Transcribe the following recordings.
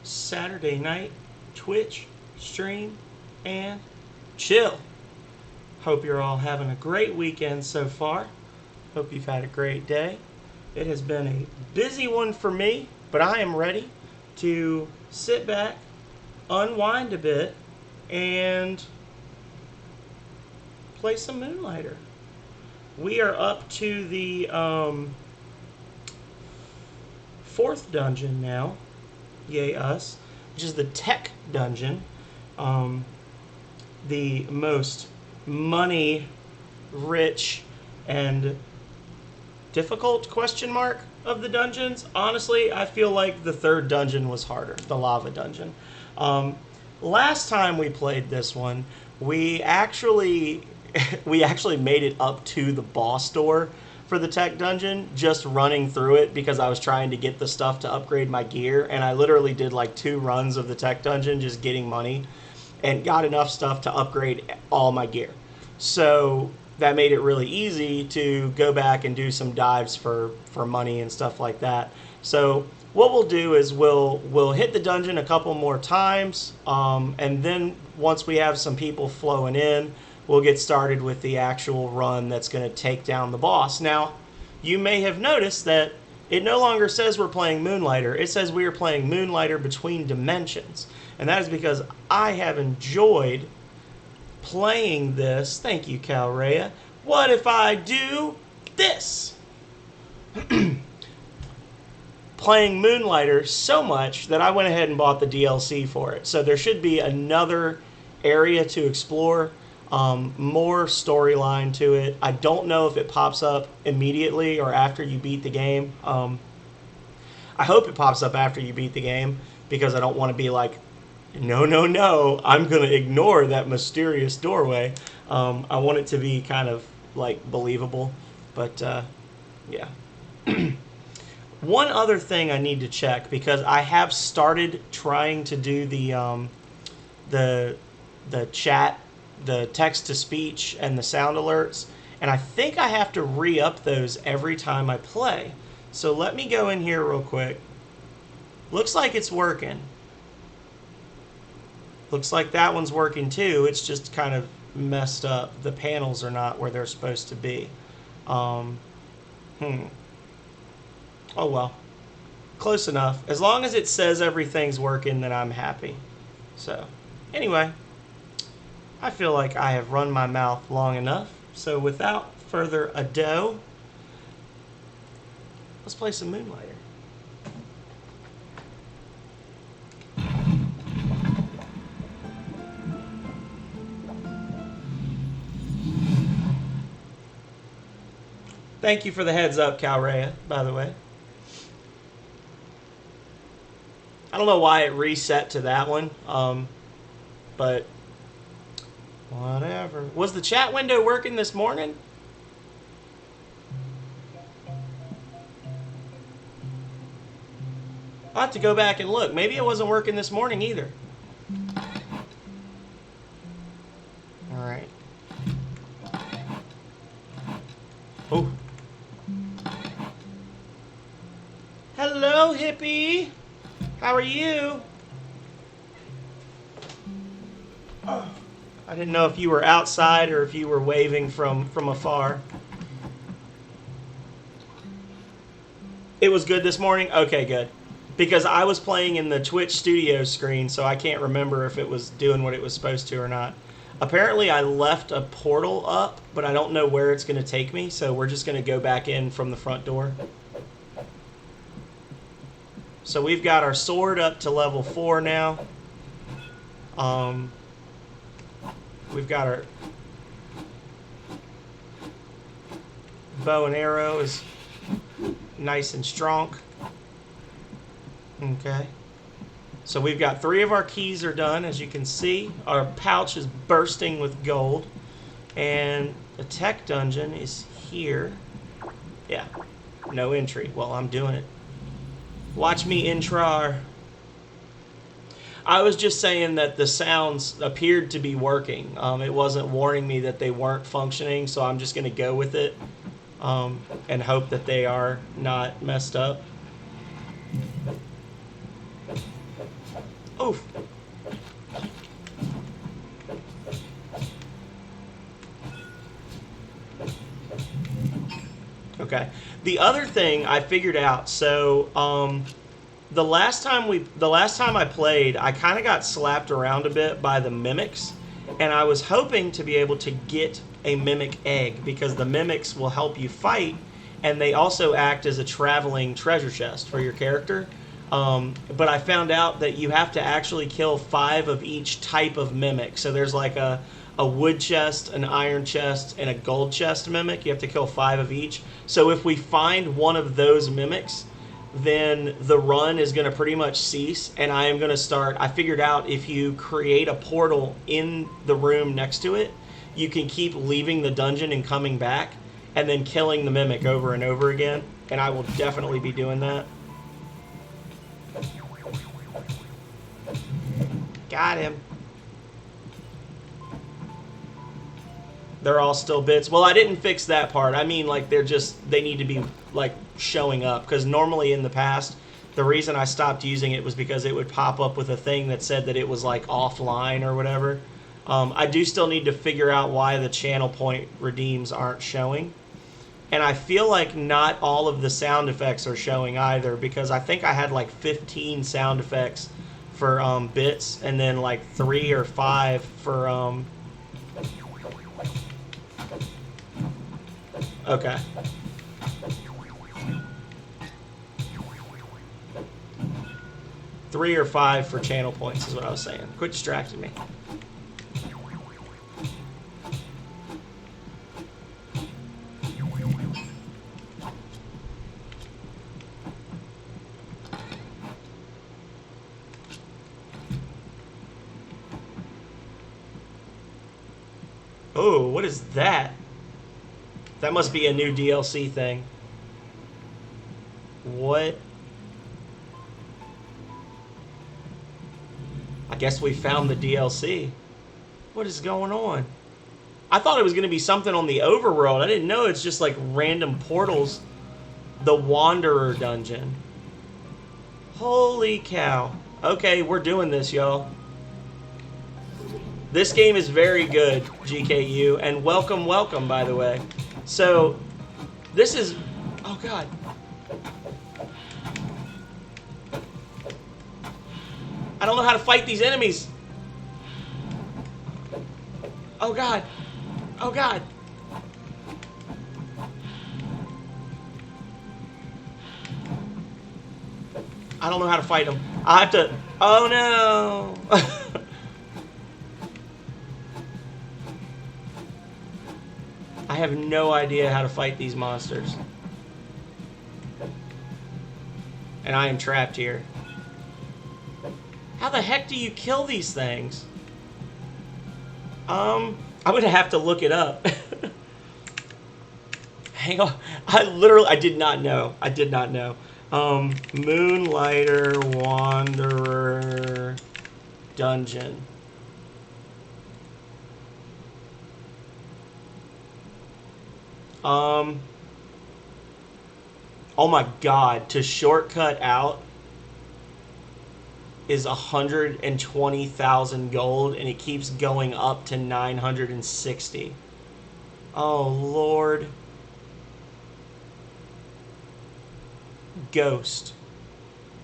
Saturday night Twitch stream and chill. Hope you're all having a great weekend so far. Hope you've had a great day. It has been a busy one for me, but I am ready to sit back, unwind a bit, and play some Moonlighter. We are up to the fourth dungeon now, yay us, which is the tech dungeon, the most money rich and difficult question mark of the dungeons. Honestly, I feel like the third dungeon was harder, the lava dungeon. Last time we played this one, we actually made it up to the boss door for the tech dungeon, just running through it because I was trying to get the stuff to upgrade my gear, and I literally did like 2 runs of the tech dungeon just getting money and got enough stuff to upgrade all my gear. So that made it really easy to go back and do some dives for money and stuff like that. So what we'll do is we'll hit the dungeon a couple more times, and then once we have some people flowing in, we'll get started with the actual run that's going to take down the boss. Now, you may have noticed that it no longer says we're playing Moonlighter. It says we are playing Moonlighter Between Dimensions. And that is because I have enjoyed playing this. Thank you, Calrea. What if I do this? Playing Moonlighter so much that I went ahead and bought the DLC for it. So there should be another area to explore. More storyline to it. I don't know if it pops up immediately or after you beat the game. I hope it pops up after you beat the game because I don't want to be like, no, I'm going to ignore that mysterious doorway. I want it to be kind of like believable, but yeah. One other thing I need to check, because I have started trying to do the chat, the text-to-speech, and the sound alerts, and I think I have to re-up those every time I play. So let me go in here real quick. Looks like it's working. Looks like that one's working too. It's just kind of messed up. The panels are not where they're supposed to be. Oh well. Close enough. As long as it says everything's working, then I'm happy. So, anyway. I feel like I have run my mouth long enough, so without further ado, let's play some Moonlighter. Thank you for the heads up, Calrea, by the way. I don't know why it reset to that one, but whatever. Was the chat window working this morning? I'll have to go back and look. Maybe it wasn't working this morning either. Alright. Oh. Hello, hippie. How are you? Oh. I didn't know if you were outside or if you were waving from afar. It was good this morning? Okay, good. Because I was playing in the Twitch studio screen, so I can't remember if it was doing what it was supposed to or not. Apparently, I left a portal up, but I don't know where it's going to take me, so we're just going to go back in from the front door. So we've got our sword up to level 4 now. We've got our bow and arrow is nice and strong. Okay. So we've got 3 of our keys are done, as you can see. Our pouch is bursting with gold. And the tech dungeon is here. Yeah. No entry. Well, I'm doing it. Watch me intrar. I was just saying that the sounds appeared to be working. It wasn't warning me that they weren't functioning, so I'm just going to go with it and hope that they are not messed up. Oof. Okay. The other thing I figured out, so the last time I played, I kind of got slapped around a bit by the mimics, and I was hoping to be able to get a mimic egg because the mimics will help you fight, and they also act as a traveling treasure chest for your character. But I found out that you have to actually kill 5 of each type of mimic. So there's like a wood chest, an iron chest, and a gold chest mimic. You have to kill 5 of each. So if we find one of those mimics, then the run is going to pretty much cease, and I am going to start. I figured out if you create a portal in the room next to it, you can keep leaving the dungeon and coming back, and then killing the mimic over and over again, and I will definitely be doing that. Got him. They're all still bits. Well, I didn't fix that part. I mean, like, they need to be, like, showing up. Because normally in the past, the reason I stopped using it was because it would pop up with a thing that said that it was, like, offline or whatever. I do still need to figure out why the channel point redeems aren't showing. And I feel like not all of the sound effects are showing either, because I think I had, like, 15 sound effects for bits, and then, like, 3 or 5 for... Okay. Three or 5 for channel points is what I was saying. Quit distracting me. Oh, what is that? That must be a new DLC thing. What? I guess we found the DLC. What is going on? I thought it was going to be something on the overworld. I didn't know it's just like random portals. The Wanderer dungeon. Holy cow. Okay, we're doing this, y'all. This game is very good, GKU, and welcome, welcome, by the way. So, this is... Oh, God. I don't know how to fight these enemies. Oh, God. Oh, God. I don't know how to fight them. I have to... Oh, no. I have no idea how to fight these monsters. And I am trapped here. How the heck do you kill these things? I'm gonna have to look it up. Hang on. I did not know. I did not know. Moonlighter Wanderer Dungeon. Oh my God, to shortcut out is 120,000 gold, and it keeps going up to 960. Oh, Lord. Ghost.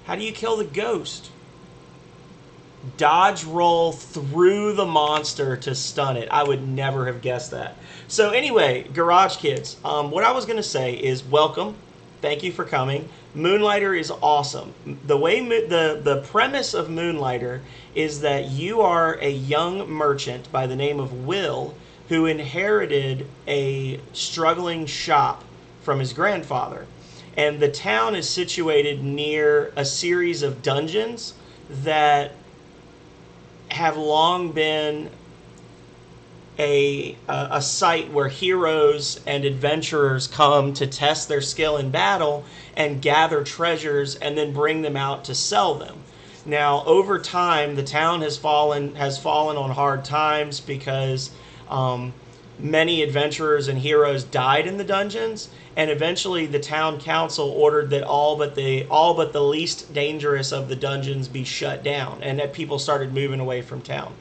How do you kill the ghost? Dodge roll through the monster to stun it. I would never have guessed that. So anyway, Garage Kids, what I was going to say is welcome. Thank you for coming. Moonlighter is awesome. The way the premise of Moonlighter is that you are a young merchant by the name of Will who inherited a struggling shop from his grandfather. And the town is situated near a series of dungeons that have long been a site where heroes and adventurers come to test their skill in battle and gather treasures and then bring them out to sell them. Now, over time, the town has fallen on hard times because many adventurers and heroes died in the dungeons, and eventually the town council ordered that all but the least dangerous of the dungeons be shut down, and that people started moving away from town.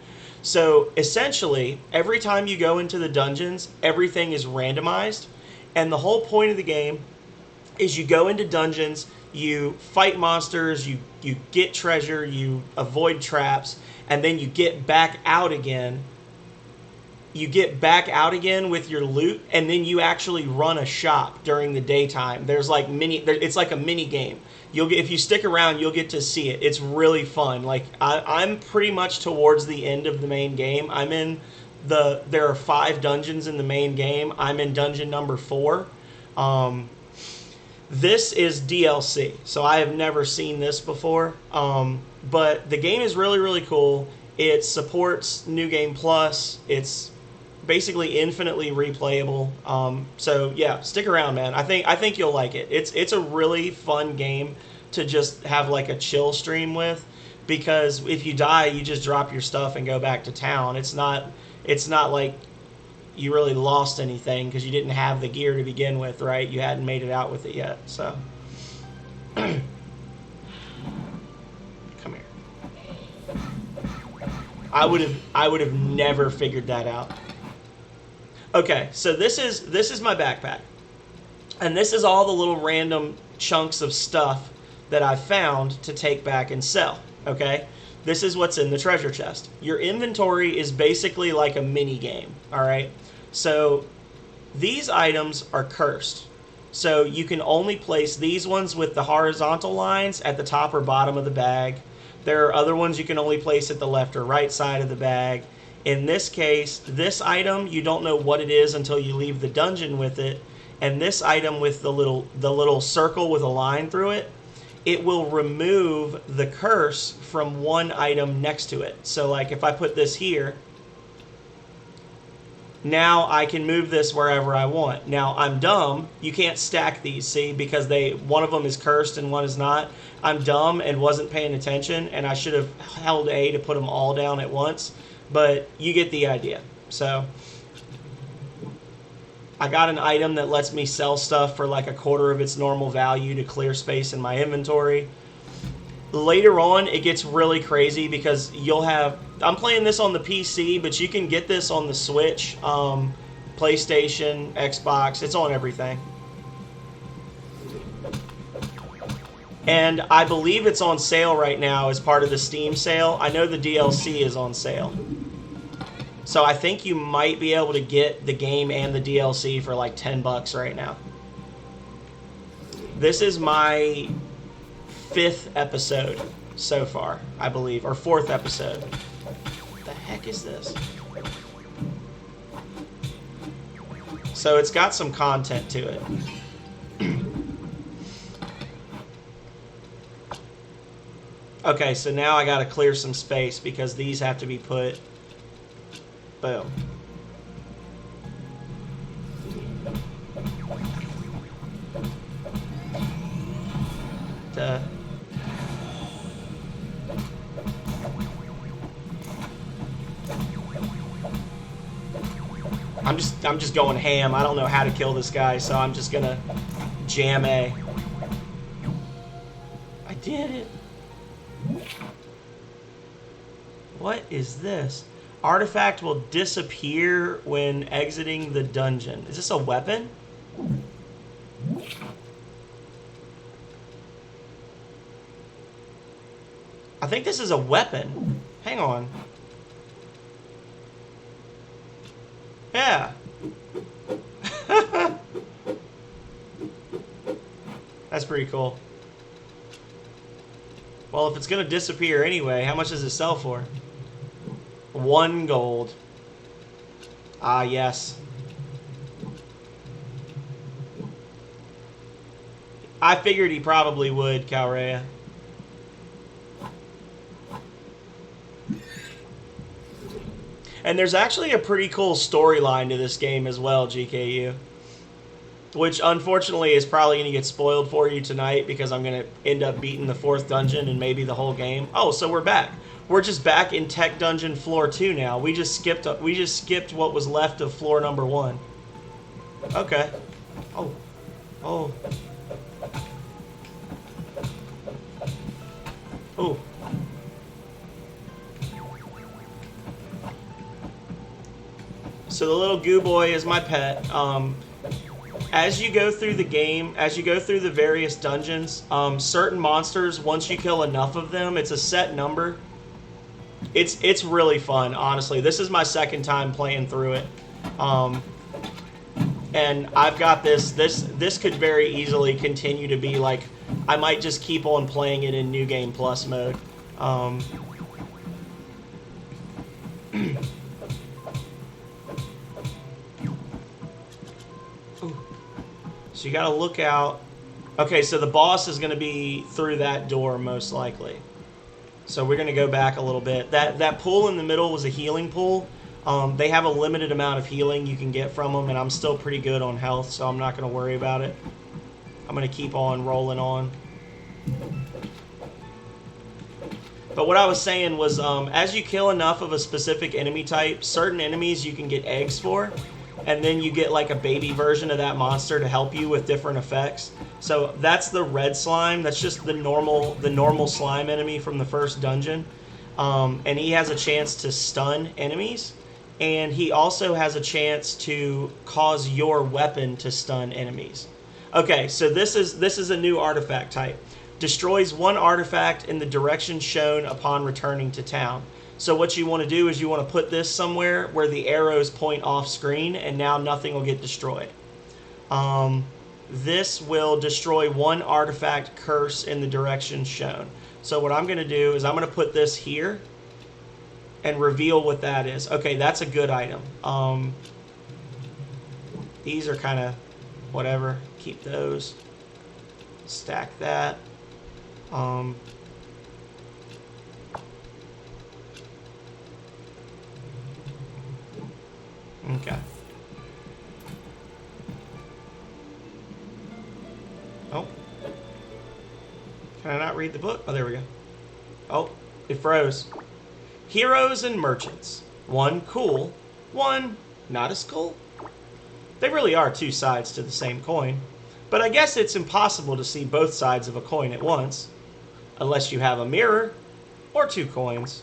So essentially, every time you go into the dungeons, everything is randomized, and the whole point of the game is you go into dungeons, you fight monsters, you get treasure, you avoid traps, and then you get back out again. You get back out again with your loot, and then you actually run a shop during the daytime. There's like it's like a mini game. If you stick around, you'll get to see it. It's really fun. Like I'm pretty much towards the end of the main game. There are 5 dungeons in the main game. I'm in dungeon number 4. This is DLC, so I have never seen this before. But the game is really, really cool. It supports New Game Plus. It's basically infinitely replayable. So yeah, stick around, man. I think you'll like it. It's a really fun game to just have like a chill stream with, because if you die, you just drop your stuff and go back to town. It's not like you really lost anything because you didn't have the gear to begin with, right? You hadn't made it out with it yet. So come here. I would have never figured that out. Okay, so this is my backpack, and this is all the little random chunks of stuff that I've found to take back and sell. Okay, this is what's in the treasure chest. Your inventory is basically like a mini game. All right, so these items are cursed, so you can only place these ones with the horizontal lines at the top or bottom of the bag. There are other ones you can only place at the left or right side of the bag. In this case, this item, you don't know what it is until you leave the dungeon with it. And this item with the little circle with a line through it, it will remove the curse from one item next to it. So like if I put this here, now I can move this wherever I want. Now I'm dumb. You can't stack these, see, because one of them is cursed and one is not. I'm dumb and wasn't paying attention, and I should have held A to put them all down at once. But you get the idea. So I got an item that lets me sell stuff for like a quarter of its normal value to clear space in my inventory. Later on, it gets really crazy because I'm playing this on the PC, but you can get this on the Switch, PlayStation, Xbox. It's on everything. And I believe it's on sale right now as part of the Steam sale. I know the DLC is on sale. So I think you might be able to get the game and the DLC for like $10 right now. This is my 5th episode so far, I believe, or 4th episode. What the heck is this? So it's got some content to it. Okay, so now I gotta clear some space because these have to be put. Boom. Duh. I'm just going ham. I don't know how to kill this guy, so I'm just gonna jam A. I did it. What is this? Artifact will disappear when exiting the dungeon. Is this a weapon? I think this is a weapon. Hang on. Yeah. That's pretty cool. Well, if it's going to disappear anyway, how much does it sell for? 1 gold. Ah, yes. I figured he probably would, Calrea. And there's actually a pretty cool storyline to this game as well, GKU. Which, unfortunately, is probably going to get spoiled for you tonight because I'm going to end up beating the 4th dungeon and maybe the whole game. Oh, so we're back. we're just back in Tech Dungeon floor 2 now. We just skipped what was left of floor number 1. Okay. Oh. Oh. Oh. So the little goo boy is my pet. As you go through the game, as you go through the various dungeons, certain monsters, once you kill enough of them, it's a set number. It's really fun, honestly. This is my second time playing through it. And I've got this could very easily continue to be like, I might just keep on playing it in New Game Plus mode. So you gotta look out. Okay, so the boss is gonna be through that door most likely. So we're gonna go back a little bit. That pool in the middle was a healing pool. They have a limited amount of healing you can get from them, and I'm still pretty good on health, so I'm not gonna worry about it. I'm gonna keep on rolling on. But what I was saying was, as you kill enough of a specific enemy type, certain enemies you can get eggs for. And then you get like a baby version of that monster to help you with different effects. So that's the red slime. That's just the normal slime enemy from the first dungeon. And he has a chance to stun enemies. And he also has a chance to cause your weapon to stun enemies. Okay, so this is a new artifact type. Destroys one artifact in the direction shown upon returning to town. So what you want to do is you want to put this somewhere where the arrows point off screen, and now nothing will get destroyed. This will destroy one artifact curse in the direction shown. So what I'm going to do is I'm going to put this here and reveal what that is. Okay, that's a good item. These are kind of whatever. Keep those. Stack that. Okay. Oh. Can I not read the book? Oh, there we go. Oh, it froze. Heroes and merchants. One cool, one not as cool. They really are two sides to the same coin. But I guess it's impossible to see both sides of a coin at once. Unless you have a mirror or two coins.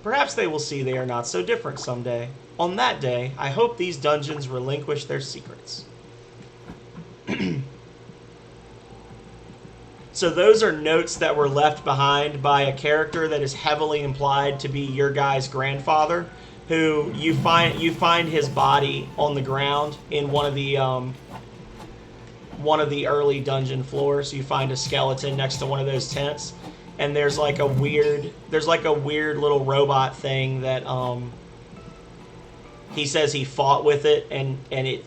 Perhaps they will see they are not so different someday. On that day, I hope these dungeons relinquish their secrets. So those are notes that were left behind by a character that is heavily implied to be your guy's grandfather, who you find his body on the ground in one of the early dungeon floors. You find a skeleton next to one of those tents, and there's like a weird little robot thing that he says he fought with it, and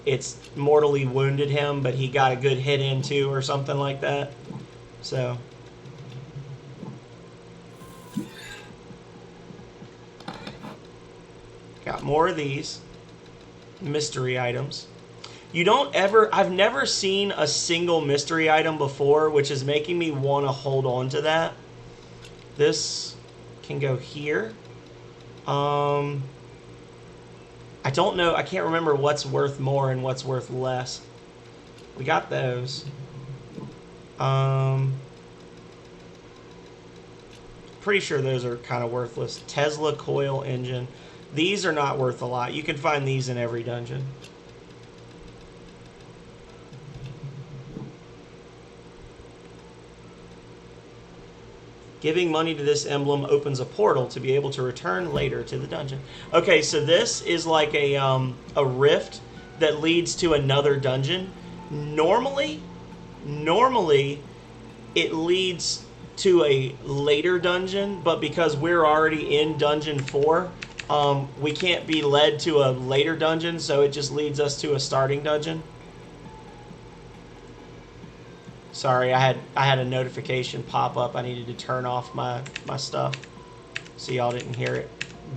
it's mortally wounded him, but he got a good hit into or something like that. So got more of these mystery items. I've never seen a single mystery item before, which is making me want to hold on to that. This can go here. I don't know. I can't remember what's worth more and what's worth less. We got those. Pretty sure those are kind of worthless. Tesla coil engine. These are not worth a lot. You can find these in every dungeon. Giving money to this emblem opens a portal to be able to return later to the dungeon. Okay, so this is like a rift that leads to another dungeon. Normally it leads to a later dungeon, but because we're already in dungeon 4, we can't be led to a later dungeon, so it just leads us to a starting dungeon. Sorry, I had a notification pop up. I needed to turn off my stuff so y'all didn't hear it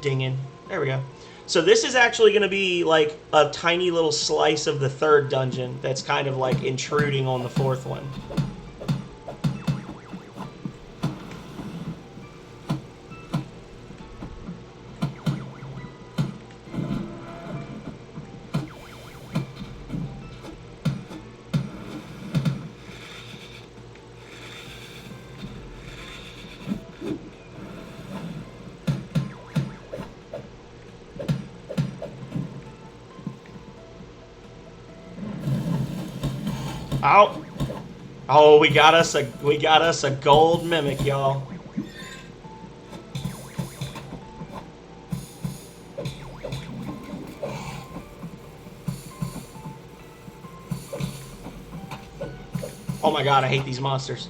dinging. There we go. So this is actually going to be like a tiny little slice of the third dungeon that's kind of like intruding on the fourth one. Oh. Oh, we got us a gold mimic, y'all. Oh my god, I hate these monsters.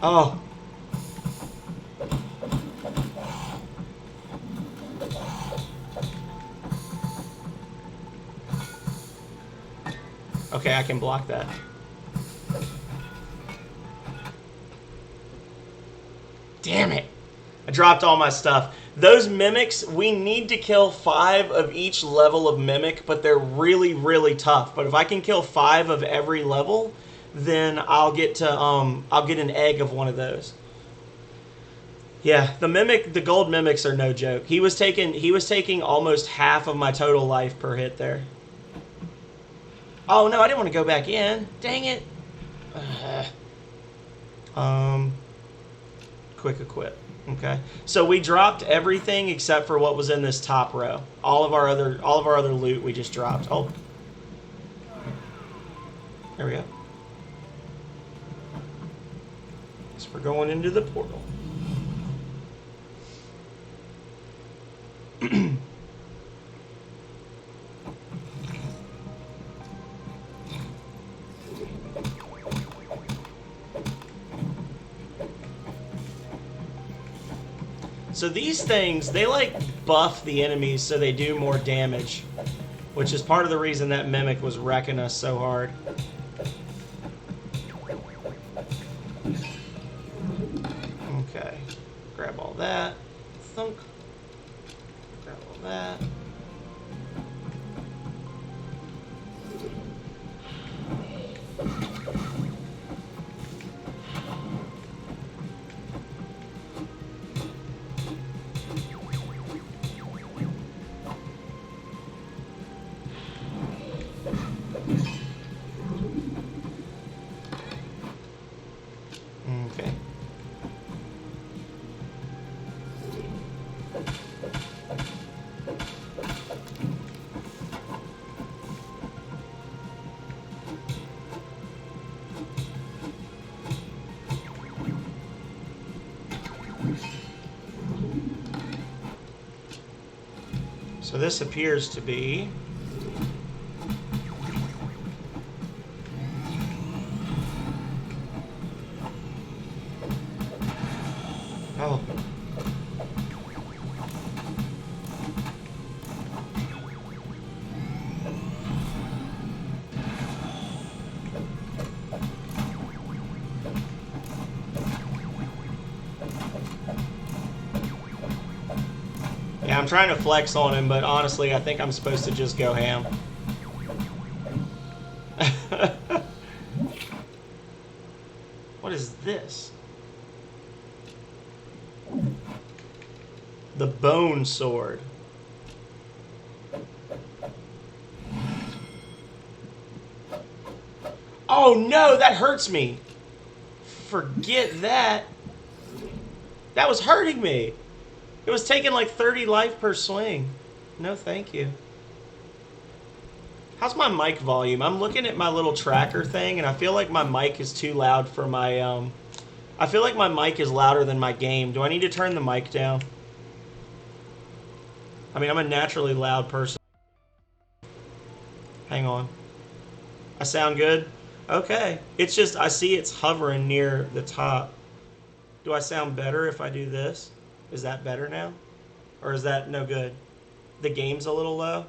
Oh. Okay, I can block that. Damn it. I dropped all my stuff. Those mimics, we need to kill 5 of each level of mimic, but they're really, really tough. But if I can kill 5 of every level, then I'll get an egg of one of those. Yeah, the gold mimics are no joke. He was taking almost half of my total life per hit there. Oh no, I didn't want to go back in. Dang it. Quick equip. Okay. So we dropped everything except for what was in this top row. All of our other loot we just dropped. Oh. There we go. So we're going into the portal. So these things, they like buff the enemies so they do more damage, which is part of the reason that Mimic was wrecking us so hard. Okay, grab all that. Thunk. Grab all that. Okay. So this appears to be oh. Yeah, I'm trying to flex on him, but honestly, I think I'm supposed to just go ham. What is this? The bone sword. Oh no, that hurts me. Forget that. That was hurting me. It was taking like 30 life per swing. No, thank you. How's my mic volume? I'm looking at my little tracker thing, and I feel like my mic is too loud for my, I feel like my mic is louder than my game. Do I need to turn the mic down? I mean, I'm a naturally loud person. Hang on. I sound good? Okay. It's just, I see it's hovering near the top. Do I sound better if I do this? Is that better now? Or is that no good? The game's a little low?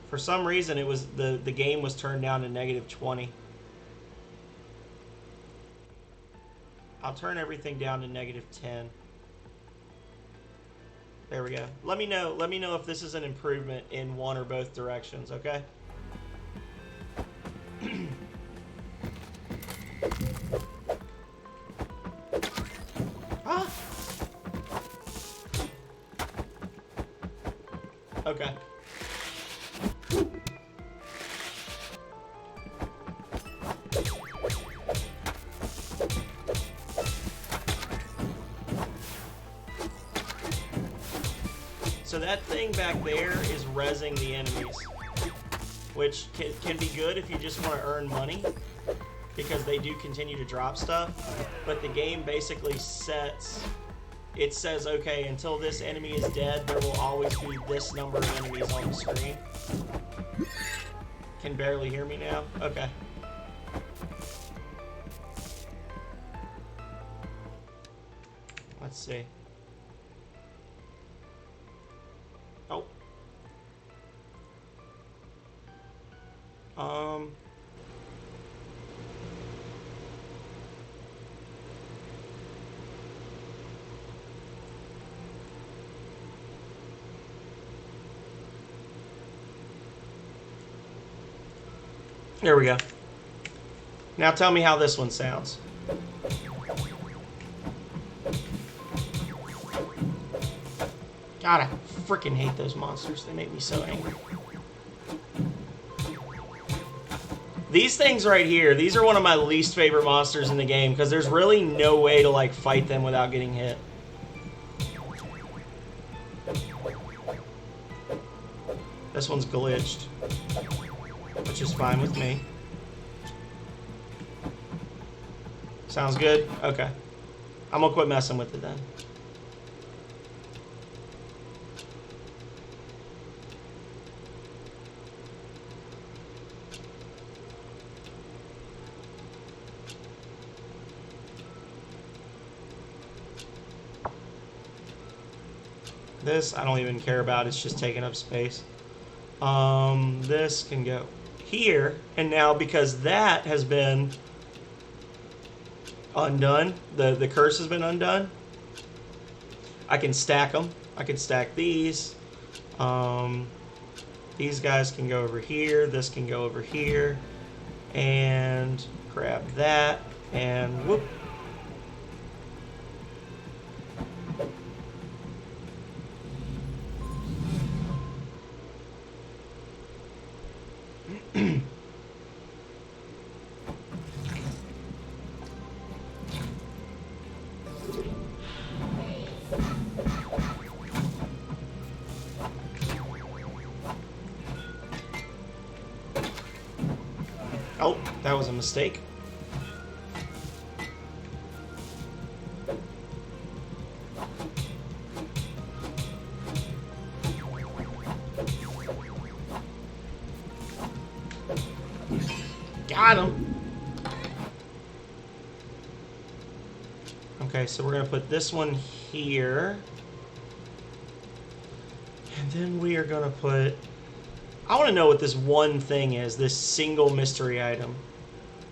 For some reason, it was the game was turned down to -20. I'll turn everything down to -10. There we go. Let me know if this is an improvement in one or both directions, okay? Ah. Okay. So that thing back there is rezzing the enemies. which can be good if you just want to earn money, because they do continue to drop stuff. But the game basically says, okay, until this enemy is dead, there will always be this number of enemies on the screen. Can barely hear me now? Okay. Let's see. Oh. There we go. Now tell me how this one sounds. God, I freaking hate those monsters. They make me so angry. These things right here, these are one of my least favorite monsters in the game because there's really no way to like fight them without getting hit. This one's glitched, which is fine with me. Sounds good? Okay. I'm gonna quit messing with it then. This I don't even care about, it's just taking up space. This can go here, and now because that has been undone, the curse has been undone, I can stack them. I can stack these. These guys can go over here, this can go over here, and grab that, and whoop. Oh, that was a mistake. Got him. Okay, so we're gonna put this one here. And then we are gonna put... I want to know what this one thing is, this single mystery item.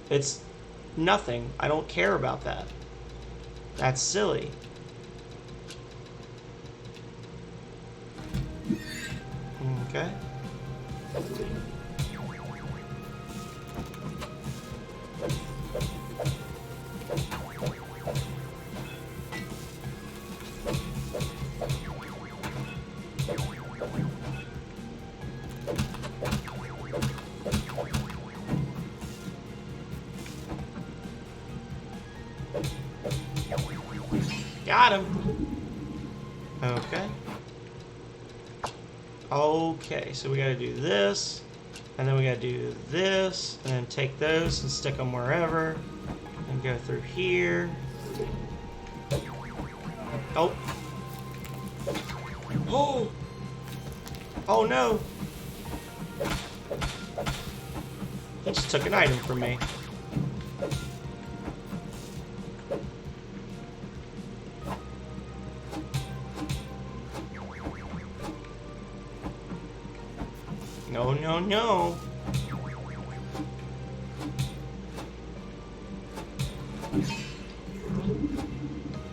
It's nothing. I don't care about that. That's silly. Okay. Got him. Okay. Okay, so we gotta do this, and then we gotta do this, and then take those and stick them wherever, and go through here. Oh. Oh. Oh no. He just took an item from me. No, no, no.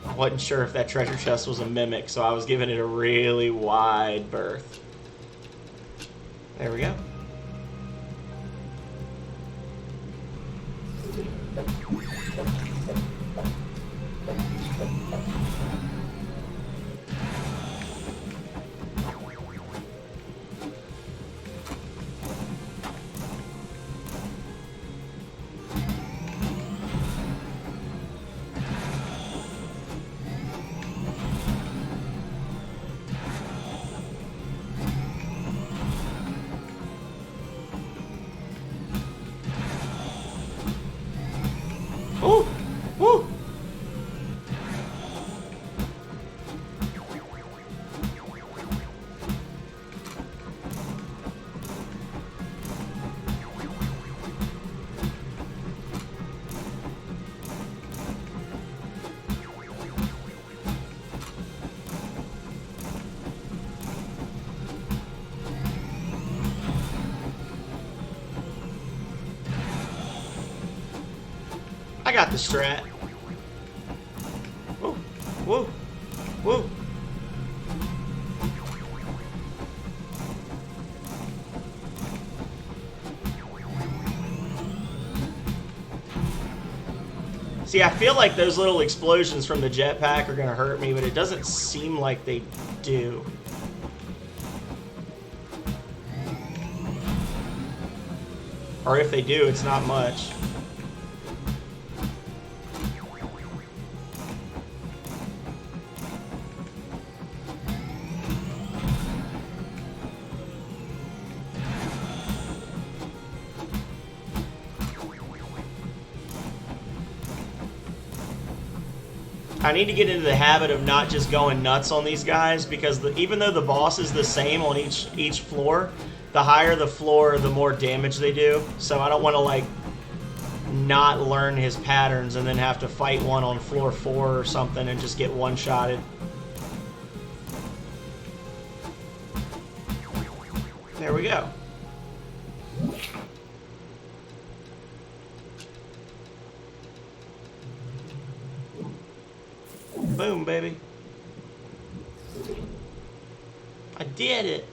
I wasn't sure if that treasure chest was a mimic, so I was giving it a really wide berth. There we go. I got the strat. Whoa, whoa, whoa. See, I feel like those little explosions from the jetpack are going to hurt me, but it doesn't seem like they do. Or if they do, it's not much. I need to get into the habit of not just going nuts on these guys, because even though the boss is the same on each floor, the higher the floor, the more damage they do. So I don't want to, like, not learn his patterns and then have to fight one on floor 4 or something and just get one-shotted. There we go. Boom, baby. I did it.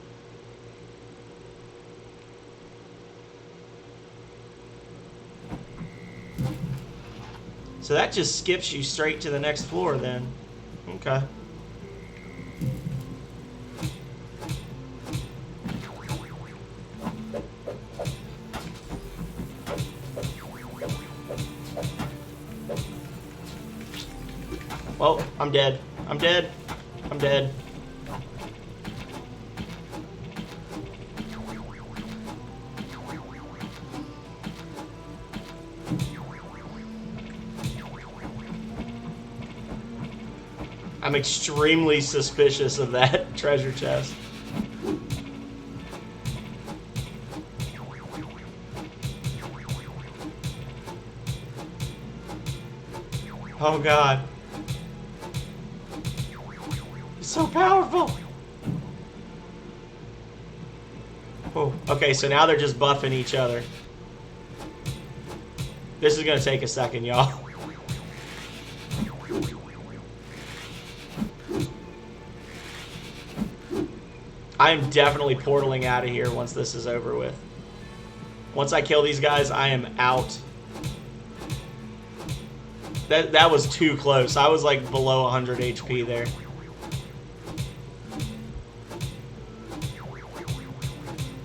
So that just skips you straight to the next floor then. Okay. Well, I'm dead. I'm dead. I'm dead. I'm extremely suspicious of that treasure chest. Oh God. He's so powerful. Oh, okay, so now they're just buffing each other. This is gonna take a second, y'all. I am definitely portaling out of here once this is over with. Once I kill these guys, I am out. That was too close. I was like below 100 HP there.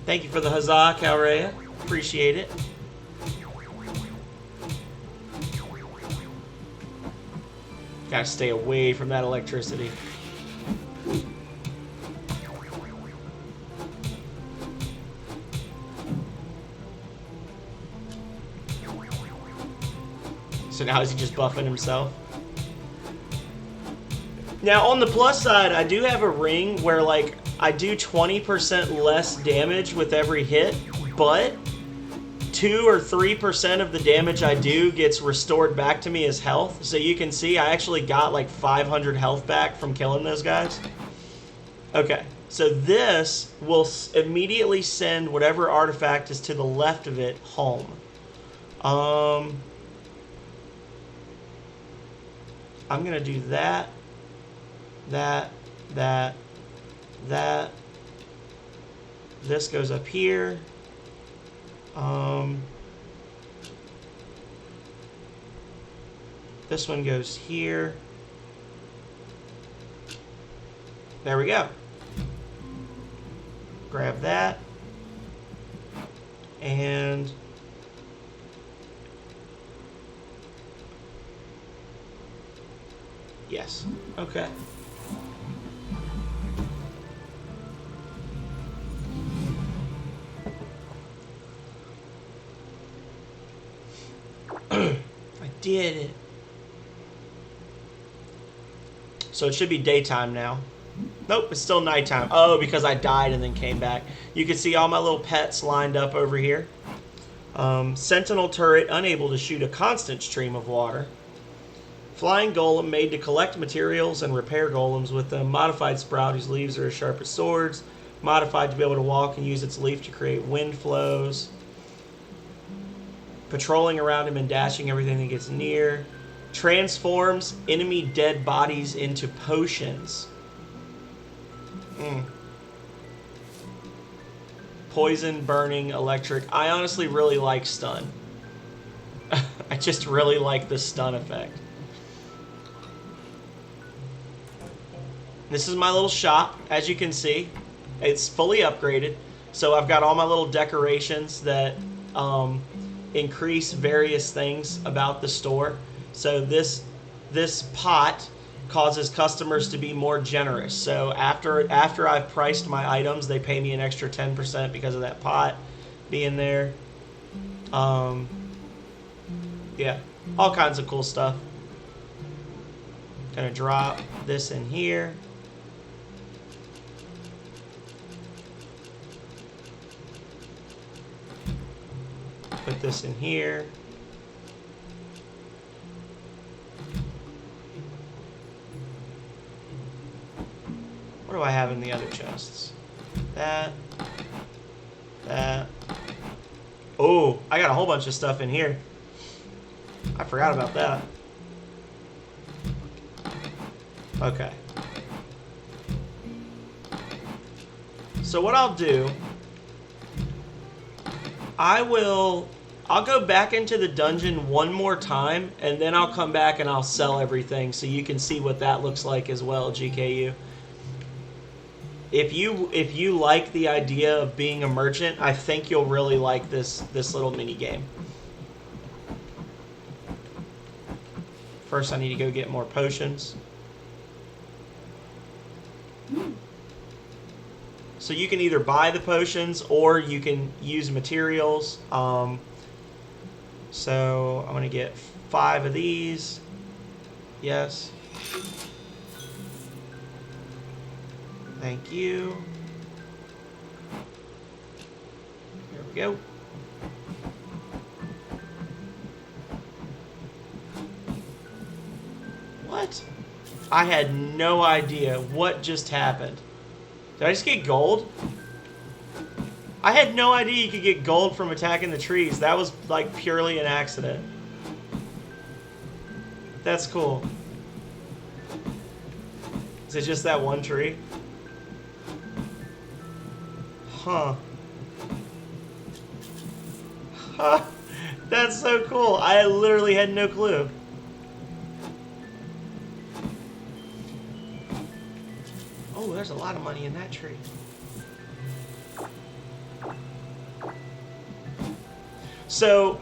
Thank you for the huzzah, Calrea. Appreciate it. Gotta stay away from that electricity. So now is he just buffing himself? Now on the plus side, I do have a ring where like I do 20% less damage with every hit, but 2 or 3% of the damage I do gets restored back to me as health. So you can see I actually got like 500 health back from killing those guys. Okay, so this will immediately send whatever artifact is to the left of it home. I'm gonna do that, that. This goes up here. This one goes here. There we go. Grab that. And yes. Okay. I did it. So it should be daytime now. Nope, it's still nighttime. Oh, because I died and then came back. You can see all my little pets lined up over here. Sentinel turret unable to shoot a constant stream of water. Flying golem made to collect materials and repair golems with them. Modified sprout whose leaves are as sharp as swords. Modified to be able to walk and use its leaf to create wind flows. Patrolling around him and dashing everything that gets near. Transforms enemy dead bodies into potions. Poison, burning, electric. I honestly really like stun. I just really like the stun effect. This is my little shop, as you can see. It's fully upgraded. So I've got all my little decorations that increase various things about the store. So this pot causes customers to be more generous. So after I've priced my items, they pay me an extra 10% because of that pot being there. Yeah, all kinds of cool stuff. Gonna drop this in here. Put this in here. What do I have in the other chests? That. Oh, I got a whole bunch of stuff in here. I forgot about that. Okay. So what I'll do, I'll go back into the dungeon one more time, and then I'll come back and I'll sell everything so you can see what that looks like as well, GKU. If you like the idea of being a merchant, I think you'll really like this little mini game. First, I need to go get more potions. So you can either buy the potions or you can use materials. So I'm gonna get 5 of these. Yes. Thank you. There we go. What? I had no idea what just happened. Did I just get gold? I had no idea you could get gold from attacking the trees. That was like purely an accident. That's cool. Is it just that one tree? Huh. Huh. That's so cool. I literally had no clue. Oh, there's a lot of money in that tree. So,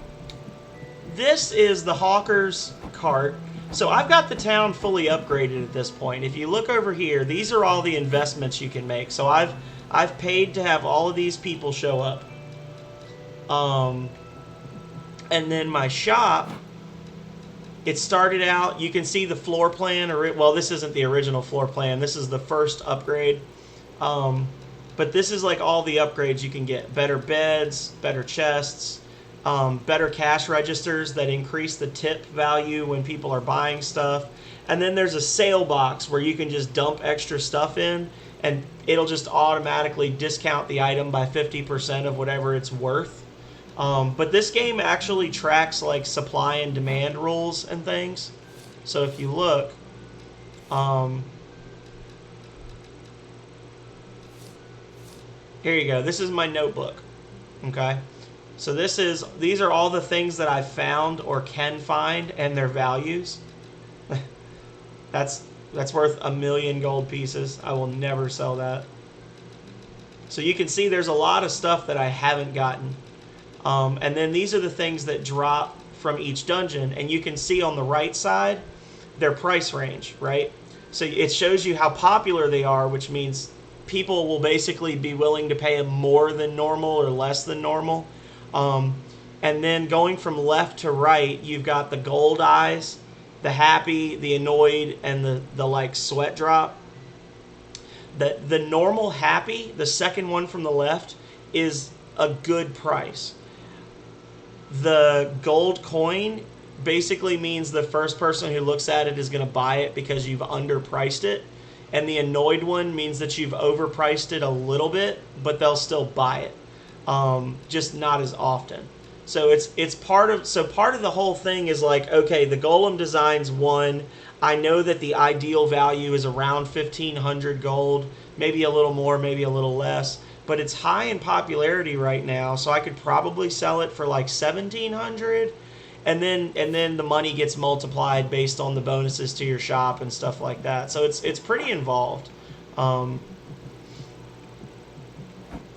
this is the hawker's cart. So I've got the town fully upgraded at this point. If you look over here, these are all the investments you can make. So I've paid to have all of these people show up. And then my shop, it started out, you can see the floor plan, well, this isn't the original floor plan, this is the first upgrade. But this is like all the upgrades you can get. Better beds, better chests, better cash registers that increase the tip value when people are buying stuff. And then there's a sale box where you can just dump extra stuff in, and it'll just automatically discount the item by 50% of whatever it's worth. But this game actually tracks like supply and demand rules and things. So if you look, here you go. This is my notebook. Okay. So these are all the things that I've found or can find and their values. That's worth 1,000,000 gold pieces. I will never sell that. So you can see there's a lot of stuff that I haven't gotten. And then these are the things that drop from each dungeon. And you can see on the right side, their price range, right? So it shows you how popular they are, which means people will basically be willing to pay more than normal or less than normal. And then going from left to right, you've got the gold eyes, the happy, the annoyed, and the like sweat drop. The normal happy, the second one from the left, is a good price. The gold coin basically means the first person who looks at it is going to buy it because you've underpriced it. And the annoyed one means that you've overpriced it a little bit, but they'll still buy it. Just not as often. So it's part of the whole thing is like, okay, the golem design's one. I know that the ideal value is around 1,500 gold, maybe a little more, maybe a little less, but it's high in popularity right now, so I could probably sell it for like 1,700, and then the money gets multiplied based on the bonuses to your shop and stuff like that. So it's pretty involved. I'm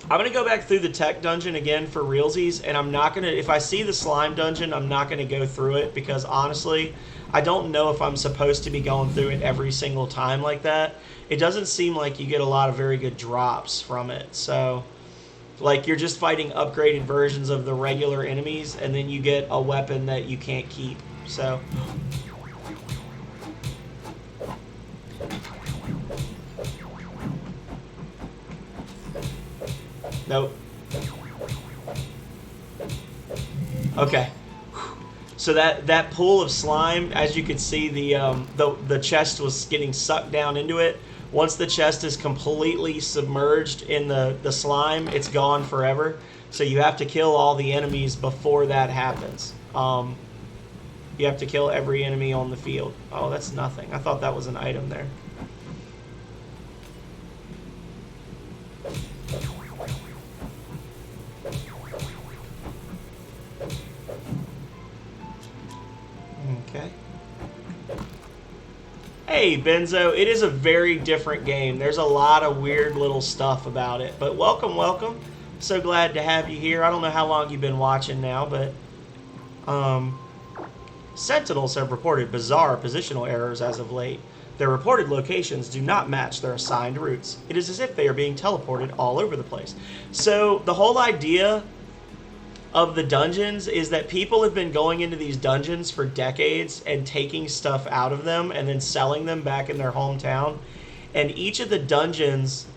going to go back through the tech dungeon again for realsies, and I'm not going to, if I see the slime dungeon, I'm not going to go through it because honestly, I don't know if I'm supposed to be going through it every single time like that. It doesn't seem like you get a lot of very good drops from it. So, like, you're just fighting upgraded versions of the regular enemies, and then you get a weapon that you can't keep. So, nope. Okay. So that pool of slime, as you can see, the chest was getting sucked down into it. Once the chest is completely submerged in the slime, it's gone forever. So you have to kill all the enemies before that happens. You have to kill every enemy on the field. Oh, that's nothing. I thought that was an item there. Okay. Hey, Benzo, it is a very different game. There's a lot of weird little stuff about it. But welcome, welcome. So glad to have you here. I don't know how long you've been watching now, but Sentinels have reported bizarre positional errors as of late. Their reported locations do not match their assigned routes. It is as if they are being teleported all over the place. So the whole idea of the dungeons is that people have been going into these dungeons for decades and taking stuff out of them and then selling them back in their hometown. And each of the dungeons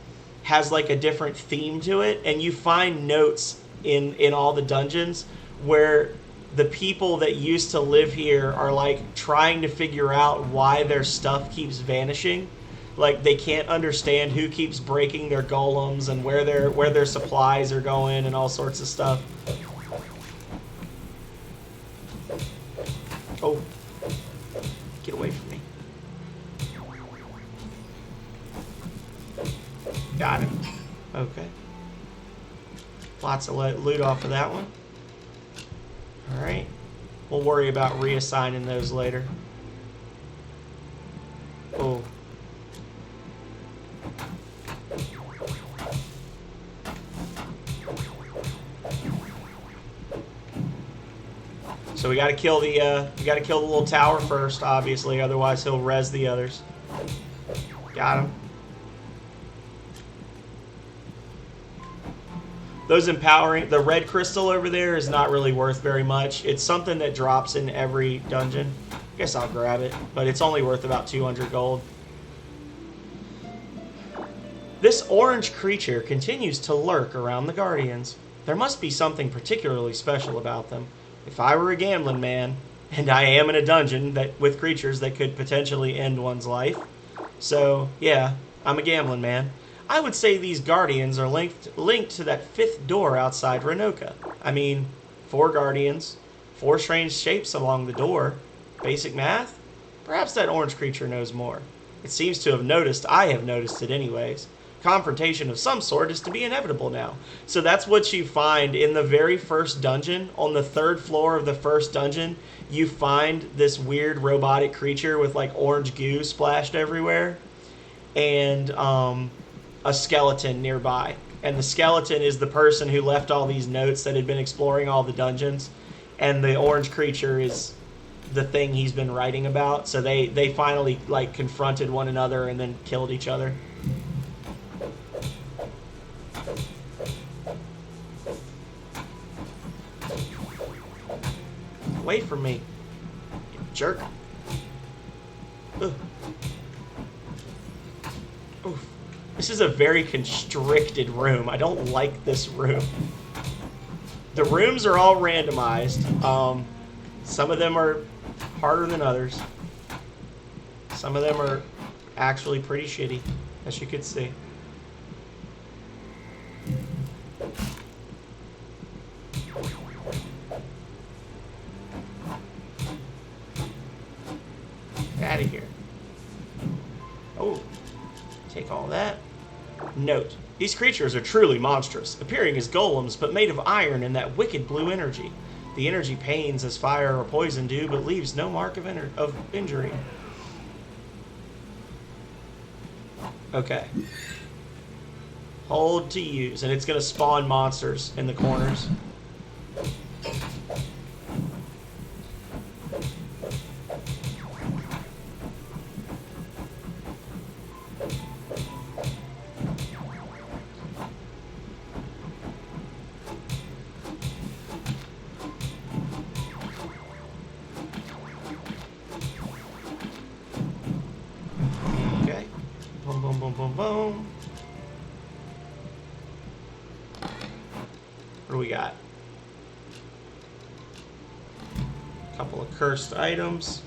has like a different theme to it, and you find notes in all the dungeons where the people that used to live here are like trying to figure out why their stuff keeps vanishing. Like they can't understand who keeps breaking their golems and where their supplies are going and all sorts of stuff. Oh, get away from me. Got him. Okay. Lots of loot off of that one. Alright. We'll worry about reassigning those later. Oh. So we gotta kill the little tower first, obviously, otherwise he'll res the others. Got him. Those empowering, the red crystal over there is not really worth very much. It's something that drops in every dungeon. I guess I'll grab it, but it's only worth about 200 gold. This orange creature continues to lurk around the Guardians. There must be something particularly special about them. If I were a gambling man, and I am in a dungeon with creatures that could potentially end one's life, so yeah, I'm a gambling man, I would say these Guardians are linked to that fifth door outside Renoka. I mean, 4 Guardians, 4 strange shapes along the door. Basic math? Perhaps that orange creature knows more. It seems to have noticed I have noticed it anyways. Confrontation of some sort is to be inevitable now. So that's what you find in the very first dungeon. On the 3rd floor of the first dungeon, you find this weird robotic creature with like orange goo splashed everywhere, and a skeleton nearby. And the skeleton is the person who left all these notes that had been exploring all the dungeons, and the orange creature is the thing he's been writing about. So they finally like confronted one another and then killed each other. Away from me, you jerk. Ugh. Oof. This is a very constricted room. I don't like this room. The rooms are all randomized. Some of them are harder than others. Some of them are actually pretty shitty, as you can see. Take all that. Note, these creatures are truly monstrous, appearing as golems, but made of iron and that wicked blue energy. The energy pains as fire or poison do, but leaves no mark of injury. Okay. Hold to use, and it's going to spawn monsters in the corners. Okay. Boom, boom, boom, boom, boom. What do we got? A couple of cursed items.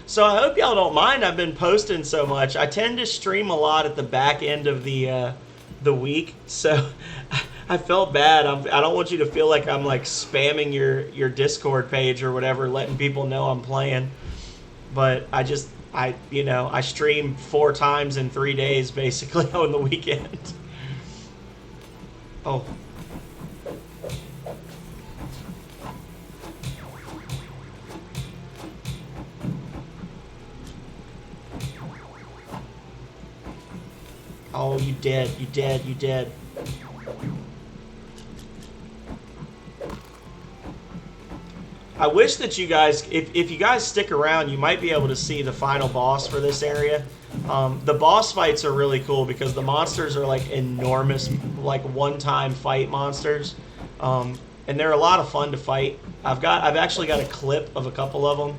So I hope y'all don't mind I've been posting so much. I tend to stream a lot at the back end of the week, so I felt bad. I don't want you to feel like I'm like spamming your Discord page or whatever, letting people know I'm playing. But I stream 4 times in 3 days basically on the weekend. Oh. Oh, you dead. You dead. You dead. I wish that you guys, if you guys stick around, you might be able to see the final boss for this area. The boss fights are really cool because the monsters are like enormous, like one-time fight monsters, and they're a lot of fun to fight. I've actually got a clip of a couple of them,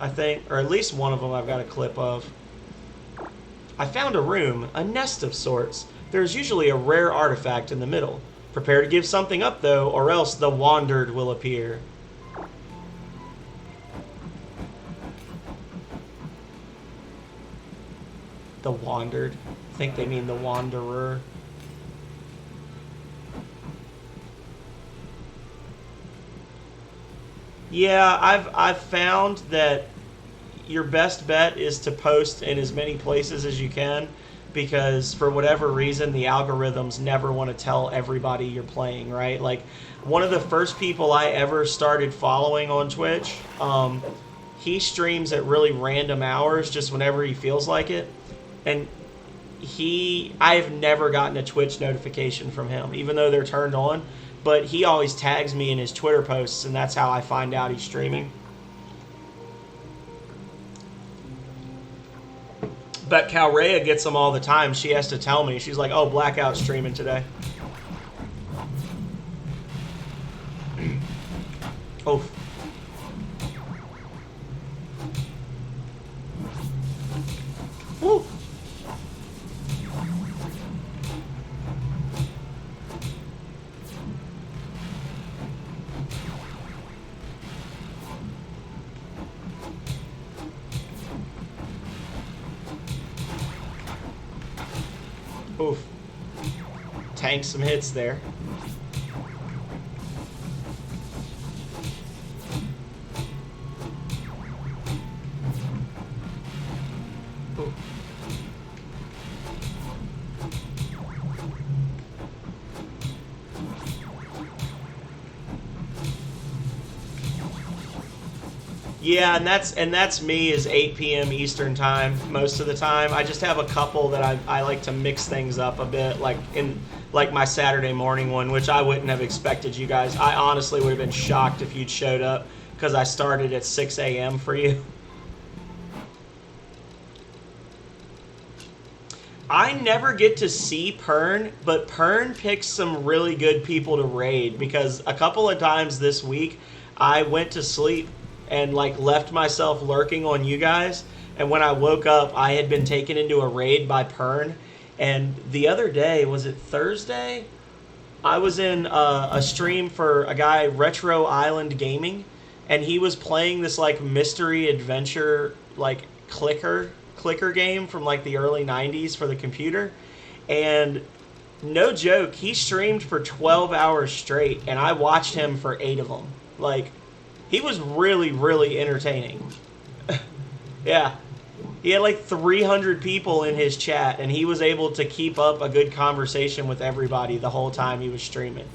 I think, or at least one of them I've got a clip of. I found a room, a nest of sorts. There's usually a rare artifact in the middle. Prepare to give something up though, or else the Wandered will appear. The Wandered. I think they mean the Wanderer. Yeah, I've found that your best bet is to post in as many places as you can, because for whatever reason the algorithms never want to tell everybody you're playing, right? Like one of the first people I ever started following on Twitch, he streams at really random hours just whenever he feels like it. And I've never gotten a Twitch notification from him, even though they're turned on. But he always tags me in his Twitter posts, and that's how I find out he's streaming. But Calrea gets them all the time. She has to tell me. She's like, oh, Blackout's streaming today. Oh. Woo. Oof. Tank some hits there. Ooh. Yeah, and that's me is 8 p.m. Eastern time most of the time. I just have a couple that I like to mix things up a bit, like in my Saturday morning one, which I wouldn't have expected you guys. I honestly would have been shocked if you'd showed up because I started at 6 a.m. for you. I never get to see Pern, but Pern picks some really good people to raid, because a couple of times this week I went to sleep and like left myself lurking on you guys, and when I woke up I had been taken into a raid by Pern. And the other day, was it Thursday, I was in a stream for a guy, Retro Island Gaming, and he was playing this like mystery adventure like clicker game from like the early 90s for the computer. And no joke, he streamed for 12 hours straight, and I watched him for 8 of them. Like, he was really, really entertaining. Yeah. He had like 300 people in his chat, and he was able to keep up a good conversation with everybody the whole time he was streaming.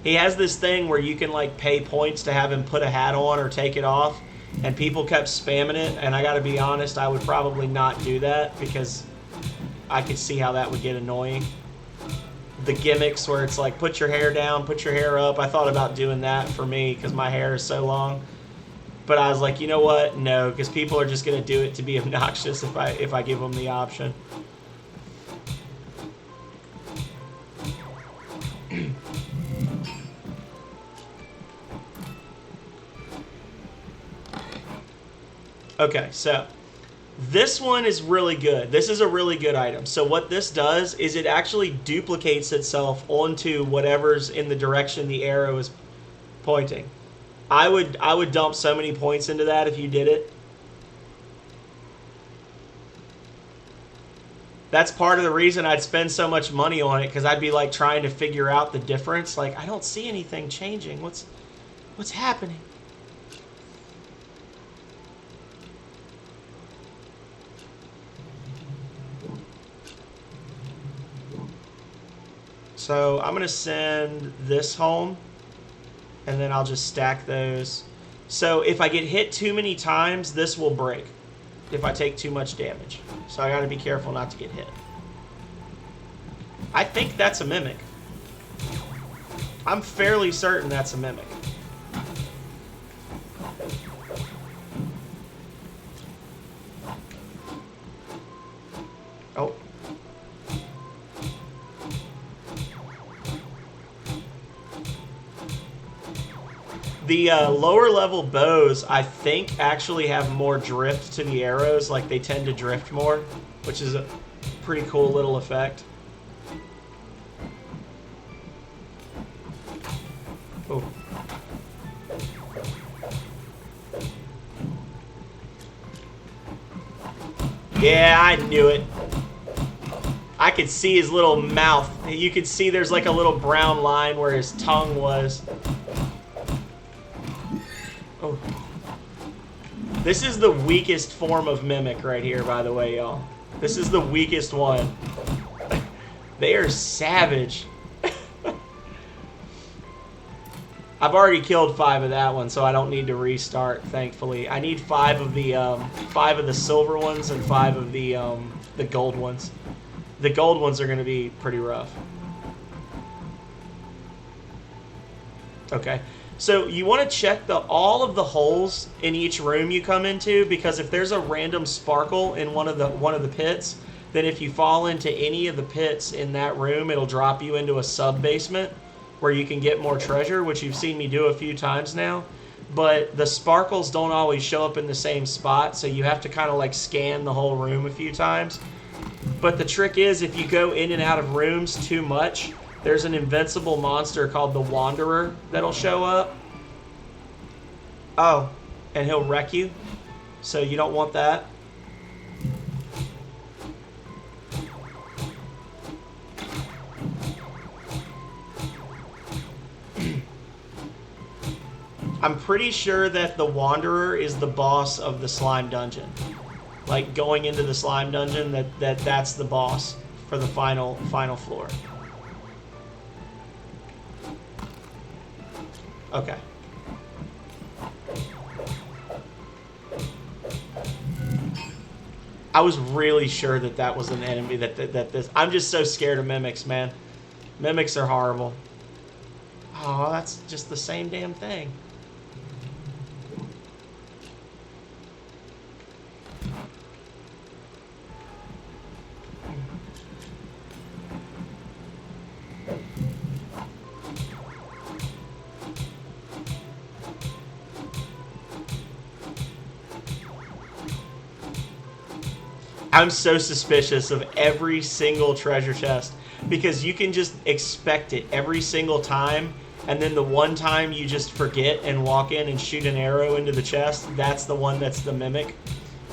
He has this thing where you can like pay points to have him put a hat on or take it off, and people kept spamming it, and I gotta be honest, I would probably not do that because I could see how that would get annoying. The gimmicks where it's like, put your hair down, put your hair up. I thought about doing that for me because my hair is so long. But I was like, you know what? No, because people are just going to do it to be obnoxious if I give them the option. Okay, so this one is really good. This is a really good item. So what this does is it actually duplicates itself onto whatever's in the direction the arrow is pointing. I would dump so many points into that if you did it. That's part of the reason I'd spend so much money on it, because I'd be like trying to figure out the difference. Like, I don't see anything changing. What's happening? So I'm going to send this home, and then I'll just stack those. So if I get hit too many times, this will break if I take too much damage. So I got to be careful not to get hit. I think that's a mimic. I'm fairly certain that's a mimic. Oh. The lower level bows, I think, actually have more drift to the arrows. Like, they tend to drift more, which is a pretty cool little effect. Oh. Yeah, I knew it. I could see his little mouth. You could see there's like a little brown line where his tongue was. Oh. This is the weakest form of mimic right here, by the way, y'all. This is the weakest one. They are savage. I've already killed 5 of that one, so I don't need to restart, thankfully. I need 5 of the silver ones and 5 of the gold ones. The gold ones are going to be pretty rough. Okay. So you want to check all of the holes in each room you come into, because if there's a random sparkle in one of the pits, then if you fall into any of the pits in that room, it'll drop you into a sub-basement where you can get more treasure, which you've seen me do a few times now. But the sparkles don't always show up in the same spot, so you have to kind of like scan the whole room a few times. But the trick is, if you go in and out of rooms too much, there's an invincible monster called the Wanderer that'll show up. Oh, and he'll wreck you. So you don't want that. I'm pretty sure that the Wanderer is the boss of the slime dungeon. Like, going into the slime dungeon, that's the boss for the final floor. Okay. I was really sure that was an enemy. I'm just so scared of mimics, man. Mimics are horrible. Oh, that's just the same damn thing. I'm so suspicious of every single treasure chest, because you can just expect it every single time, and then the one time you just forget and walk in and shoot an arrow into the chest, that's the one that's the mimic.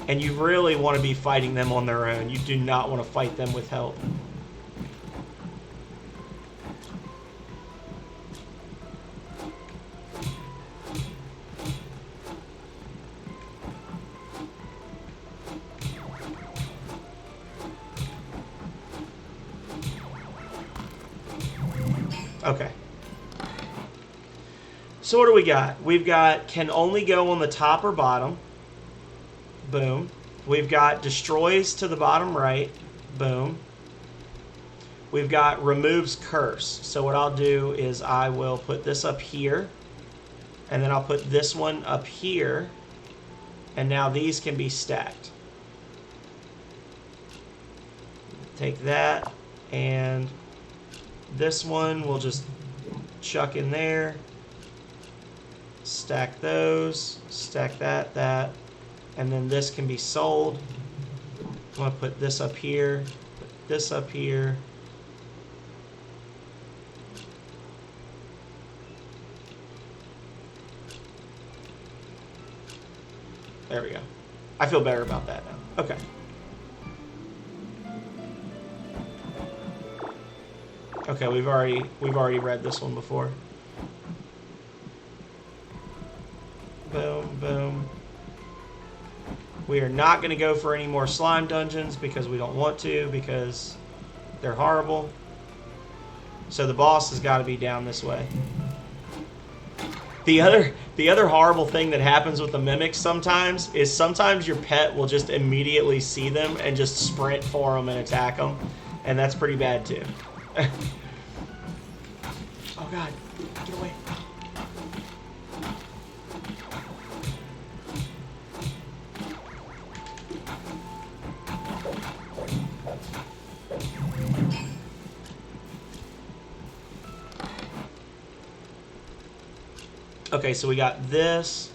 And you really want to be fighting them on their own. You do not want to fight them with help. Okay. So what do we got? We've got can only go on the top or bottom. Boom. We've got destroys to the bottom right. Boom. We've got removes curse. So what I'll do is I will put this up here. And then I'll put this one up here. And now these can be stacked. Take that. And this one we'll just chuck in there. Stack those. Stack that, that. And then this can be sold. I'm going to put this up here. Put this up here. There we go. I feel better about that now. Okay. Okay, we've already read this one before. Boom, boom. We are not going to go for any more slime dungeons because we don't want to, because they're horrible. So the boss has got to be down this way. The other horrible thing that happens with the mimics sometimes is sometimes your pet will just immediately see them and just sprint for them and attack them. And that's pretty bad too. Oh god, get away. Okay, so we got this,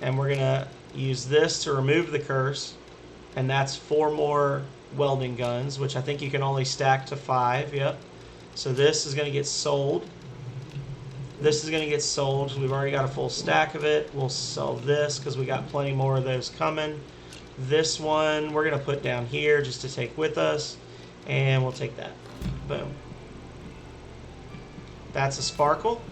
and we're gonna use this to remove the curse, and that's 4 more welding guns, which I think you can only stack to 5. Yep. So this is gonna get sold. This is gonna get sold because we've already got a full stack of it. We'll sell this because we got plenty more of those coming. This one we're gonna put down here just to take with us, and we'll take that. Boom. That's a sparkle.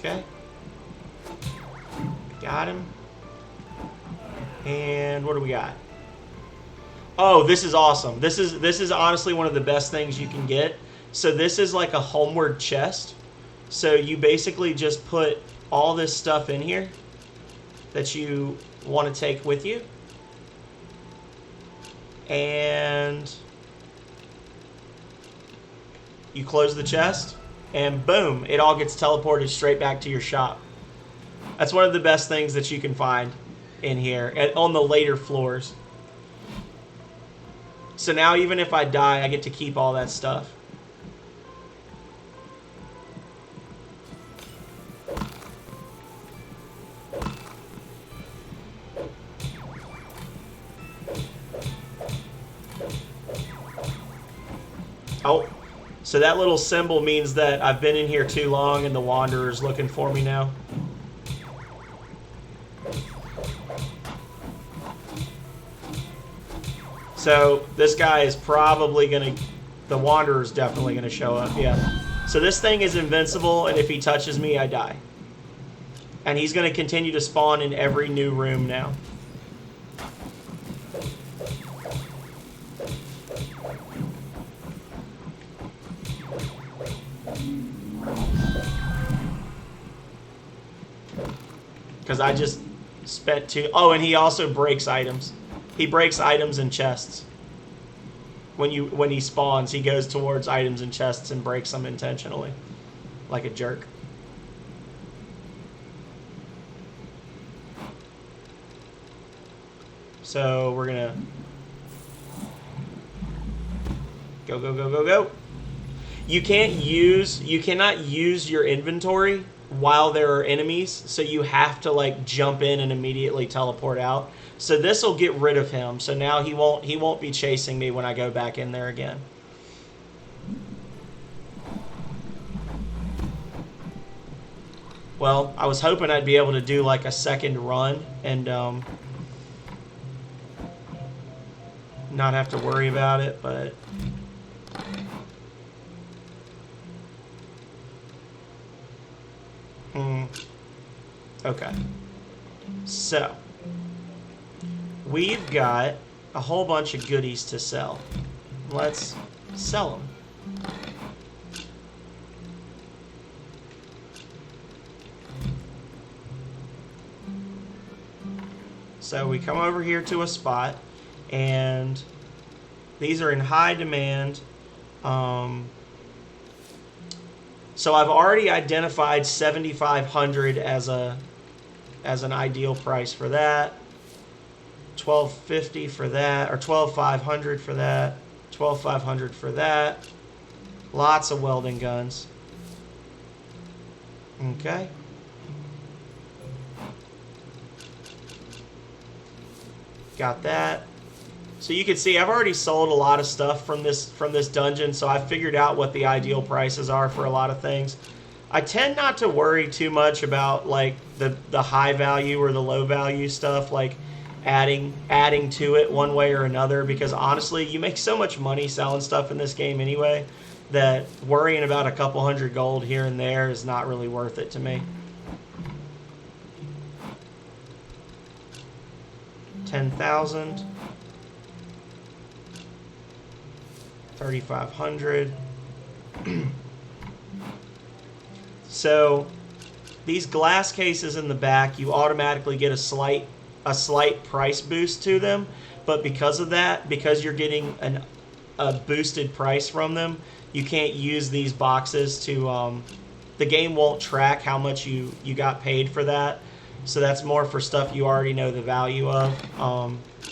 Okay. Got him. And what do we got? Oh, this is awesome. This is honestly one of the best things you can get. So this is like a homeward chest. So you basically just put all this stuff in here that you want to take with you. And you close the chest, and boom, it all gets teleported straight back to your shop. That's one of the best things that you can find in here on the later floors. So now even if I die, I get to keep all that stuff. Oh, so that little symbol means that I've been in here too long and the Wanderer's looking for me now. So this guy is probably going to... The Wanderer's definitely going to show up, yeah. So this thing is invincible, and if he touches me, I die. And he's going to continue to spawn in every new room now. Because I just spent 2... Oh, and he also breaks items. He breaks items and chests. When he spawns, he goes towards items and chests and breaks them intentionally. Like a jerk. So we're gonna go, go, go, go, go. You cannot use your inventory while there are enemies, so you have to like jump in and immediately teleport out. So this will get rid of him. So now he won't be chasing me when I go back in there again. Well, I was hoping I'd be able to do like a second run and not have to worry about it, but Okay. So, we've got a whole bunch of goodies to sell. Let's sell them. So we come over here to a spot, and these are in high demand. So I've already identified 7,500 as an ideal price for that. 1250 for that, or 12,500 for that. 12,500 for that. Lots of welding guns. Okay. Got that. So you can see I've already sold a lot of stuff from this dungeon, so I figured out what the ideal prices are for a lot of things. I tend not to worry too much about like the high value or the low value stuff, like adding to it one way or another, because honestly, you make so much money selling stuff in this game anyway that worrying about a couple hundred gold here and there is not really worth it to me. 10,000. 3,500. So these glass cases in the back, you automatically get a slight price boost to them, but because of that, because you're getting a boosted price from them, you can't use these boxes to the game won't track how much you got paid for that. So that's more for stuff you already know the value of,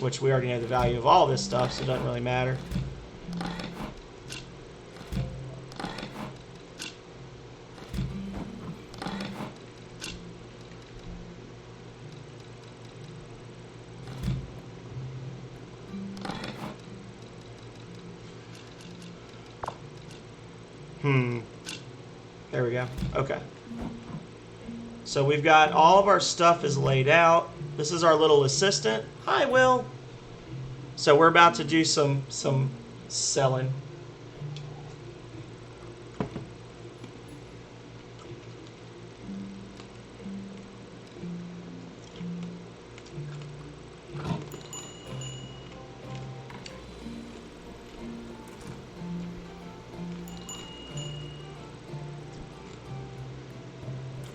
which we already know the value of all this stuff, so it doesn't really matter. There we go. Okay. So we've got all of our stuff is laid out. This is our little assistant. Hi, Will. So we're about to do some selling.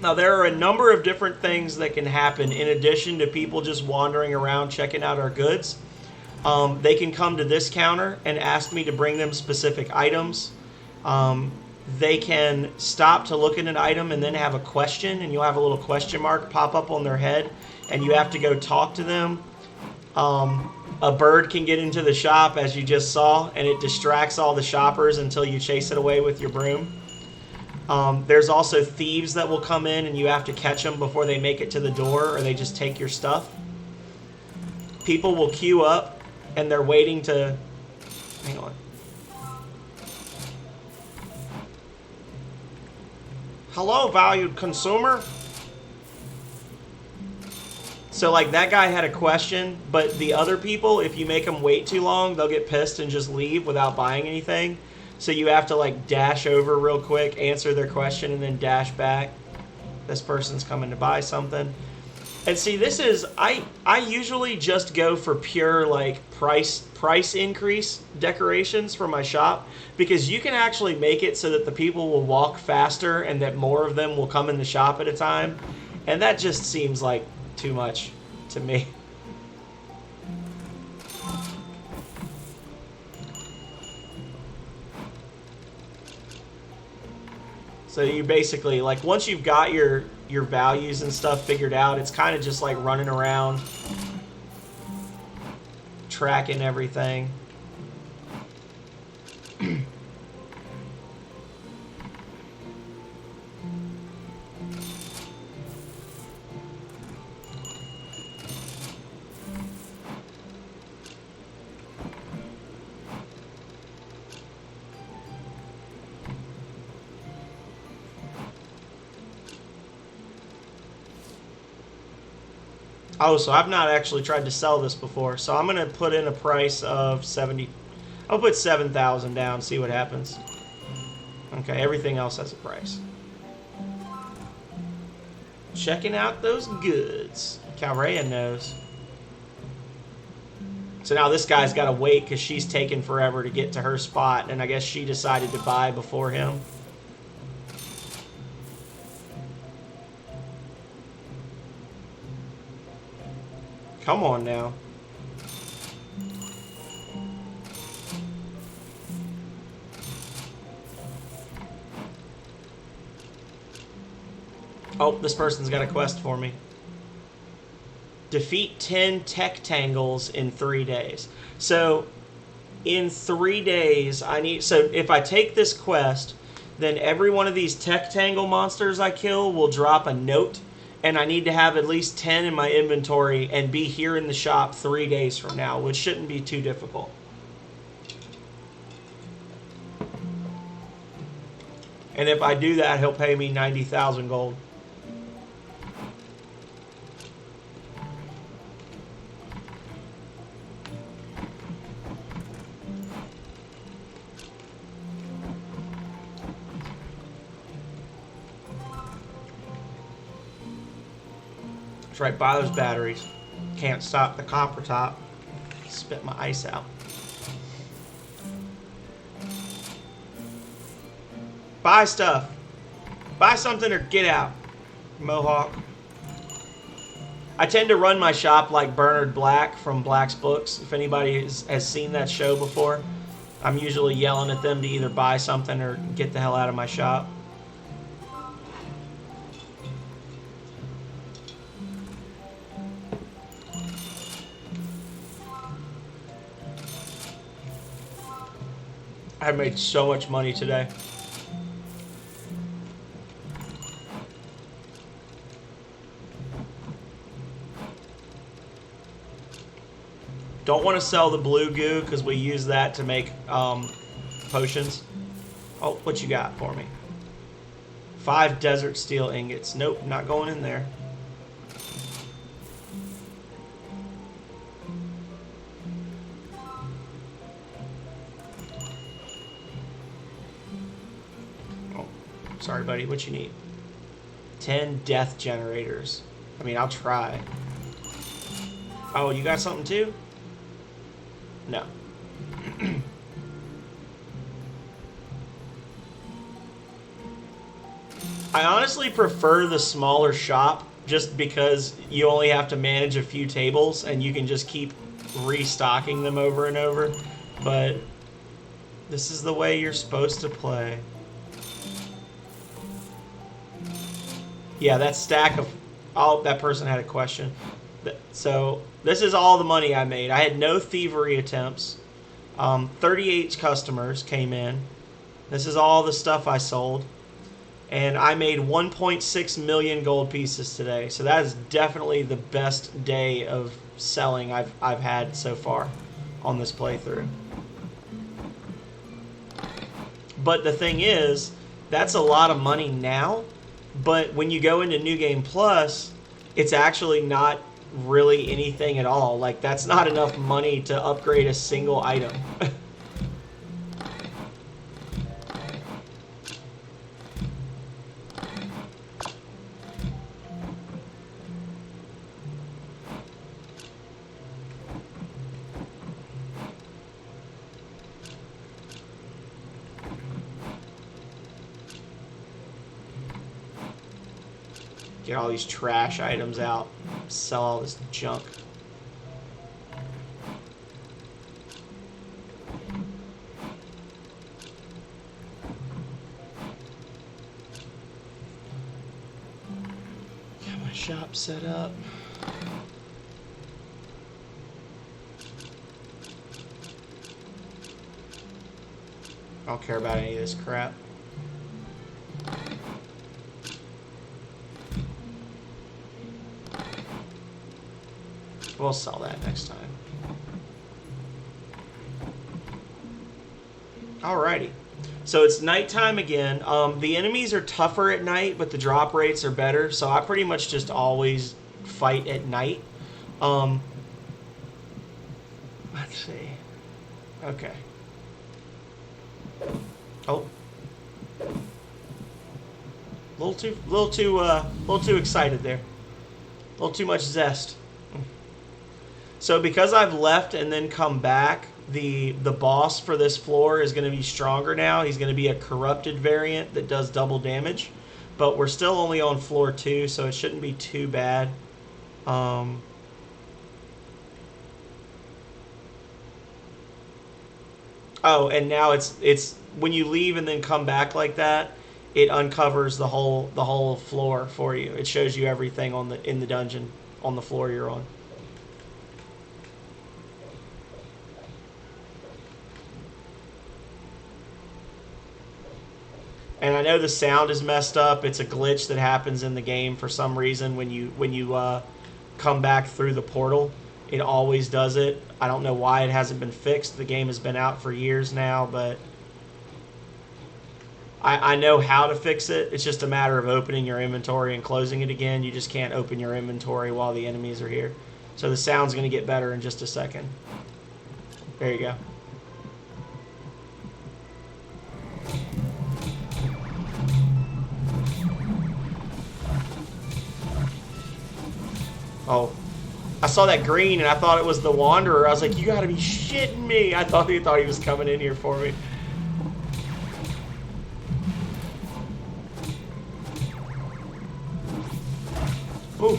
Now, there are a number of different things that can happen in addition to people just wandering around checking out our goods. They can come to this counter and ask me to bring them specific items. They can stop to look at an item and then have a question, and you'll have a little question mark pop up on their head, and you have to go talk to them. A bird can get into the shop, as you just saw, and it distracts all the shoppers until you chase it away with your broom. There's also thieves that will come in and you have to catch them before they make it to the door, or they just take your stuff. People will queue up and they're waiting to... Hang on. Hello, valued consumer. So like that guy had a question, but the other people, if you make them wait too long, they'll get pissed and just leave without buying anything. So you have to like dash over real quick, answer their question, and then dash back. This person's coming to buy something. And see, this is, I usually just go for pure like price increase decorations for my shop, because you can actually make it so that the people will walk faster and that more of them will come in the shop at a time. And that just seems like too much to me. So you basically, like, once you've got your values and stuff figured out, it's kind of just like running around, tracking everything. Oh, so I've not actually tried to sell this before. So I'm going to put in a price of 70. I'll put 7,000 down, see what happens. Okay, everything else has a price. Checking out those goods. Calrea knows. So now this guy's got to wait because she's taken forever to get to her spot, and I guess she decided to buy before him. Come on now. Oh, this person's got a quest for me. Defeat 10 tech tangles in 3 days. So, in 3 days, I need... So, if I take this quest, then every one of these tech tangle monsters I kill will drop a note, and I need to have at least 10 in my inventory and be here in the shop 3 days from now, which shouldn't be too difficult. And if I do that, he'll pay me 90,000 gold. That's right, buy those batteries. Can't stop the copper top. Spit my ice out. Buy stuff. Buy something or get out, Mohawk. I tend to run my shop like Bernard Black from Black's Books. If anybody has seen that show before, I'm usually yelling at them to either buy something or get the hell out of my shop. I made so much money today. Don't want to sell the blue goo because we use that to make potions. Oh, what you got for me? 5 desert steel ingots. Nope, not going in there. Oh, sorry, buddy. What you need? 10 death generators. I mean, I'll try. Oh, you got something too? No. I honestly prefer the smaller shop just because you only have to manage a few tables and you can just keep restocking them over and over. But this is the way you're supposed to play. Yeah, that stack of... Oh, that person had a question. So this is all the money I made. I had no thievery attempts. 38 customers came in. This is all the stuff I sold. And I made 1.6 million gold pieces today. So that is definitely the best day of selling I've had so far on this playthrough. But the thing is, that's a lot of money now. But when you go into New Game Plus, it's actually not really anything at all. Like, that's not enough money to upgrade a single item. Get all these trash items out. Sell all this junk. Got my shop set up. I don't care about any of this crap. We'll sell that next time. Alrighty. So it's nighttime again. The enemies are tougher at night, but the drop rates are better. So I pretty much just always fight at night. Let's see. Okay. little too excited there. A little too much zest. So because I've left and then come back, the boss for this floor is going to be stronger now. He's going to be a corrupted variant that does double damage. But we're still only on floor 2, so it shouldn't be too bad. Oh, and now it's when you leave and then come back like that, it uncovers the whole floor for you. It shows you everything in the dungeon on the floor you're on. And I know the sound is messed up. It's a glitch that happens in the game for some reason when you come back through the portal. It always does it. I don't know why it hasn't been fixed. The game has been out for years now, but I know how to fix it. It's just a matter of opening your inventory and closing it again. You just can't open your inventory while the enemies are here. So the sound's going to get better in just a second. There you go. Oh, I saw that green and I thought it was the Wanderer. I was like, you gotta be shitting me. I thought he was coming in here for me. Ooh.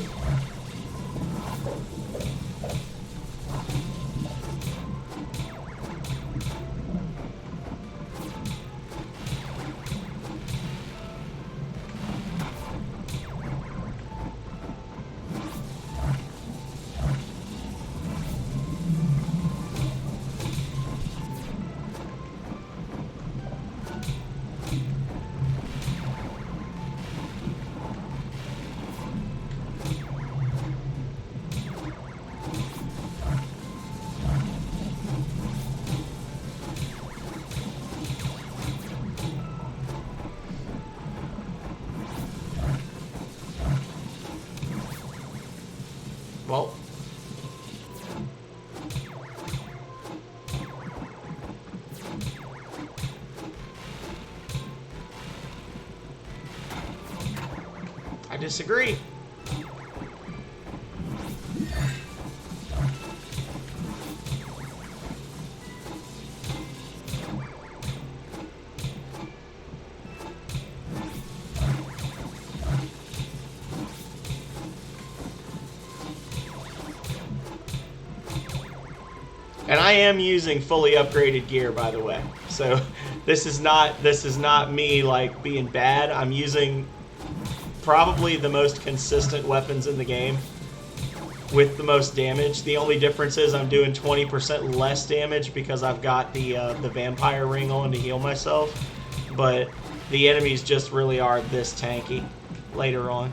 Well, I disagree. And I am using fully upgraded gear, by the way. So this is not me like being bad. I'm using probably the most consistent weapons in the game with the most damage. The only difference is I'm doing 20% less damage because I've got the vampire ring on to heal myself. But the enemies just really are this tanky later on.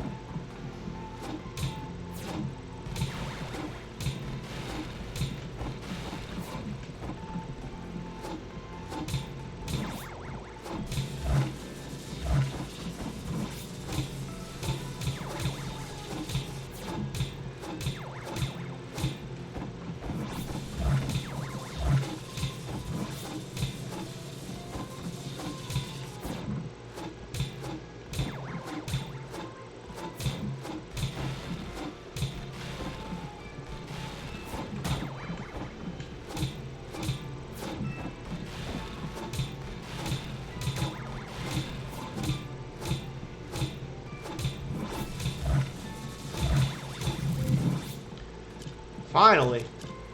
Finally.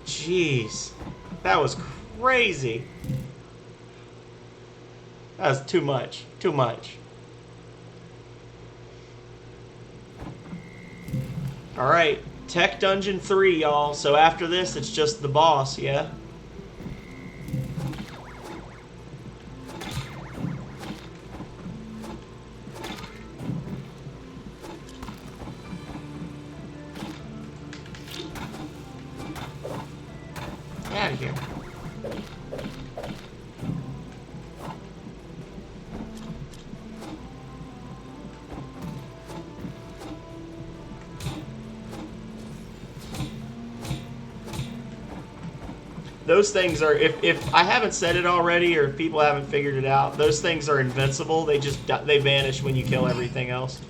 Jeez. That was crazy. That was too much. Too much. Alright. Tech Dungeon 3, y'all. So after this, it's just the boss, yeah? Out of here. Those things are, if I haven't said it already or if people haven't figured it out, those things are invincible. They vanish when you kill everything else.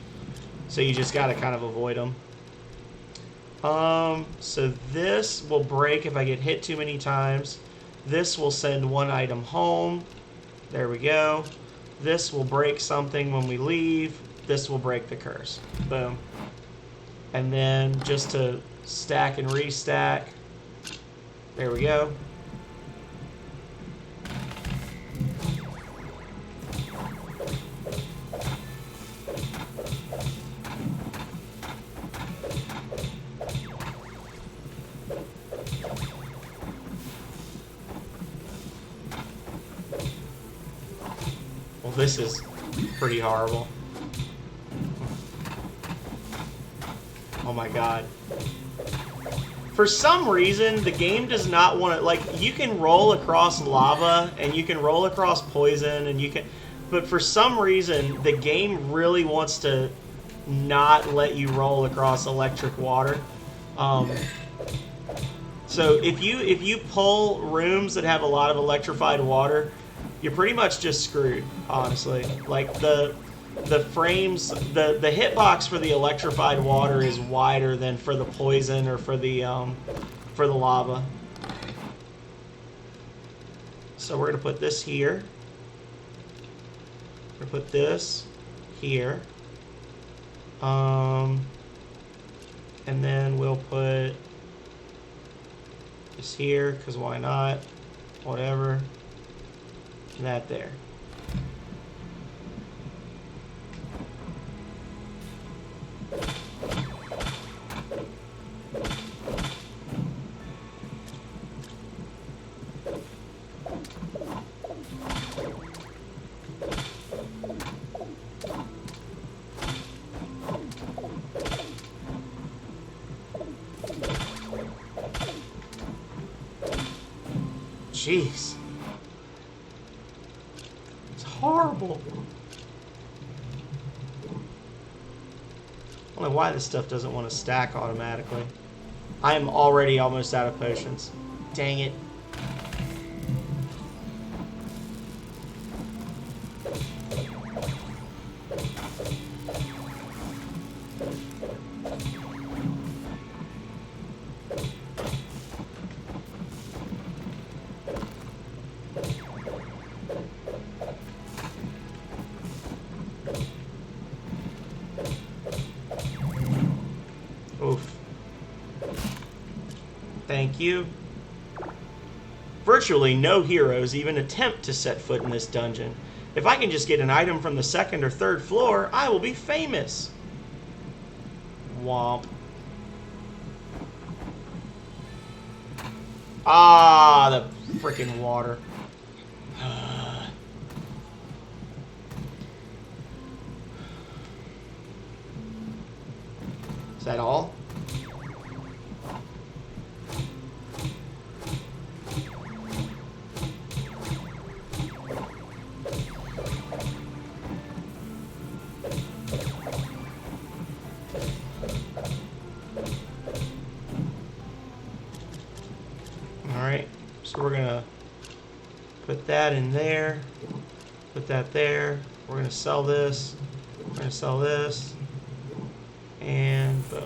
So you just gotta kind of avoid them. So this will break if I get hit too many times. This will send one item home. There we go. This will break something when we leave. This will break the curse. Boom. And then just to stack and restack. There we go. Well, this is pretty horrible. Oh my god. For some reason, the game does not want to, like, you can roll across lava, and you can roll across poison, and you can, but for some reason, the game really wants to not let you roll across electric water. So if you pull rooms that have a lot of electrified water, you're pretty much just screwed, honestly. Like, the frames, the hitbox for the electrified water is wider than for the poison or for the lava. So we're gonna put this here. We're gonna put this here. And then we'll put this here, because why not? Whatever. And that there. Jeez. It's horrible. I don't know why this stuff doesn't want to stack automatically. I am already almost out of potions. Dang it. Oof. Thank you. Virtually no heroes even attempt to set foot in this dungeon. If I can just get an item from the second or third floor, I will be famous. Womp. Ah, the freaking water. Is that all? Alright, so we're gonna put that in there, put that there, we're gonna sell this, we're gonna sell this, and boom.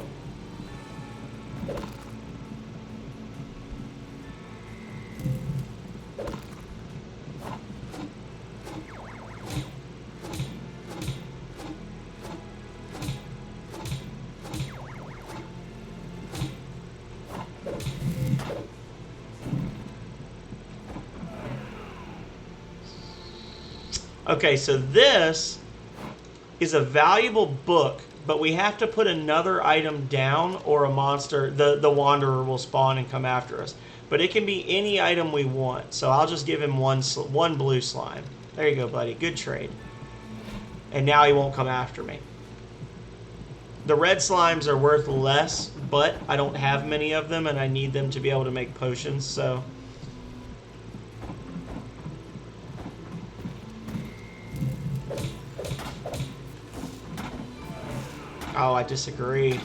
Okay, so this is a valuable book, but we have to put another item down or a monster, the Wanderer will spawn and come after us. But it can be any item we want, so I'll just give him one blue slime. There you go, buddy. Good trade. And now he won't come after me. The red slimes are worth less, but I don't have many of them, and I need them to be able to make potions, so... Oh, I disagree.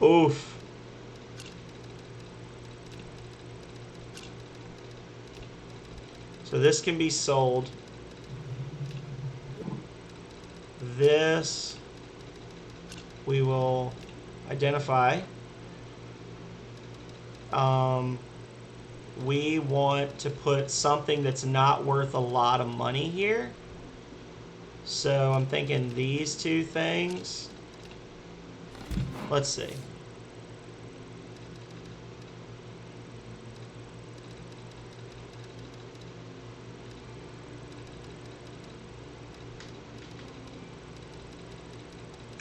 Oof. So this can be sold. This we will identify. We want to put something that's not worth a lot of money here. So I'm thinking these two things. Let's see.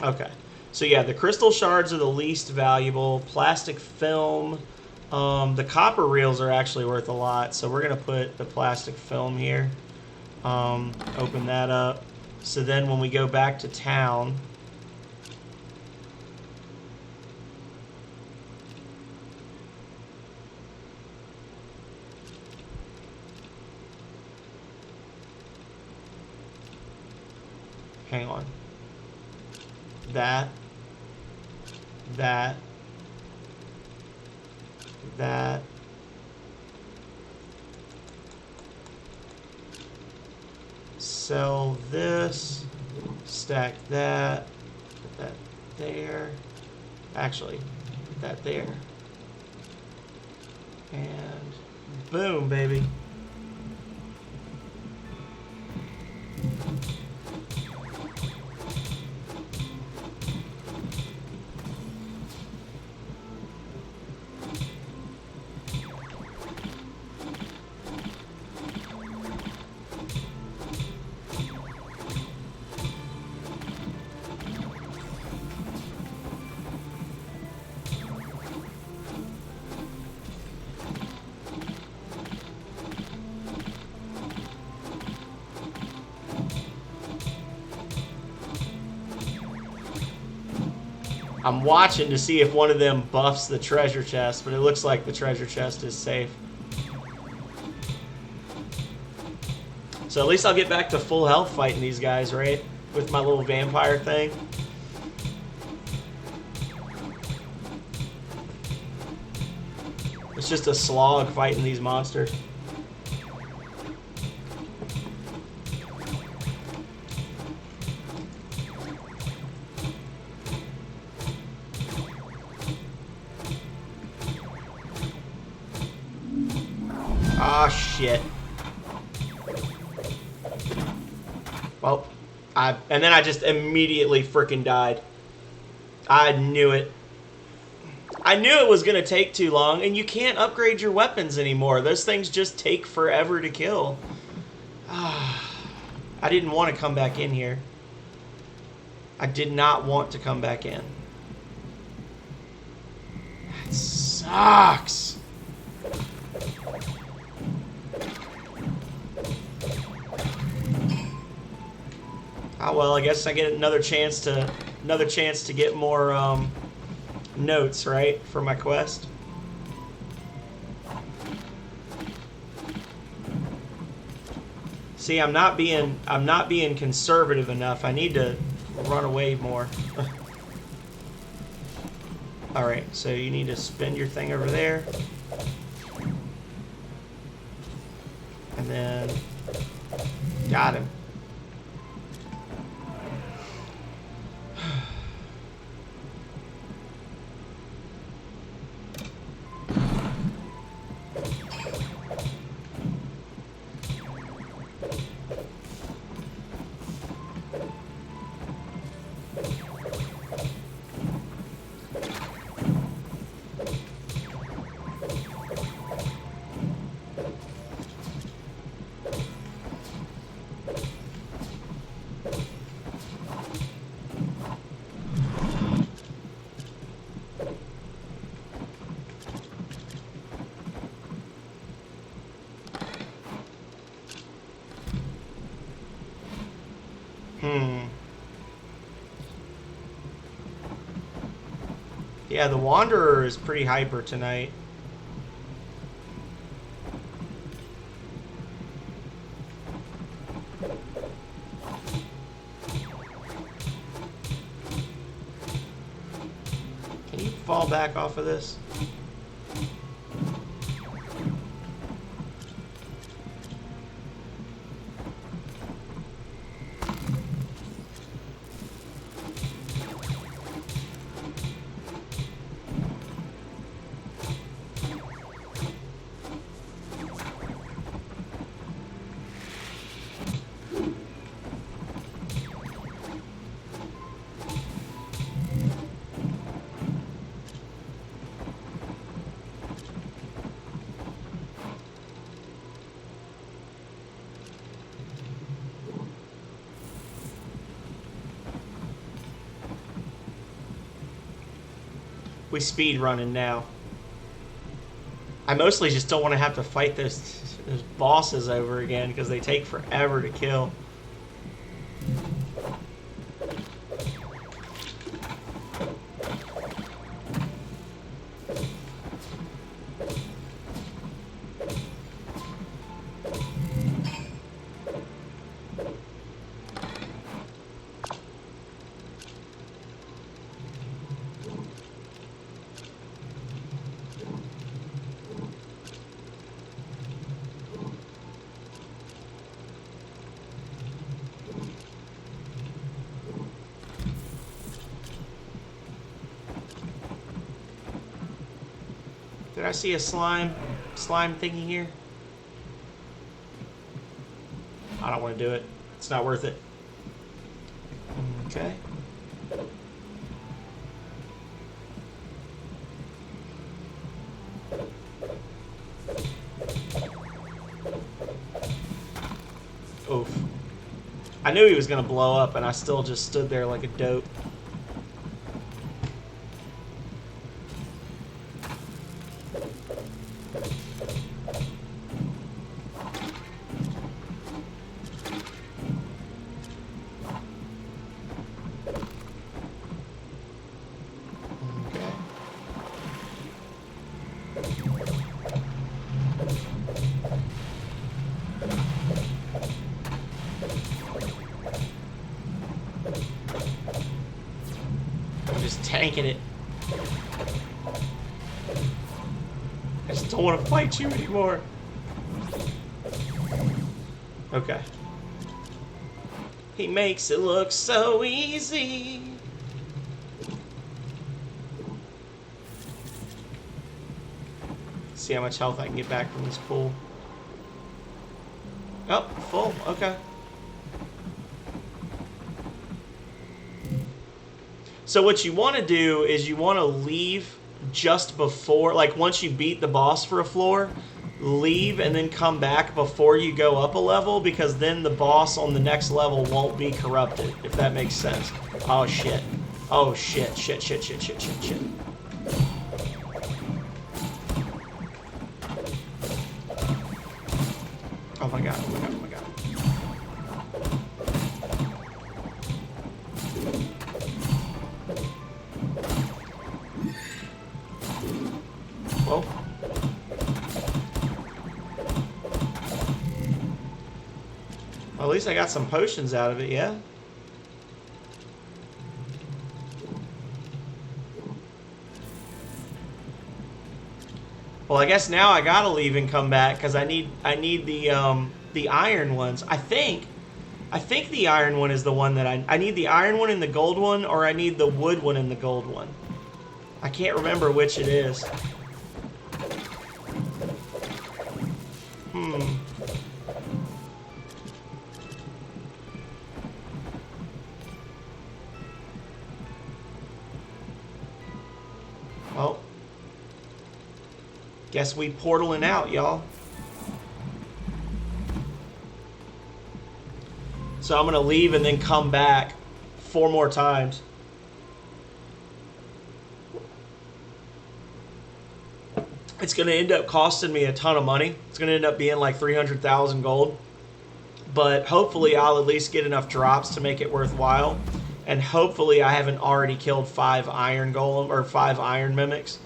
Okay. So yeah, the crystal shards are the least valuable. Plastic film. The copper reels are actually worth a lot, so we're going to put the plastic film here. Open that up. So then when we go back to town, hang on. That. Sell this, stack that, put that there. Actually, put that there. And boom, baby. I'm watching to see if one of them buffs the treasure chest, but it looks like the treasure chest is safe. So at least I'll get back to full health fighting these guys, right? With my little vampire thing. It's just a slog fighting these monsters. Ah, shit. Well, and then I just immediately freaking died. I knew it. I knew it was going to take too long, and you can't upgrade your weapons anymore. Those things just take forever to kill. I didn't want to come back in here. I did not want to come back in. That sucks. Oh, well, I guess I get another chance to get more notes, right, for my quest. See, I'm not being conservative enough. I need to run away more. All right, so you need to spin your thing over there. And then got him. Yeah, the Wanderer is pretty hyper tonight. Can you fall fall back off of this? We speed running now. I mostly just don't want to have to fight those bosses over again because they take forever to kill. Did I see a slime thingy here? I don't want to do it. It's not worth it. Okay. Oof. I knew he was going to blow up, and I still just stood there like a dope. Tanking it. I just don't want to fight you anymore. Okay. He makes it look so easy. See how much health I can get back from this pool. Oh, full. Okay. So what you want to do is you want to leave just before, like once you beat the boss for a floor, leave and then come back before you go up a level, because then the boss on the next level won't be corrupted, if that makes sense. Oh shit. Oh shit, shit, shit, shit, shit, shit, shit. Oh my god, oh my god, oh my god. Whoa. Well, at least I got some potions out of it, yeah? Well, I guess now I gotta leave and come back because I need the iron ones. I think the iron one is the one that I need the iron one and the gold one, or I need the wood one and the gold one. I can't remember which it is. Well, guess we portaling out, y'all. So I'm gonna leave and then come back 4 more times. It's gonna end up costing me a ton of money. It's gonna end up being like 300,000 gold. But hopefully I'll at least get enough drops to make it worthwhile. And hopefully I haven't already killed 5 iron golem or 5 iron mimics.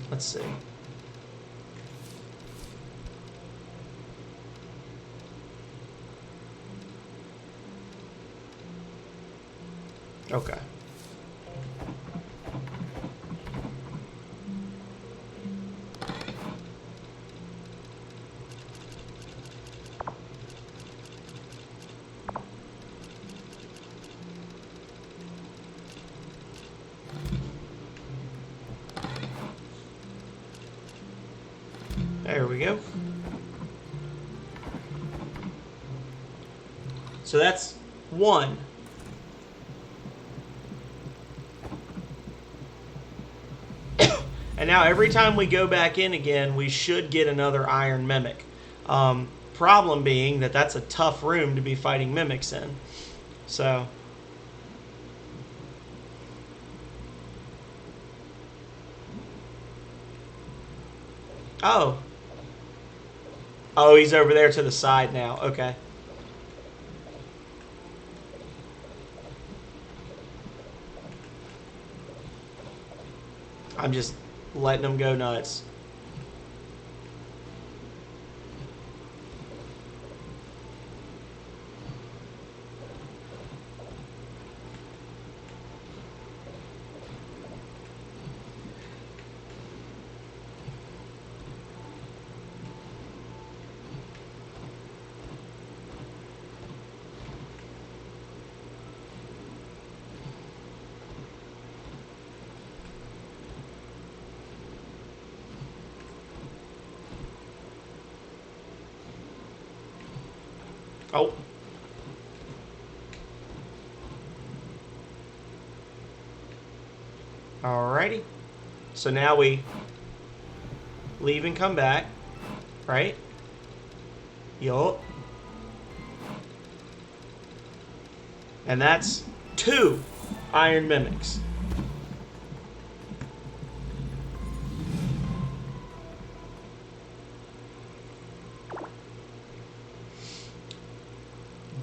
Let's see. Okay. we go. So that's 1. And now every time we go back in again, we should get another Iron Mimic. Problem being that that's a tough room to be fighting mimics in. So... Oh. Oh, he's over there to the side now. Okay. I'm just letting him go nuts. Oh. Alrighty. So now we leave and come back, right? Yup. And that's 2 Iron Mimics.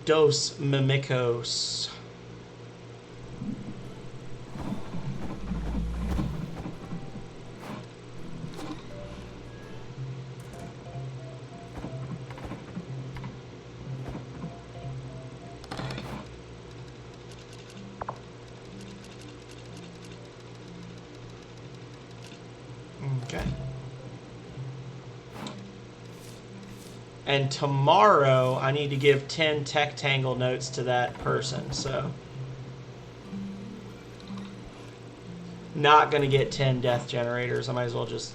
Dos Mimicos. Okay. And tomorrow, I need to give 10 Tech Tangle notes to that person, so... Not gonna get 10 Death Generators. I might as well just...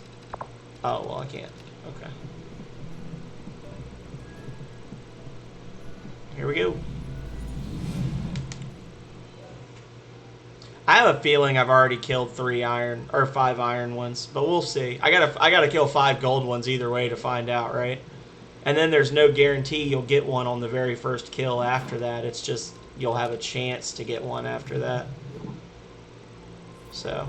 Oh, well, I can't. Okay. Here we go. I have a feeling I've already killed 3 iron, or 5 iron ones, but we'll see. I gotta kill 5 gold ones either way to find out, right? And then there's no guarantee you'll get one on the very first kill after that. It's just you'll have a chance to get one after that. So.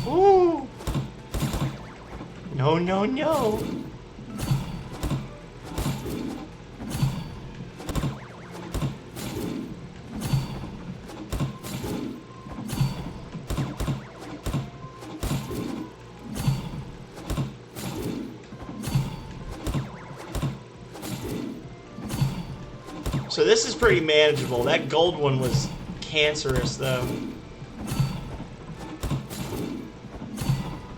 Ooh. No, no, no. So this is pretty manageable. That gold one was cancerous, though.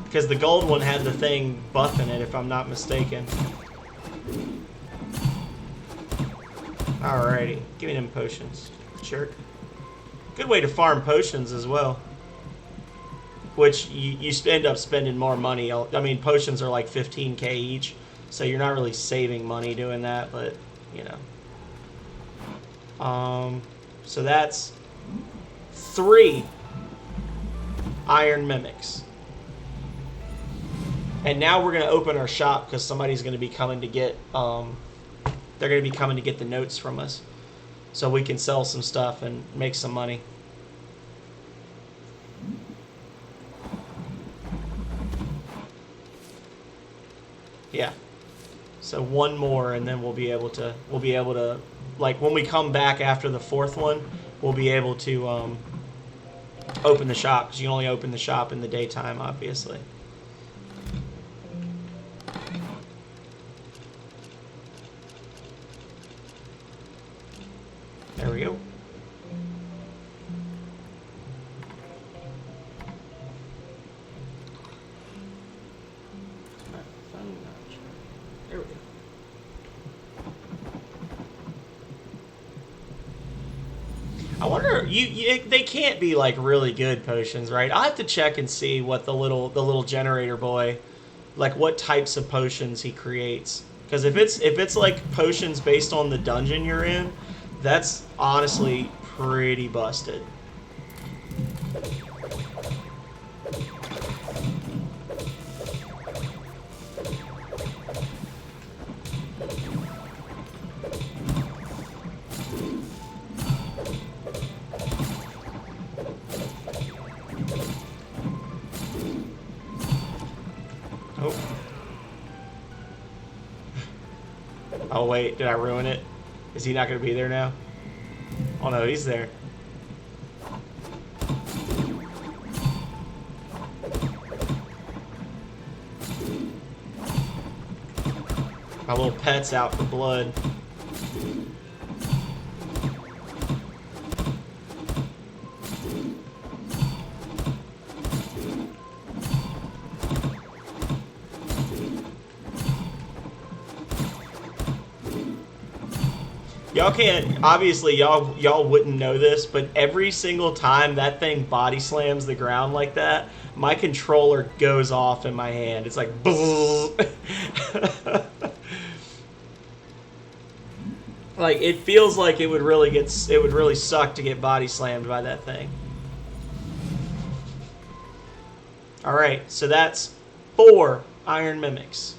Because the gold one had the thing buffing it, if I'm not mistaken. Alrighty. Give me them potions. Jerk. Good way to farm potions as well. Which, you end up spending more money. I mean, potions are like 15k each. So you're not really saving money doing that, but, you know. So that's 3 Iron Mimics. And now we're going to open our shop because somebody's going to be coming to get, they're going to be coming to get the notes from us. So we can sell some stuff and make some money. Yeah. So one more and then we'll be able to, like when we come back after the 4th one, we'll be able to open the shop because you can only open the shop in the daytime, obviously. There we go. There we go. I wonder, they can't be like really good potions, right? I'll have to check and see what the little generator boy, like what types of potions he creates. Because if it's like potions based on the dungeon you're in, that's honestly pretty busted. Oh wait, did I ruin it? Is he not going to be there now? Oh no, he's there. My little pet's out for blood. Y'all can't, obviously y'all wouldn't know this, but every single time that thing body slams the ground like that, my controller goes off in my hand. It's like like it feels like it would really suck to get body slammed by that thing. All right, so that's 4 iron mimics.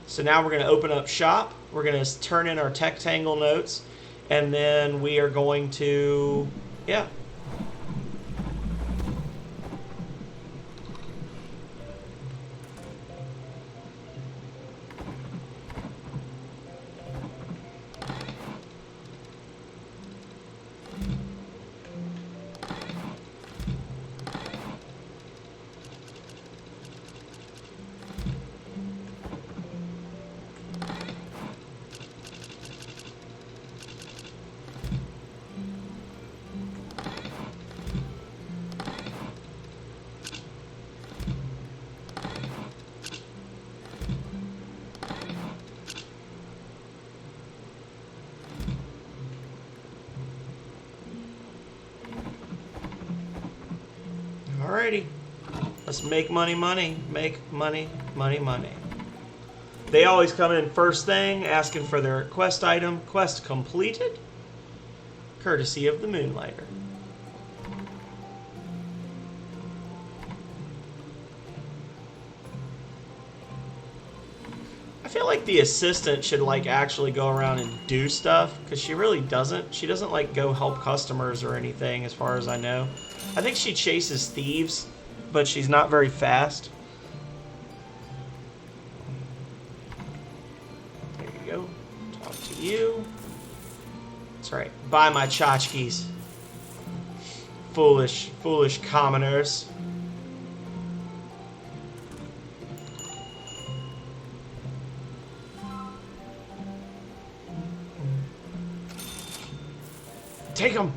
So now we're going to open up shop. We're going to turn in our tech tangle notes, and then we are going to, yeah. Alrighty, let's make money, make money. They always come in first thing, asking for their quest item. Quest completed, courtesy of the Moonlighter. I feel like the assistant should like actually go around and do stuff, because she really doesn't. She doesn't like go help customers or anything, as far as I know. I think she chases thieves, but she's not very fast. There you go. Talk to you. That's right. Buy my tchotchkes. Foolish commoners. Take them.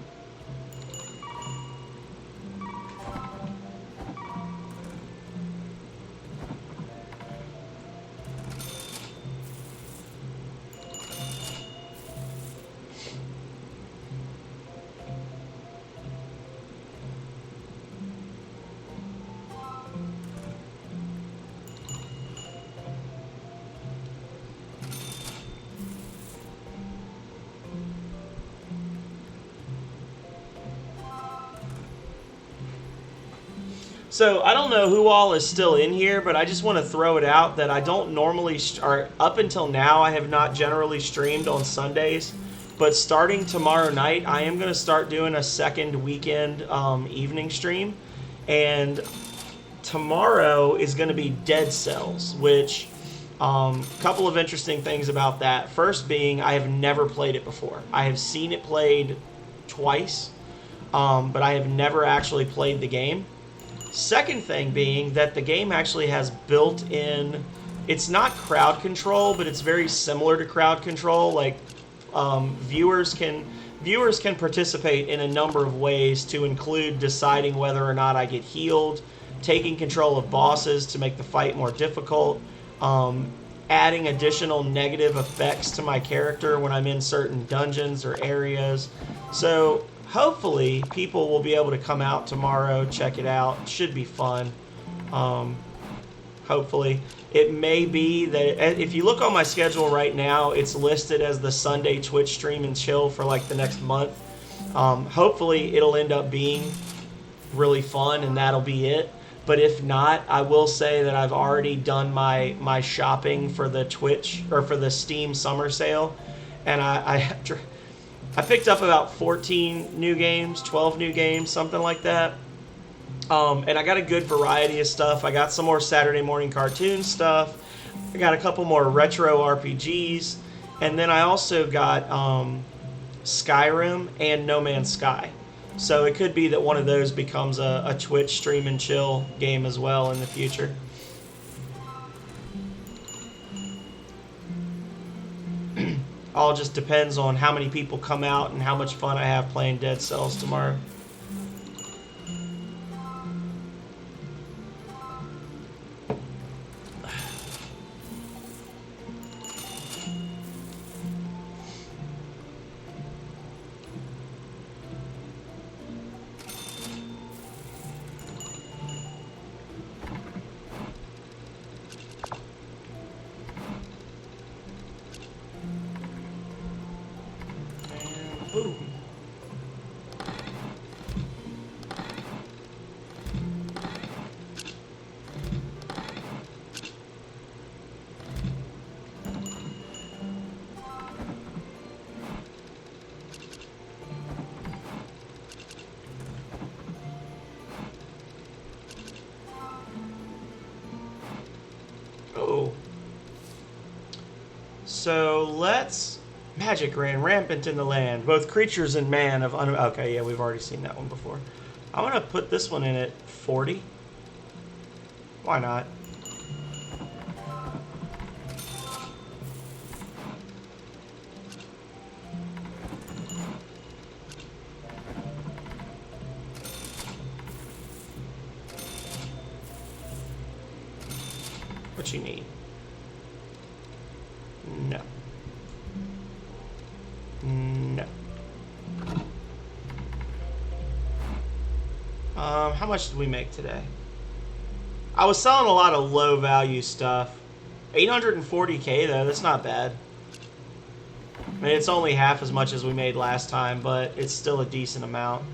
So, I don't know who all is still in here, but I just want to throw it out that I don't normally, or up until now, I have not generally streamed on Sundays. But starting tomorrow night, I am going to start doing a second weekend evening stream. And tomorrow is going to be Dead Cells, which, couple of interesting things about that. First being, I have never played it before. I have seen it played twice, but I have never actually played the game. Second thing being that the game actually has built-in it's not crowd control, but it's very similar to crowd control. Like viewers can participate in a number of ways, to include deciding whether or not I get healed, taking control of bosses to make the fight more difficult, adding additional negative effects to my character when I'm in certain dungeons or areas. So hopefully people will be able to come out tomorrow, check it out. It should be fun. Hopefully. It may be that if you look on my schedule right now, it's listed as the Sunday Twitch stream and chill for like the next month. Hopefully it'll end up being really fun and that'll be it. But if not, I will say that I've already done my shopping for the Twitch, or for the Steam summer sale. And I picked up about 14 new games, 12 new games, something like that. And I got a good variety of stuff. I got some more Saturday morning cartoon stuff. I got a couple more retro RPGs. And then I also got Skyrim and No Man's Sky. So it could be that one of those becomes a Twitch stream and chill game as well in the future. All just depends on how many people come out and how much fun I have playing Dead Cells tomorrow. So let's... Magic ran rampant in the land. Both creatures and man of... Okay, yeah, we've already seen that one before. I'm going to put this one in at 40. Why not? What you need? No. No. How much did we make today? I was selling a lot of low value stuff. 840K though, that's not bad. I mean, it's only half as much as we made last time, but it's still a decent amount.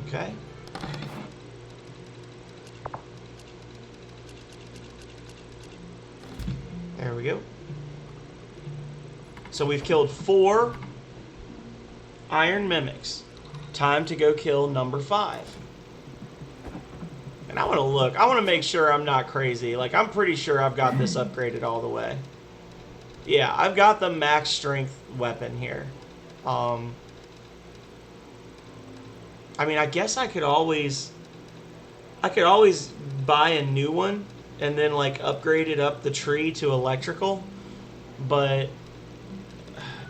Okay. There we go. So we've killed 4 iron mimics. Time to go kill number 5. And I want to look. I want to make sure I'm not crazy. Like, I'm pretty sure I've got this upgraded all the way. Yeah, I've got the max strength weapon here. I mean, I guess I could always buy a new one and then like upgrade it up the tree to electrical, but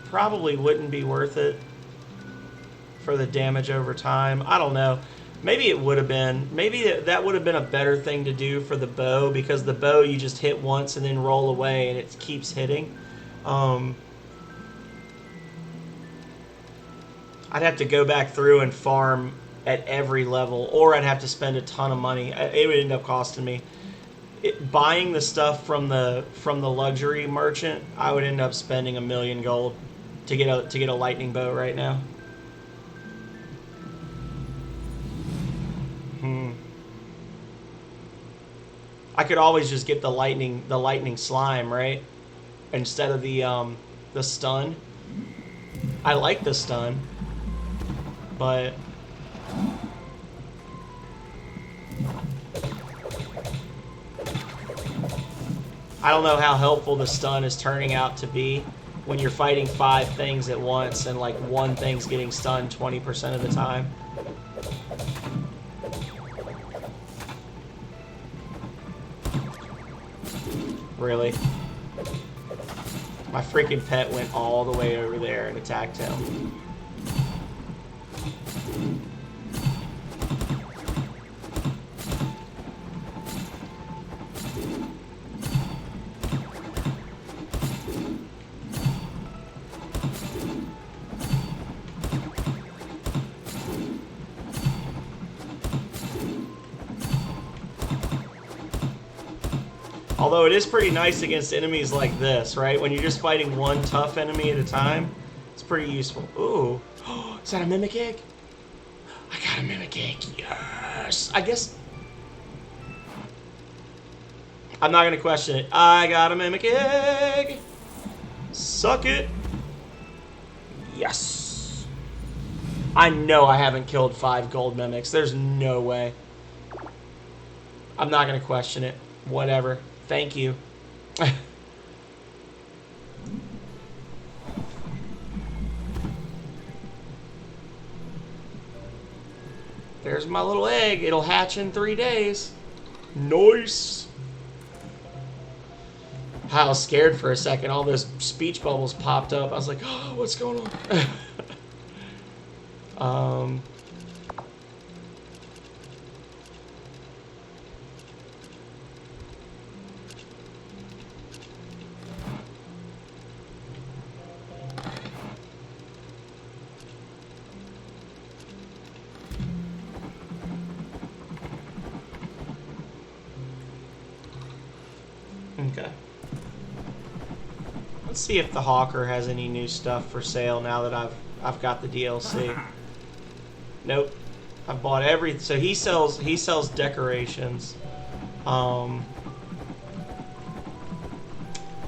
probably wouldn't be worth it for the damage over time. I don't know. Maybe it would have been. Maybe that would have been a better thing to do for the bow, because the bow you just hit once and then roll away and it keeps hitting. I'd have to go back through and farm at every level, or I'd have to spend a ton of money. It would end up costing me. Buying the stuff from the luxury merchant, I would end up spending 1 million gold to get a lightning bow right now. I could always just get the lightning slime, right? Instead of the stun. I like the stun, but I don't know how helpful the stun is turning out to be when you're fighting 5 things at once and like one thing's getting stunned 20% of the time. Really? My freaking pet went all the way over there and attacked him. Although it is pretty nice against enemies like this, right? When you're just fighting one tough enemy at a time, it's pretty useful. Ooh. Is that a mimic egg? I got a mimic egg. Yes. I guess... I'm not going to question it. I got a mimic egg. Suck it. Yes. I know I haven't killed 5 gold mimics. There's no way. I'm not going to question it. Whatever. Thank you. There's my little egg. It'll hatch in 3 days. Nice. I was scared for a second. All those speech bubbles popped up. I was like, oh, what's going on? Okay. Let's see if the hawker has any new stuff for sale now that I've got the DLC. Nope. I've bought everything. So he sells decorations.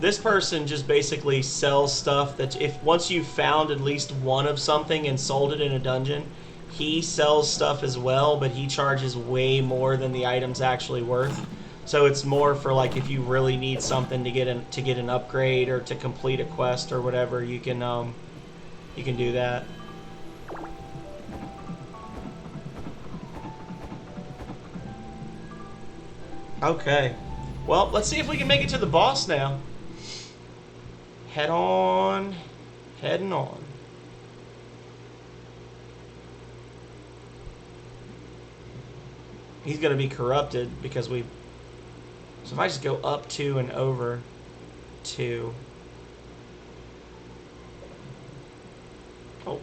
This person just basically sells stuff that if once you've found at least one of something and sold it in a dungeon, he sells stuff as well, but he charges way more than the item's actually worth. So it's more for like if you really need something to get an upgrade or to complete a quest or whatever, you can do that. Okay. Well, let's see if we can make it to the boss now. Head on. Heading on. He's going to be corrupted because we... So if I just go up 2 and over 2. Oh.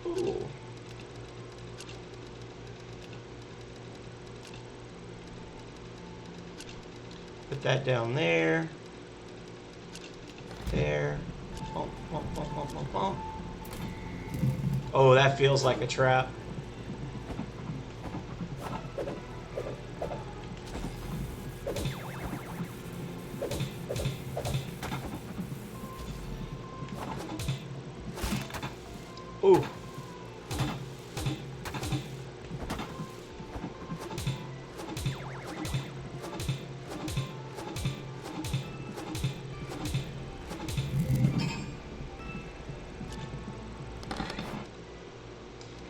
Ooh. Put that down there. There. Bump, bump, bump, bump, bump, bump. Oh, that feels like a trap. Ooh.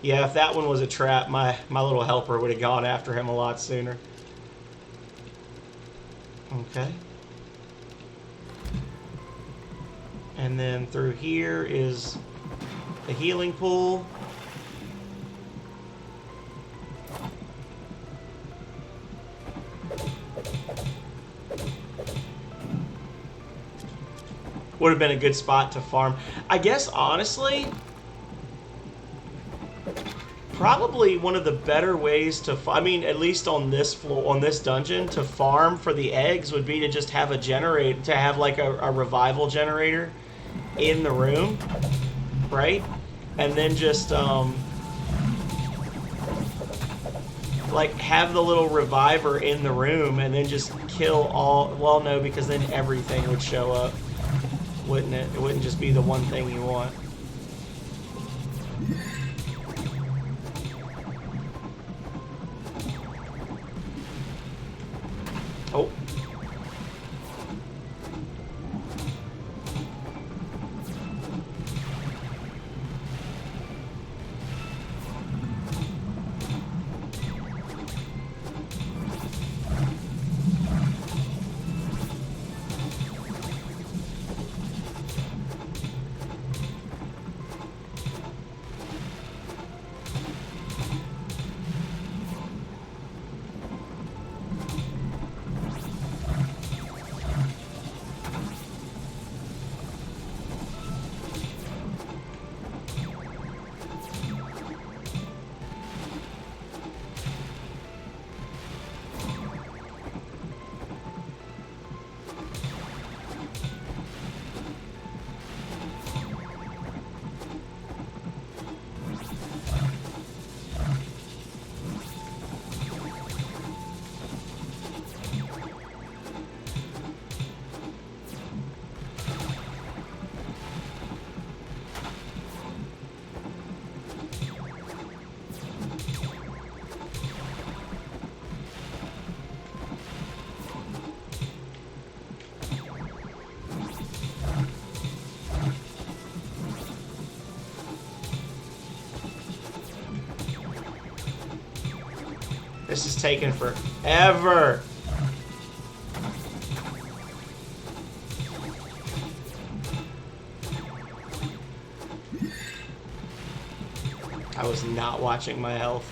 Yeah, if that one was a trap, my little helper would have gone after him a lot sooner. Okay. And then through here is the healing pool. Would have been a good spot to farm. I guess, honestly... Probably one of the better ways to, I mean, at least on this floor, on this dungeon, to farm for the eggs would be to just have a generator, to have like a revival generator in the room, right? And then just like have the little reviver in the room and then just kill all, well, no, because then everything would show up, wouldn't it? It wouldn't just be the one thing you want. Oh. This is taking forever. I was not watching my health.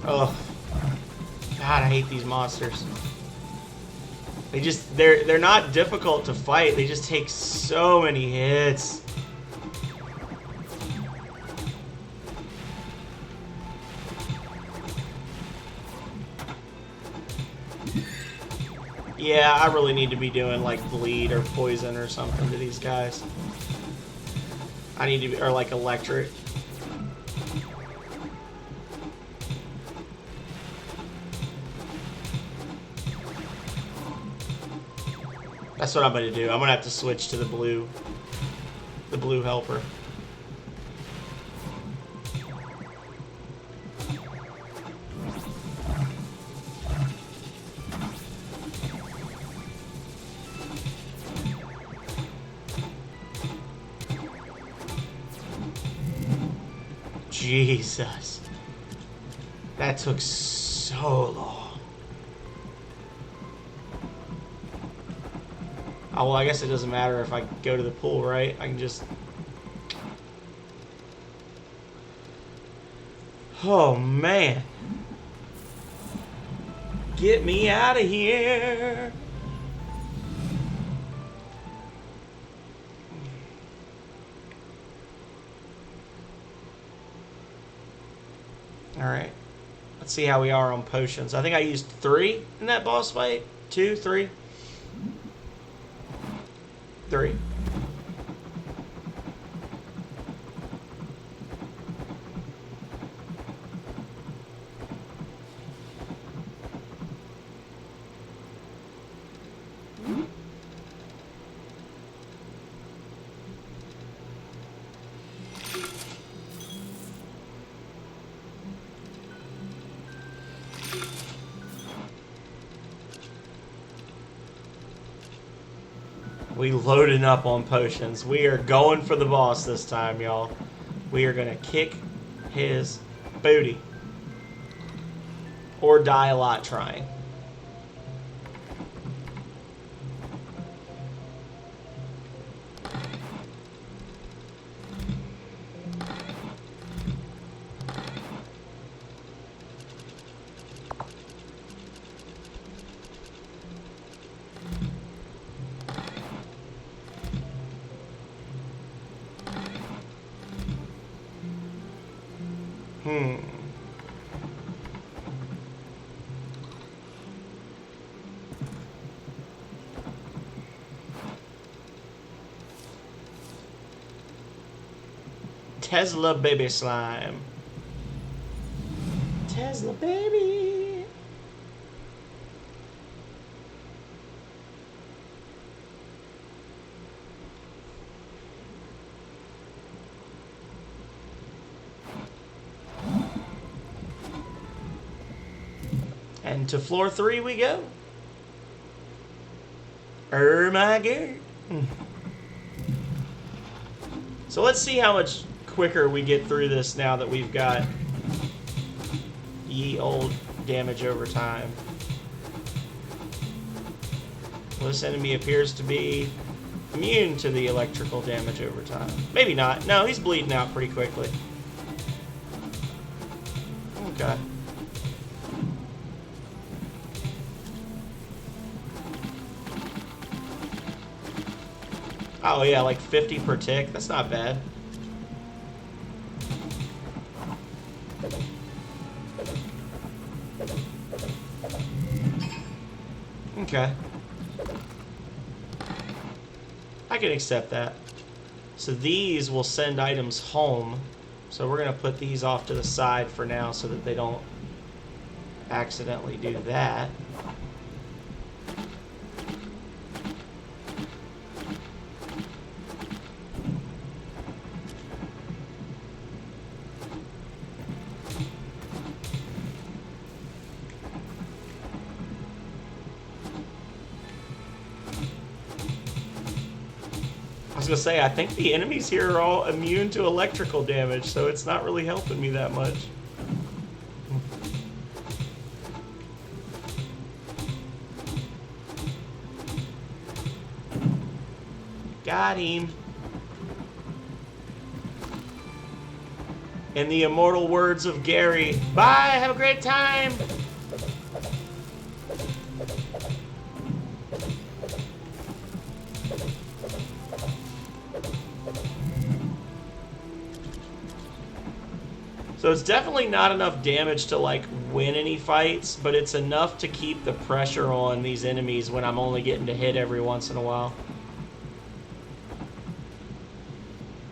Oh, God, I hate these monsters. They're not difficult to fight. They just take so many hits. Yeah, I really need to be doing like bleed or poison or something to these guys. I need to be, or like electric. That's what I'm going to do. I'm going to have to switch to the blue helper. Jesus. That took so long. Oh, well, I guess it doesn't matter if I go to the pool, right? I can just... Oh, man. Get me out of here. Alright. Let's see how we are on potions. I think I used 3 in that boss fight. 2, 3. 3. We loading up on potions. We are going for the boss this time, y'all. We are gonna kick his booty. Or die a lot trying. Tesla baby slime. Tesla baby. And to floor 3 we go. Oh my god. So let's see how much quicker we get through this now that we've got ye old damage over time. Well, this enemy appears to be immune to the electrical damage over time. Maybe not. No, he's bleeding out pretty quickly. Okay. Oh yeah, like 50 per tick. That's not bad. Okay. I can accept that. So these will send items home. So we're going to put these off to the side for now so that they don't accidentally do that. was gonna say, I think the enemies here are all immune to electrical damage, so it's not really helping me that much. Got him. In the immortal words of Gary, bye, have a great time. So it's definitely not enough damage to, like, win any fights, but it's enough to keep the pressure on these enemies when I'm only getting to hit every once in a while.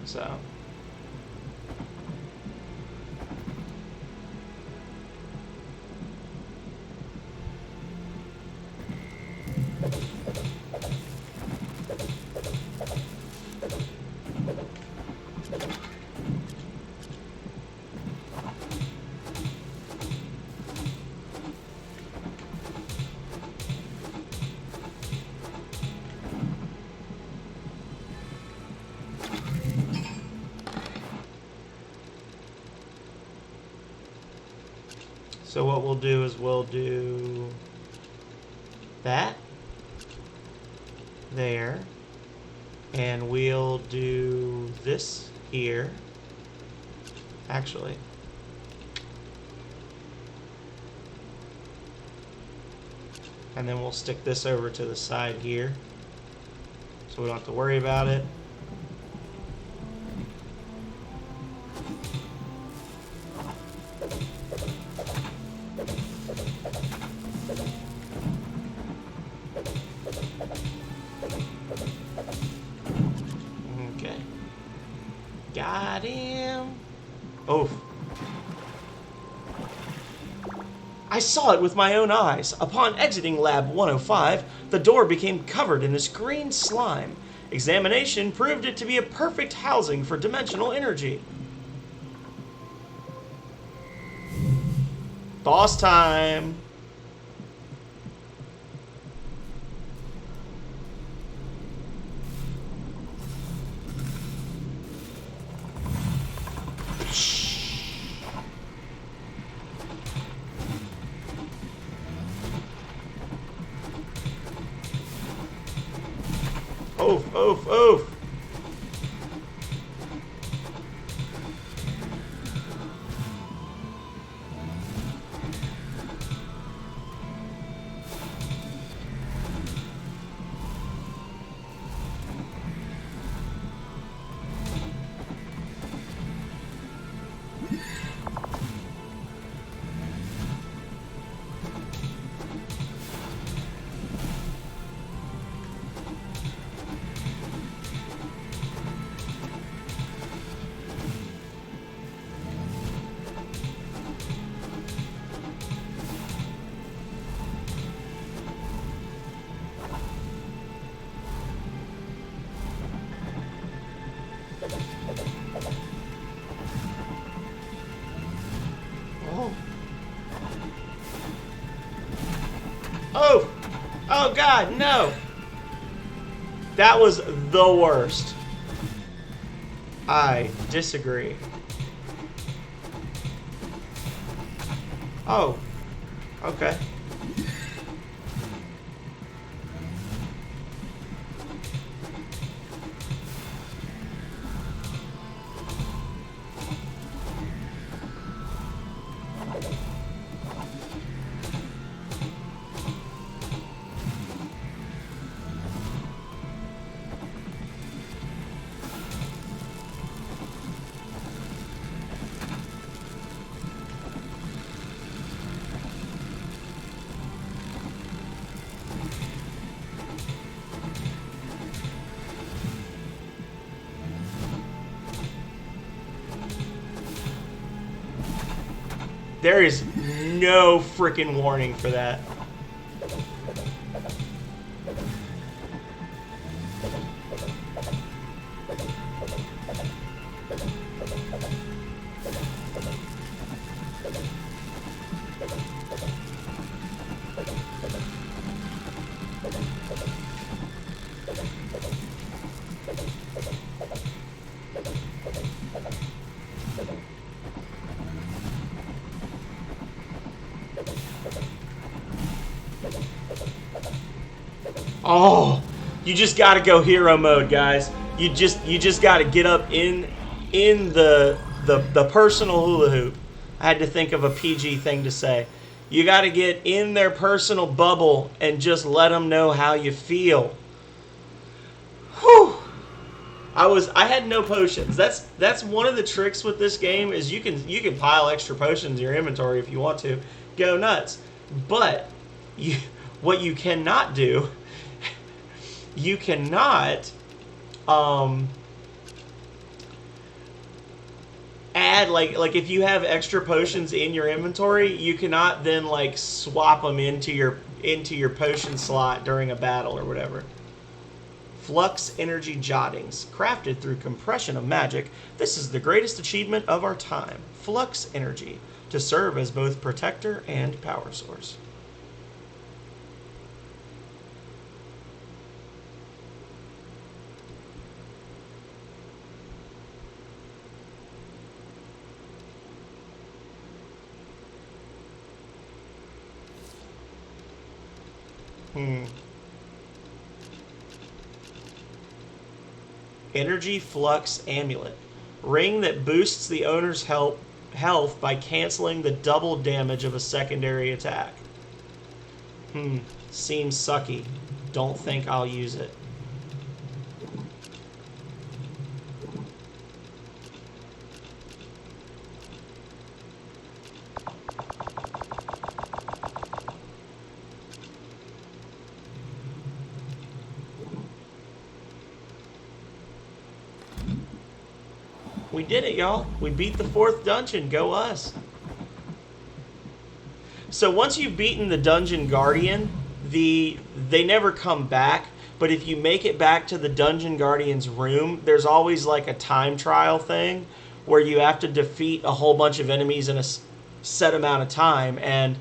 So... So what we'll do is we'll do that there, and we'll do this here, actually. And then we'll stick this over to the side here, so we don't have to worry about it. Got him. Oof. I saw it with my own eyes. Upon exiting Lab 105, the door became covered in this green slime. Examination proved it to be a perfect housing for dimensional energy. Boss time. Oof, oof, oof. Oh! Oh God, no! That was the worst. I disagree. Oh. Okay. There is no freaking warning for that. Oh, you just got to go hero mode, guys. You just got to get up in the personal hula hoop. I had to think of a PG thing to say. You got to get in their personal bubble and just let them know how you feel. Whew. I had no potions. That's one of the tricks with this game is you can pile extra potions in your inventory if you want to. Go nuts. But what you cannot do, you cannot add like if you have extra potions in your inventory, you cannot then like swap them into your potion slot during a battle or whatever. Flux energy jottings, crafted through compression of magic. This is the greatest achievement of our time. Flux energy, to serve as both protector and power source. Energy Flux Amulet. Ring that boosts the owner's health by canceling the double damage of a secondary attack. Seems sucky. Don't think I'll use it. We did it, y'all. We beat the 4th dungeon. Go us. So once you've beaten the Dungeon Guardian, they never come back. But if you make it back to the Dungeon Guardian's room, there's always like a time trial thing where you have to defeat a whole bunch of enemies in a set amount of time. And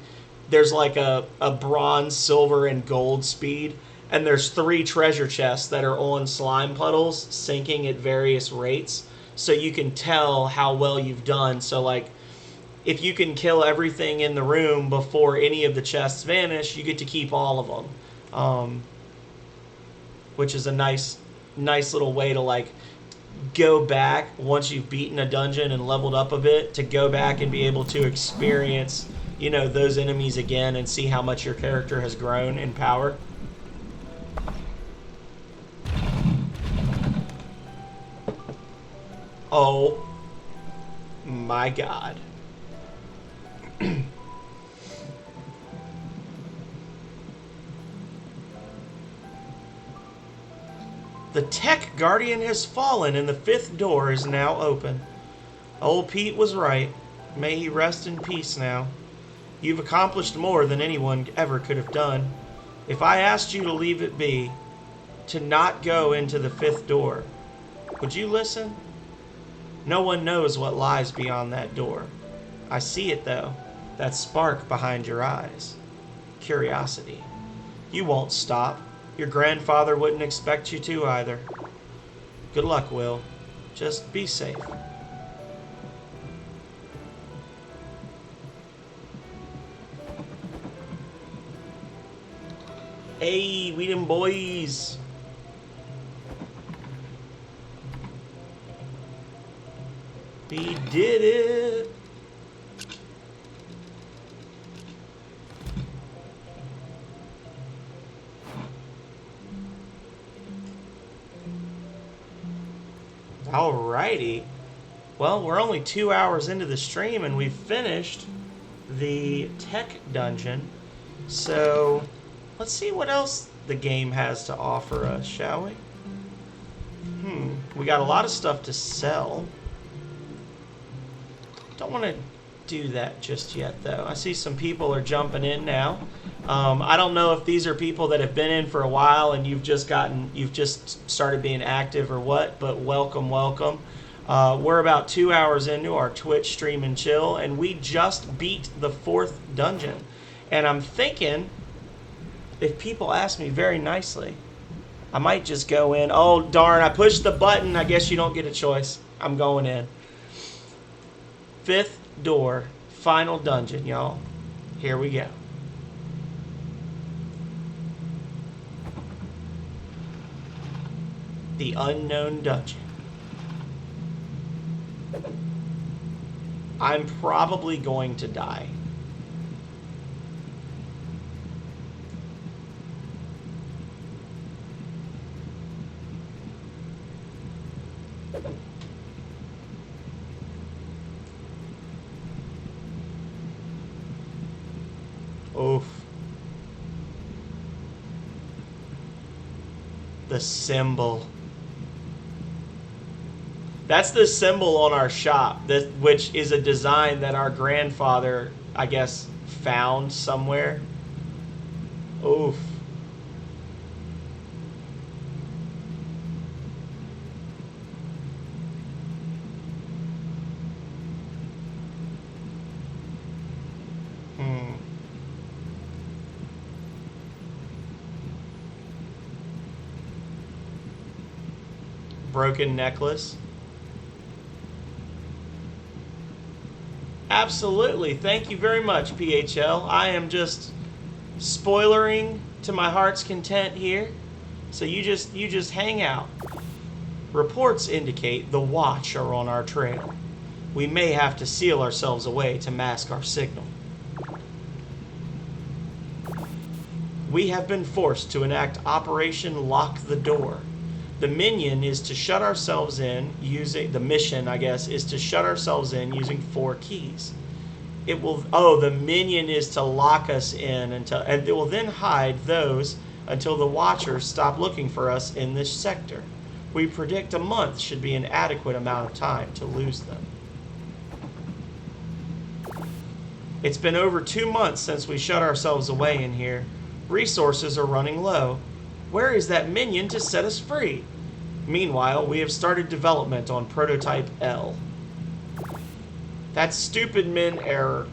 there's like a bronze, silver, and gold speed. And there's 3 treasure chests that are on slime puddles sinking at various rates. So you can tell how well you've done. So like, if you can kill everything in the room before any of the chests vanish, you get to keep all of them. Which is a nice little way to like go back once you've beaten a dungeon and leveled up a bit, to go back and be able to experience, you know, those enemies again and see how much your character has grown in power. Oh my God. The Tech Guardian has fallen and the 5th door is now open. Old Pete was right. May he rest in peace now. You've accomplished more than anyone ever could have done. If I asked you to leave it be, to not go into the 5th door, would you listen? No one knows what lies beyond that door. I see it, though. That spark behind your eyes. Curiosity. You won't stop. Your grandfather wouldn't expect you to either. Good luck, Will. Just be safe. Hey, we them boys. We did it. Alrighty. Well, we're only 2 hours into the stream and we've finished the tech dungeon. So let's see what else the game has to offer us, shall we? We got a lot of stuff to sell. Don't want to do that just yet, though. I see some people are jumping in now. I don't know if these are people that have been in for a while and you've just started being active or what, but welcome. We're about 2 hours into our Twitch stream and chill, and we just beat the 4th dungeon. And I'm thinking, if people ask me very nicely, I might just go in. Oh, darn, I pushed the button. I guess you don't get a choice. I'm going in. 5th door, final dungeon, y'all. Here we go. The unknown dungeon. I'm probably going to die. Oof. The symbol. That's the symbol on our shop, which is a design that our grandfather, I guess, found somewhere. Oof. Broken necklace. Absolutely. Thank you very much, PHL. I am just spoilering to my heart's content here. So you just hang out. Reports indicate the Watch are on our trail. We may have to seal ourselves away to mask our signal. We have been forced to enact Operation Lock the Door. The minion is to shut ourselves in using the mission, I guess, is to shut ourselves in using 4 keys. It will the minion is to lock us in and it will then hide those until the Watchers stop looking for us in this sector. We predict a month should be an adequate amount of time to lose them. It's been over 2 months since we shut ourselves away in here. Resources are running low. Where is that minion to set us free? Meanwhile, we have started development on Prototype L. That's stupid min error.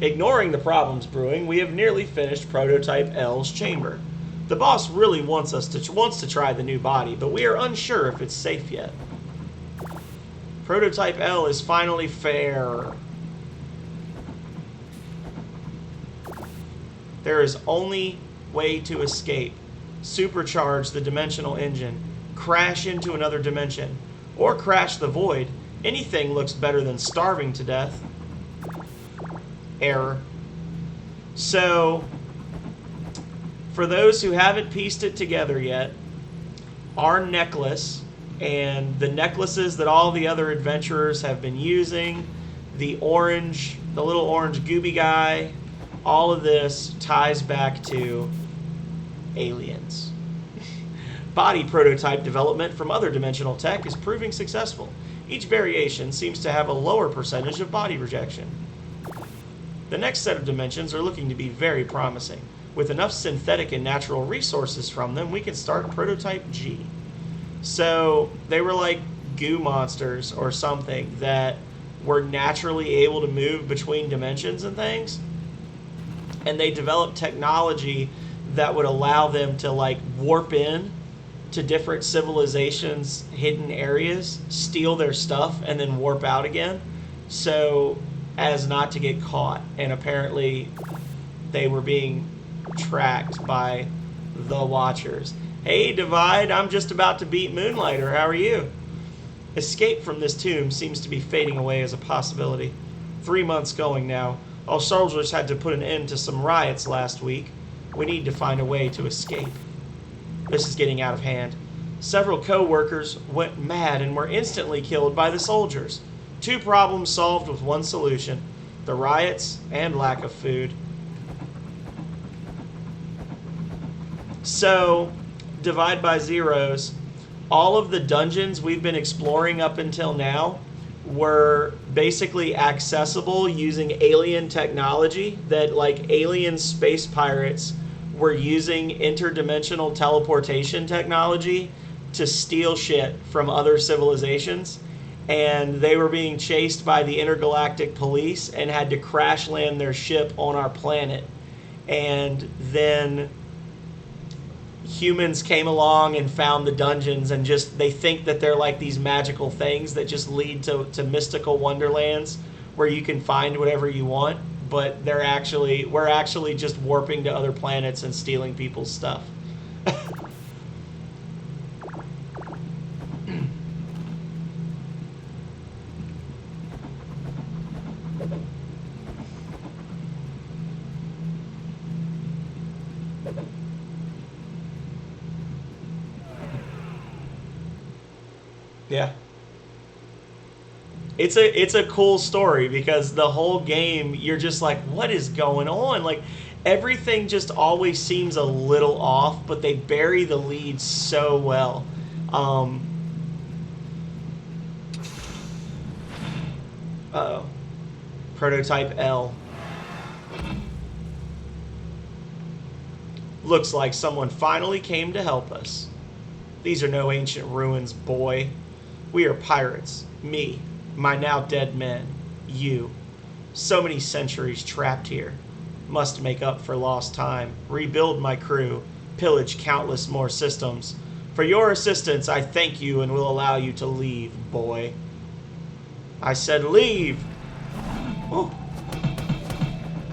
Ignoring the problems brewing, we have nearly finished Prototype L's chamber. The boss really wants to try the new body, but we are unsure if it's safe yet. Prototype L is finally fair. There is only way to escape. Supercharge the dimensional engine, crash into another dimension, or crash the void. Anything looks better than starving to death. Error. So, for those who haven't pieced it together yet, our necklace and the necklaces that all the other adventurers have been using, the little orange gooby guy, all of this ties back to aliens. Body prototype development from other dimensional tech is proving successful. Each variation seems to have a lower percentage of body rejection. The next set of dimensions are looking to be very promising. With enough synthetic and natural resources from them, we can start Prototype G. So they were like goo monsters or something that were naturally able to move between dimensions and things. And they developed technology that would allow them to like warp in to different civilizations' hidden areas, steal their stuff, and then warp out again, so as not to get caught. And apparently they were being tracked by the Watchers. Hey, Divide, I'm just about to beat Moonlighter. How are you? Escape from this tomb seems to be fading away as a possibility. 3 months going now. Our soldiers had to put an end to some riots last week. We need to find a way to escape. This is getting out of hand. Several co-workers went mad and were instantly killed by the soldiers. 2 problems solved with 1 solution: the riots and lack of food. So, divide by zeros. All of the dungeons we've been exploring up until now were basically accessible using alien technology that, like, alien space pirates were using interdimensional teleportation technology to steal shit from other civilizations. And they were being chased by the intergalactic police and had to crash land their ship on our planet. And then humans came along and found the dungeons, and just they think that they're like these magical things that just lead to mystical wonderlands where you can find whatever you want. but we're actually just warping to other planets and stealing people's stuff. Yeah. It's a cool story because the whole game you're just like, what is going on? Like everything just always seems a little off, but they bury the lead so well. Uh-oh. Prototype L. Looks like someone finally came to help us. These are no ancient ruins, boy. We are pirates. Me, my now dead men, you. So many centuries trapped here. Must make up for lost time, rebuild my crew, pillage countless more systems. For your assistance, I thank you and will allow you to leave, boy. I said leave! Oh.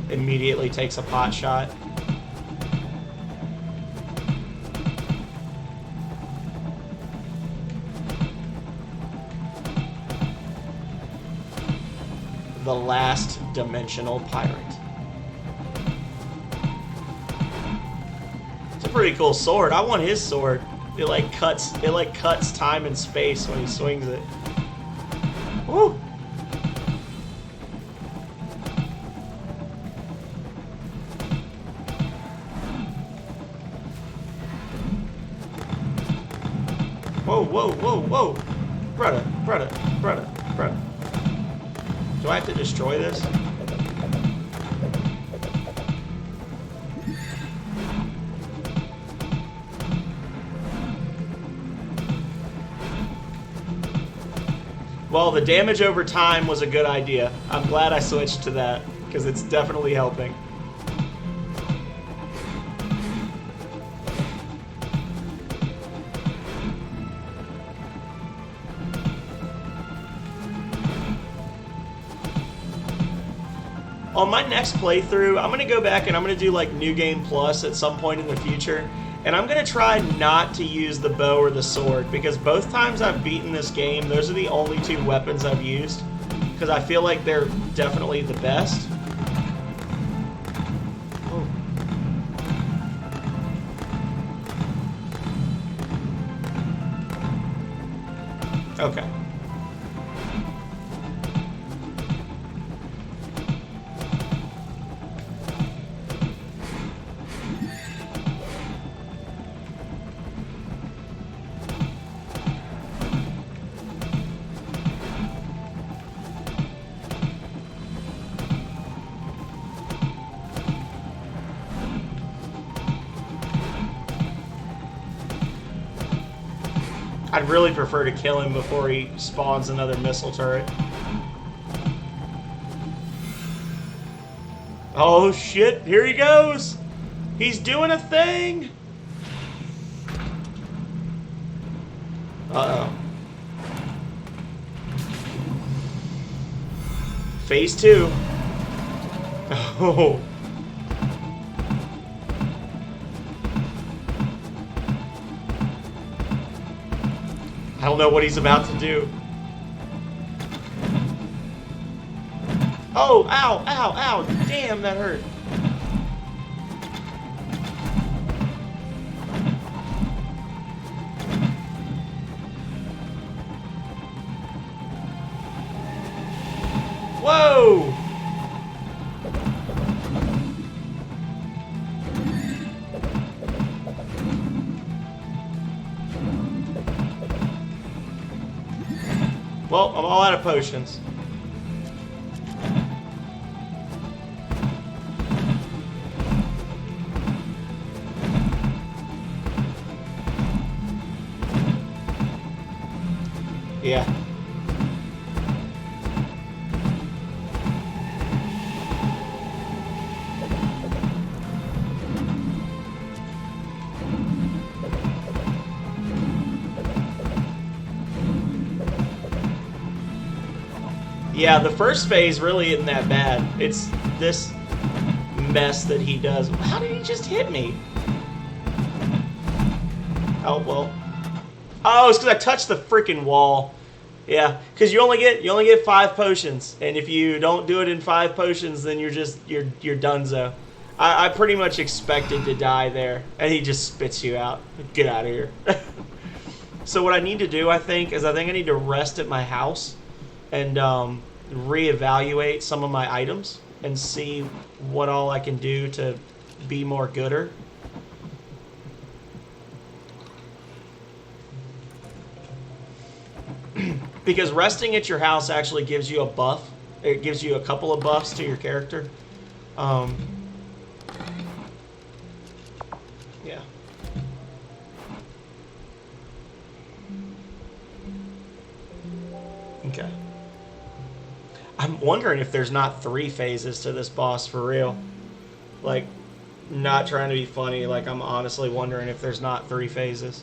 Immediately takes a pot shot. The last dimensional pirate. It's a pretty cool sword. I want his sword. It like cuts time and space when he swings it. Woo! Whoa, whoa, whoa, whoa! Brother. Do I have to destroy this? Well, the damage over time was a good idea. I'm glad I switched to that, because it's definitely helping. On my next playthrough, I'm going to go back and I'm going to do like New Game Plus at some point in the future. And I'm going to try not to use the bow or the sword, because both times I've beaten this game, those are the only two weapons I've used. Because I feel like they're definitely the best. Oh. Okay. I'd really prefer to kill him before he spawns another missile turret. Oh shit, here he goes! He's doing a thing! Uh-oh. Phase 2. Oh. I don't know what he's about to do. Oh, ow, ow, ow. Damn, that hurt. Whoa! Well, I'm all out of potions. Yeah. Yeah, the first phase really isn't that bad. It's this mess that he does. How did he just hit me? Oh, well. Oh, it's because I touched the freaking wall. Yeah, because you only get 5 potions, and if you don't do it in 5 potions, then you're donezo. I pretty much expected to die there, and he just spits you out. Get out of here. So what I need to do, I think I need to rest at my house and reevaluate some of my items and see what all I can do to be more gooder. Because resting at your house actually gives you a buff. It gives you a couple of buffs to your character. Yeah. Okay. I'm wondering if there's not 3 phases to this boss for real. Like, not trying to be funny. Like, I'm honestly wondering if there's not 3 phases.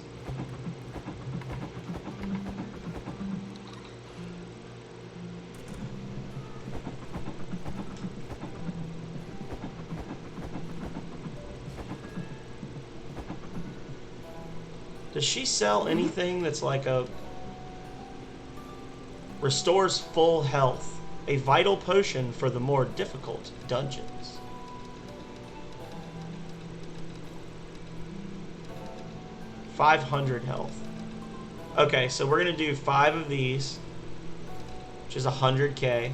Does she sell anything that's like a... Restores full health. A vital potion for the more difficult dungeons. $500 health. Okay, so we're going to do 5 of these. Which is 100k.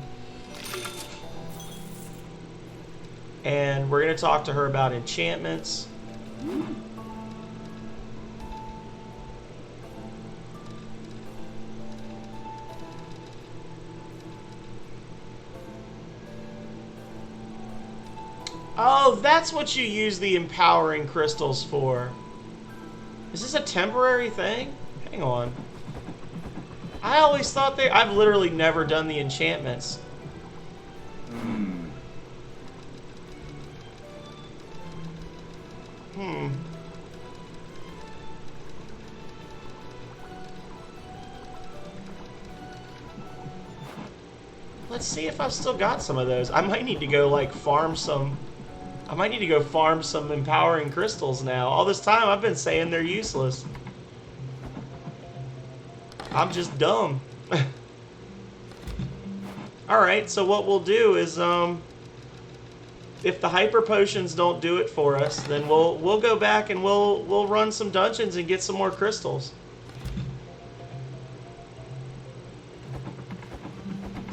And we're going to talk to her about enchantments. Oh, that's what you use the empowering crystals for. Is this a temporary thing? Hang on. I always thought I've literally never done the enchantments. Let's see if I've still got some of those. I might need to go, like, farm some... I might need to go farm some empowering crystals now. All this time I've been saying they're useless. I'm just dumb. Alright, so what we'll do is, if the hyper potions don't do it for us, then we'll go back and we'll run some dungeons and get some more crystals.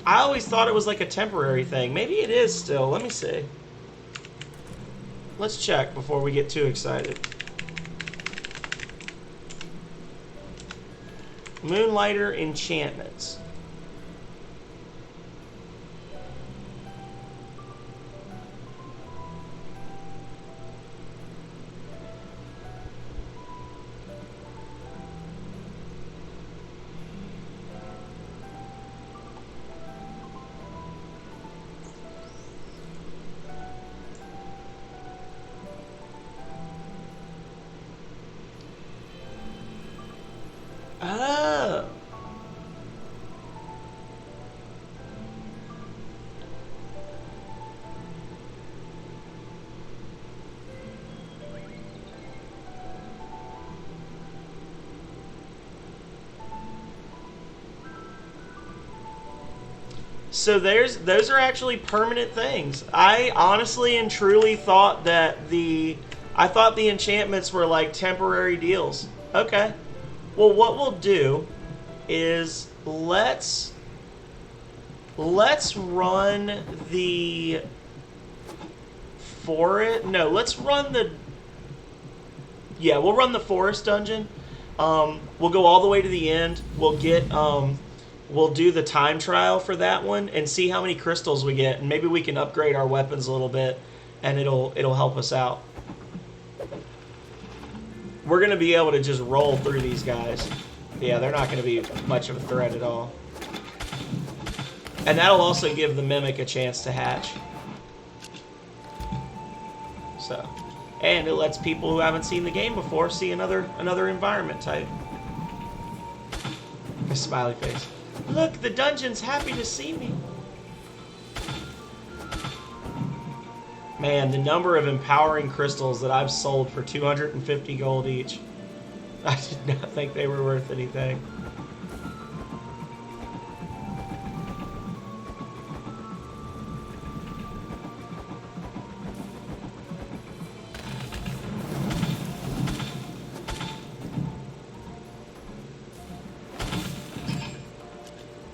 I always thought it was like a temporary thing. Maybe it is still. Let me see. Let's check before we get too excited. Moonlighter enchantments. Oh. So those are actually permanent things. I honestly and truly thought that I thought the enchantments were like temporary deals. Okay. Well, what we'll do is let's run the forest. No, let's run the. Yeah, we'll run the forest dungeon. We'll go all the way to the end. We'll get we'll do the time trial for that one and see how many crystals we get, and maybe we can upgrade our weapons a little bit, and it'll help us out. We're going to be able to just roll through these guys. Yeah, they're not going to be much of a threat at all. And that'll also give the Mimic a chance to hatch. So, and it lets people who haven't seen the game before see another environment type. A smiley face. Look, the dungeon's happy to see me. Man, the number of empowering crystals that I've sold for 250 gold each. I did not think they were worth anything.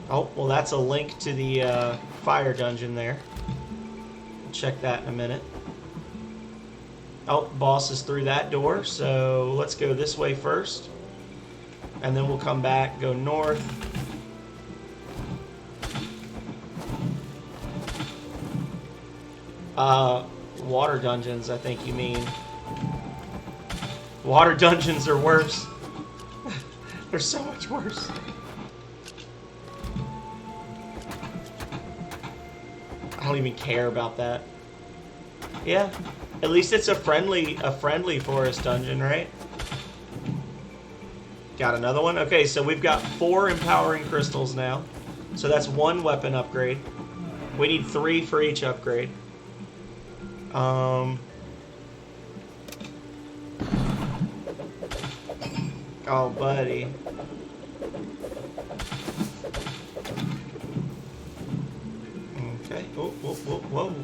Oh, well, that's a link to the fire dungeon there. Check that in a minute. Oh, boss is through that door, so let's go this way first. And then we'll come back, go north. Water dungeons, I think you mean. Water dungeons are worse. They're so much worse. I don't even care about that. Yeah, at least it's a friendly forest dungeon, right? Got another one? Okay, so we've got 4 empowering crystals now. So that's 1 weapon upgrade. We need 3 for each upgrade. Oh, buddy. Okay. Oh, whoa, whoa, whoa.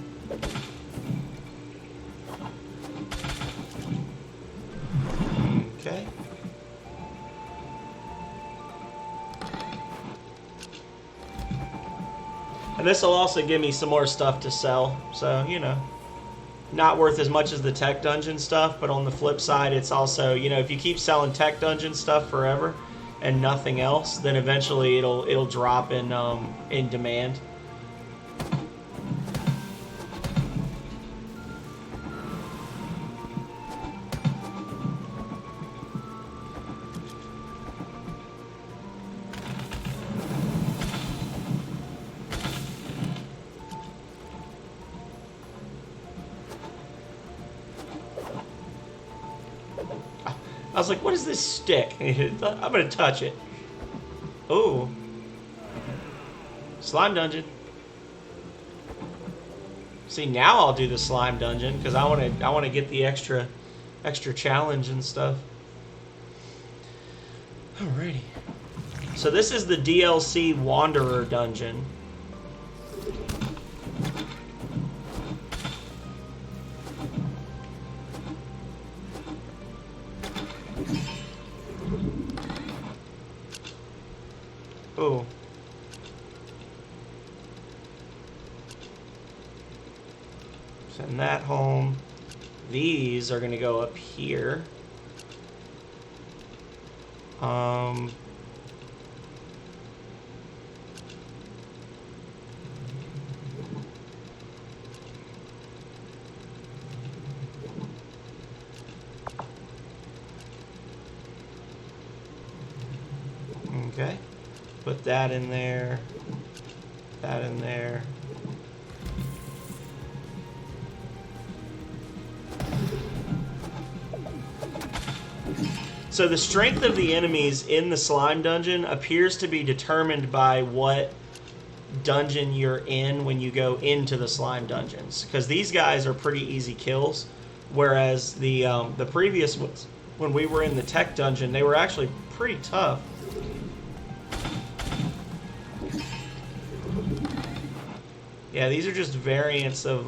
Okay. And this will also give me some more stuff to sell. So, you know, not worth as much as the tech dungeon stuff, but on the flip side, it's also, you know, if you keep selling tech dungeon stuff forever and nothing else, then eventually it'll drop in demand. I was like, what is this stick? I'm gonna touch it. Ooh. Slime dungeon. See, now I'll do the slime dungeon because I wanna get the extra challenge and stuff. Alrighty. So this is the DLC Wanderer dungeon. Oh. Send that home. These are going to go up here. Okay. Put that in there. That in there. So the strength of the enemies in the slime dungeon appears to be determined by what dungeon you're in when you go into the slime dungeons. Because these guys are pretty easy kills, whereas the previous ones, when we were in the tech dungeon, they were actually pretty tough. Yeah, these are just variants of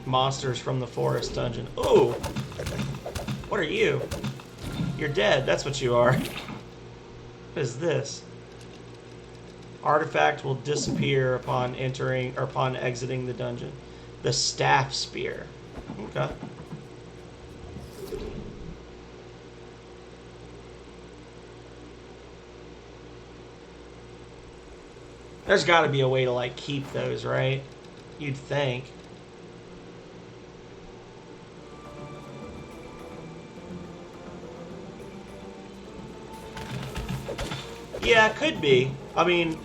monsters from the forest dungeon. Ooh! What are you? You're dead, that's what you are. What is this? Artifact will disappear upon entering or upon exiting the dungeon. The staff spear. Okay. There's got to be a way to, like, keep those, right? You'd think. Yeah, it could be. I mean,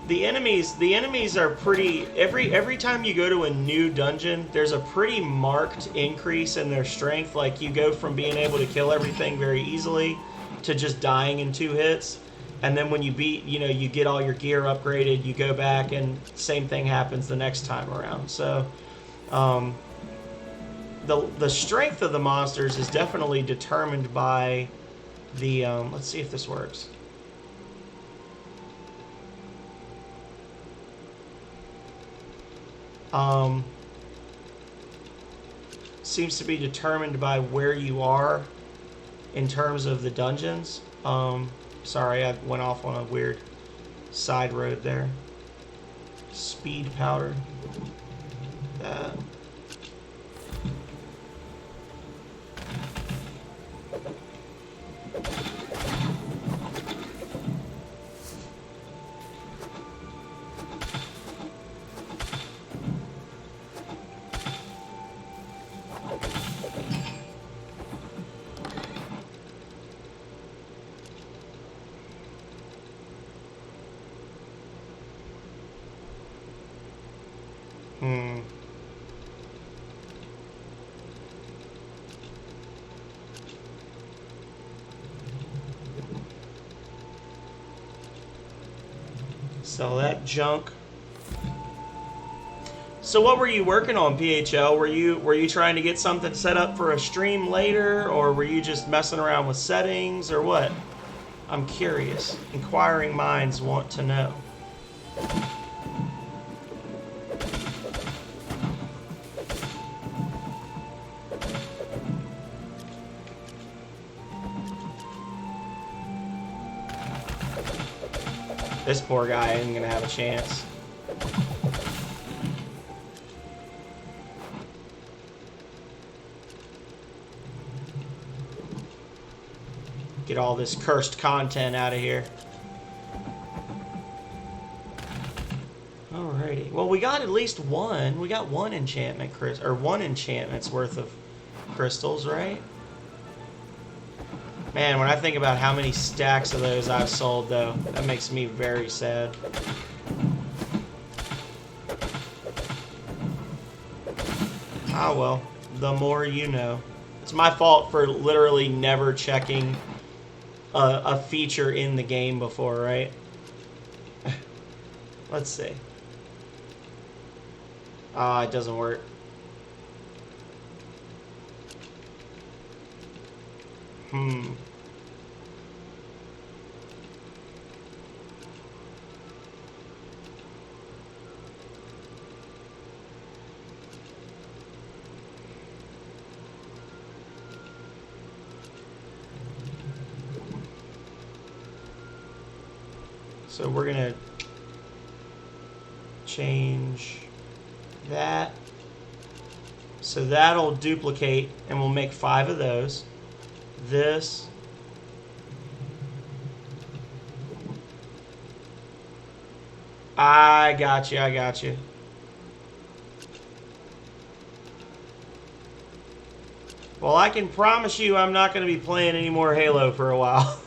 the enemies are pretty... Every time you go to a new dungeon, there's a pretty marked increase in their strength. Like, you go from being able to kill everything very easily to just dying in 2 hits. And then when you beat, you know, you get all your gear upgraded, you go back and same thing happens the next time around. So, Um, the strength of the monsters is definitely determined by the let's see if this works. Seems to be determined by where you are in terms of the dungeons. Sorry, I went off on a weird side road there. Speed powder. That. Sell that junk. So what were you working on, PHL? Were you trying to get something set up for a stream later, or were you just messing around with settings, or what? I'm curious. Inquiring minds want to know. This poor guy isn't gonna have a chance. Get all this cursed content out of here. Alrighty. Well, we got at least one. We got one enchantment, or one enchantment's worth of crystals, right? Man, when I think about how many stacks of those I've sold, though, that makes me very sad. Ah, well, the more you know. It's my fault for literally never checking a feature in the game before, right? Let's see. Ah, it doesn't work. So we're gonna change that. So that'll duplicate, and we'll make 5 of those. This. I got you, I got you. Well, I can promise you I'm not going to be playing any more Halo for a while.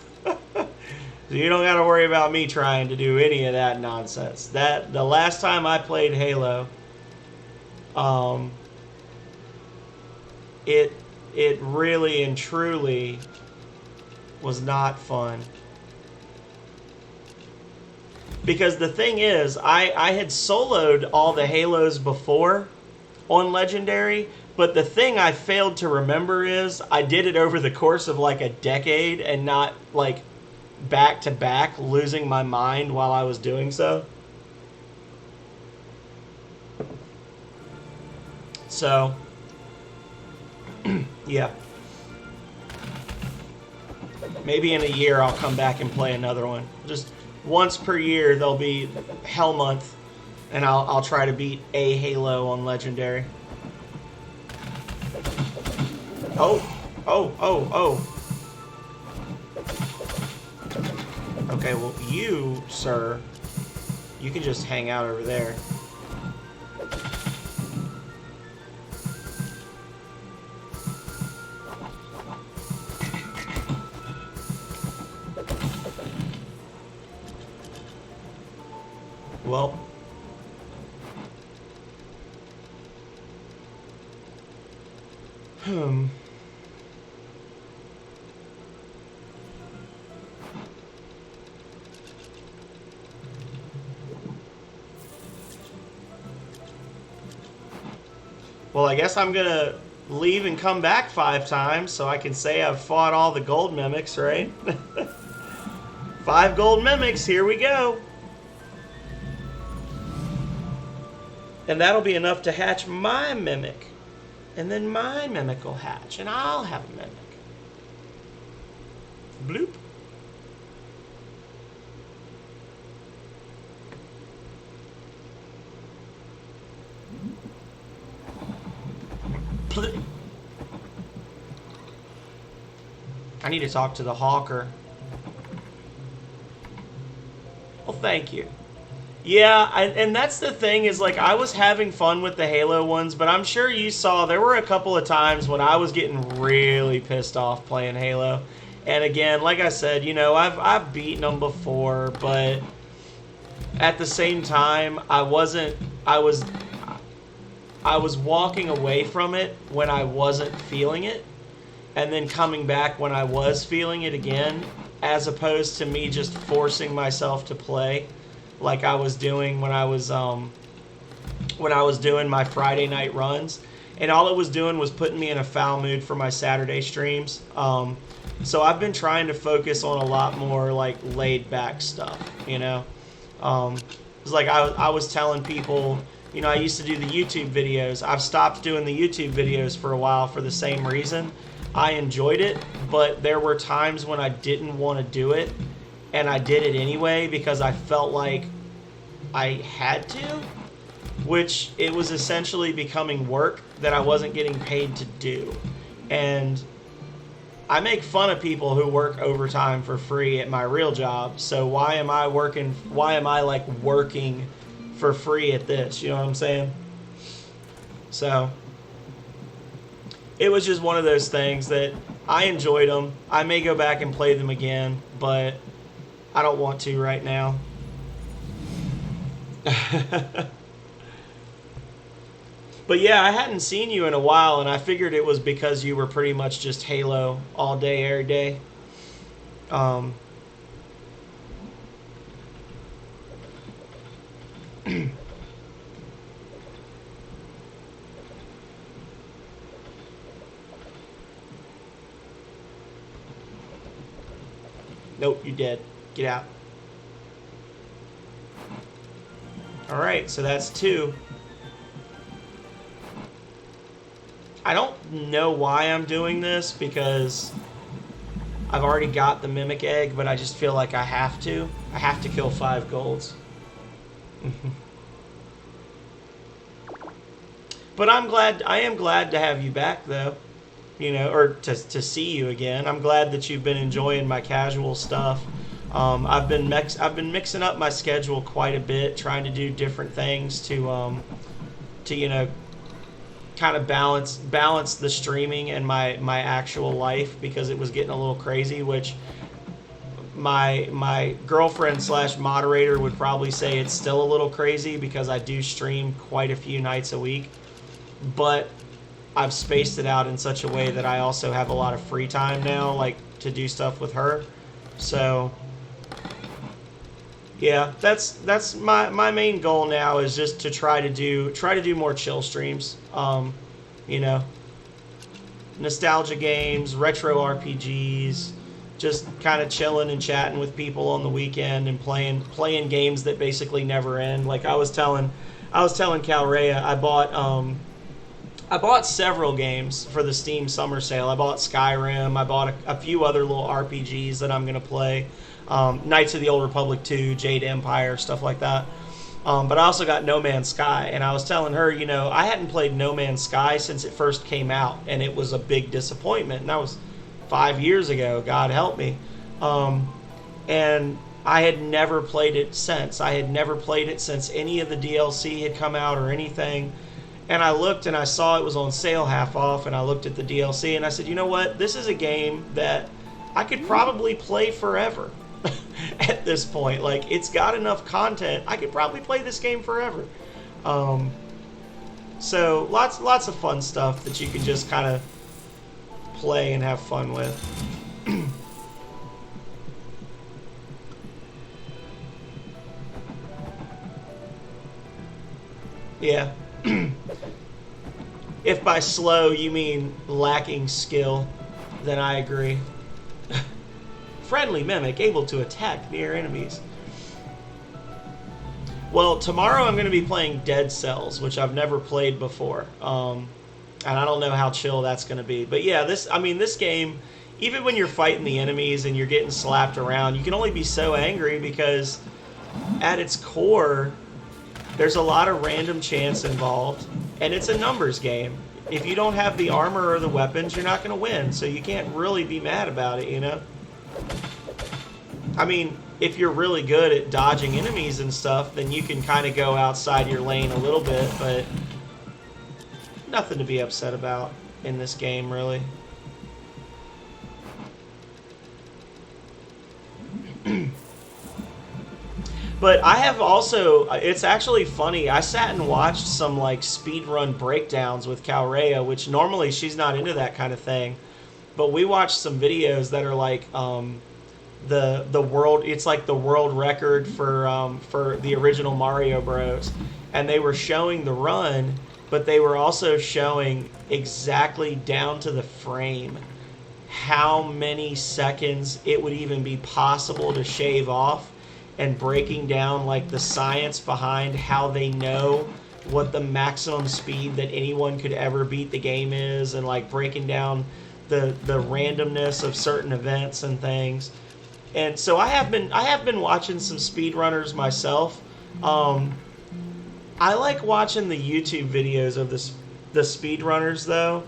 So you don't got to worry about me trying to do any of that nonsense. The last time I played Halo, it really and truly was not fun. Because the thing is, I had soloed all the Halos before on Legendary, but the thing I failed to remember is I did it over the course of like a decade and not like back to back, losing my mind while I was doing so. So, yeah. Maybe in a year I'll come back and play another one. Just once per year there'll be Hell Month, and I'll try to beat a Halo on Legendary. Oh. Okay, well, you, sir, you can just hang out over there. Well, Well, I guess I'm gonna leave and come back 5 times so I can say I've fought all the gold mimics, right? 5 gold mimics, here we go. And that'll be enough to hatch my mimic. And then my mimic will hatch, and I'll have a mimic. Bloop. I need to talk to the hawker. Well, thank you. Yeah, and that's the thing is, like, I was having fun with the Halo ones, but I'm sure you saw there were a couple of times when I was getting really pissed off playing Halo. And again, like I said, you know, I've beaten them before, but at the same time, I was walking away from it when I wasn't feeling it, and then coming back when I was feeling it again, as opposed to me just forcing myself to play like I was doing when I was doing my Friday night runs. And all it was doing was putting me in a foul mood for my Saturday streams. So I've been trying to focus on a lot more like laid back stuff, you know. It's like I was telling people, you know, I used to do the YouTube videos. I've stopped doing the YouTube videos for a while for the same reason. I enjoyed it, but there were times when I didn't want to do it, and I did it anyway because I felt like I had to, which it was essentially becoming work that I wasn't getting paid to do. And I make fun of people who work overtime for free at my real job, so why am I working for free at this, you know what I'm saying? So it was just one of those things that I enjoyed them. I may go back and play them again, but I don't want to right now. But yeah, I hadn't seen you in a while, and I figured it was because you were pretty much just Halo all day, every day. Nope, you dead. Get out. Alright, so that's 2. I don't know why I'm doing this, because I've already got the Mimic Egg, but I just feel like I have to. I have to kill 5 golds. But I am glad to have you back, though. You know, or to see you again. I'm glad that you've been enjoying my casual stuff. I've been mixing up my schedule quite a bit, trying to do different things to you know, kind of balance the streaming and my actual life, because it was getting a little crazy, which my girlfriend / moderator would probably say it's still a little crazy, because I do stream quite a few nights a week, but I've spaced it out in such a way that I also have a lot of free time now, like to do stuff with her. So yeah, that's my main goal now, is just to try to do more chill streams. You know, nostalgia games, retro RPGs, just kind of chilling and chatting with people on the weekend and playing games that basically never end. Like I was telling Calrea, I bought several games for the Steam Summer Sale. I bought Skyrim. I bought a few other little RPGs that I'm going to play. Knights of the Old Republic 2, Jade Empire, stuff like that. But I also got No Man's Sky. And I was telling her, you know, I hadn't played No Man's Sky since it first came out. And it was a big disappointment. And that was 5 years ago. God help me. And I had never played it since. I had never played it since any of the DLC had come out or anything. And I looked and I saw it was on sale half off, and I looked at the DLC and I said, you know what? This is a game that I could probably play forever at this point. Like, it's got enough content. I could probably play this game forever. So lots of fun stuff that you can just kind of play and have fun with. Yeah. If by slow you mean lacking skill, then I agree. Friendly mimic able to attack near enemies. Well, tomorrow I'm going to be playing Dead Cells, which I've never played before. And I don't know how chill that's going to be. But yeah, this game, even when you're fighting the enemies and you're getting slapped around, you can only be so angry because at its core, there's a lot of random chance involved, and it's a numbers game. If you don't have the armor or the weapons, you're not going to win, so you can't really be mad about it, you know? I mean, if you're really good at dodging enemies and stuff, then you can kind of go outside your lane a little bit, but nothing to be upset about in this game, really. But I have also, it's actually funny, I sat and watched some like speedrun breakdowns with Calrea, which normally she's not into that kind of thing. But we watched some videos that are like the world, it's like the world record for the original Mario Bros. And they were showing the run, but they were also showing exactly down to the frame how many seconds it would even be possible to shave off, and breaking down like the science behind how they know what the maximum speed that anyone could ever beat the game is, and like breaking down the randomness of certain events and things. And so I have been watching some speedrunners myself. I like watching the YouTube videos of the speedrunners though,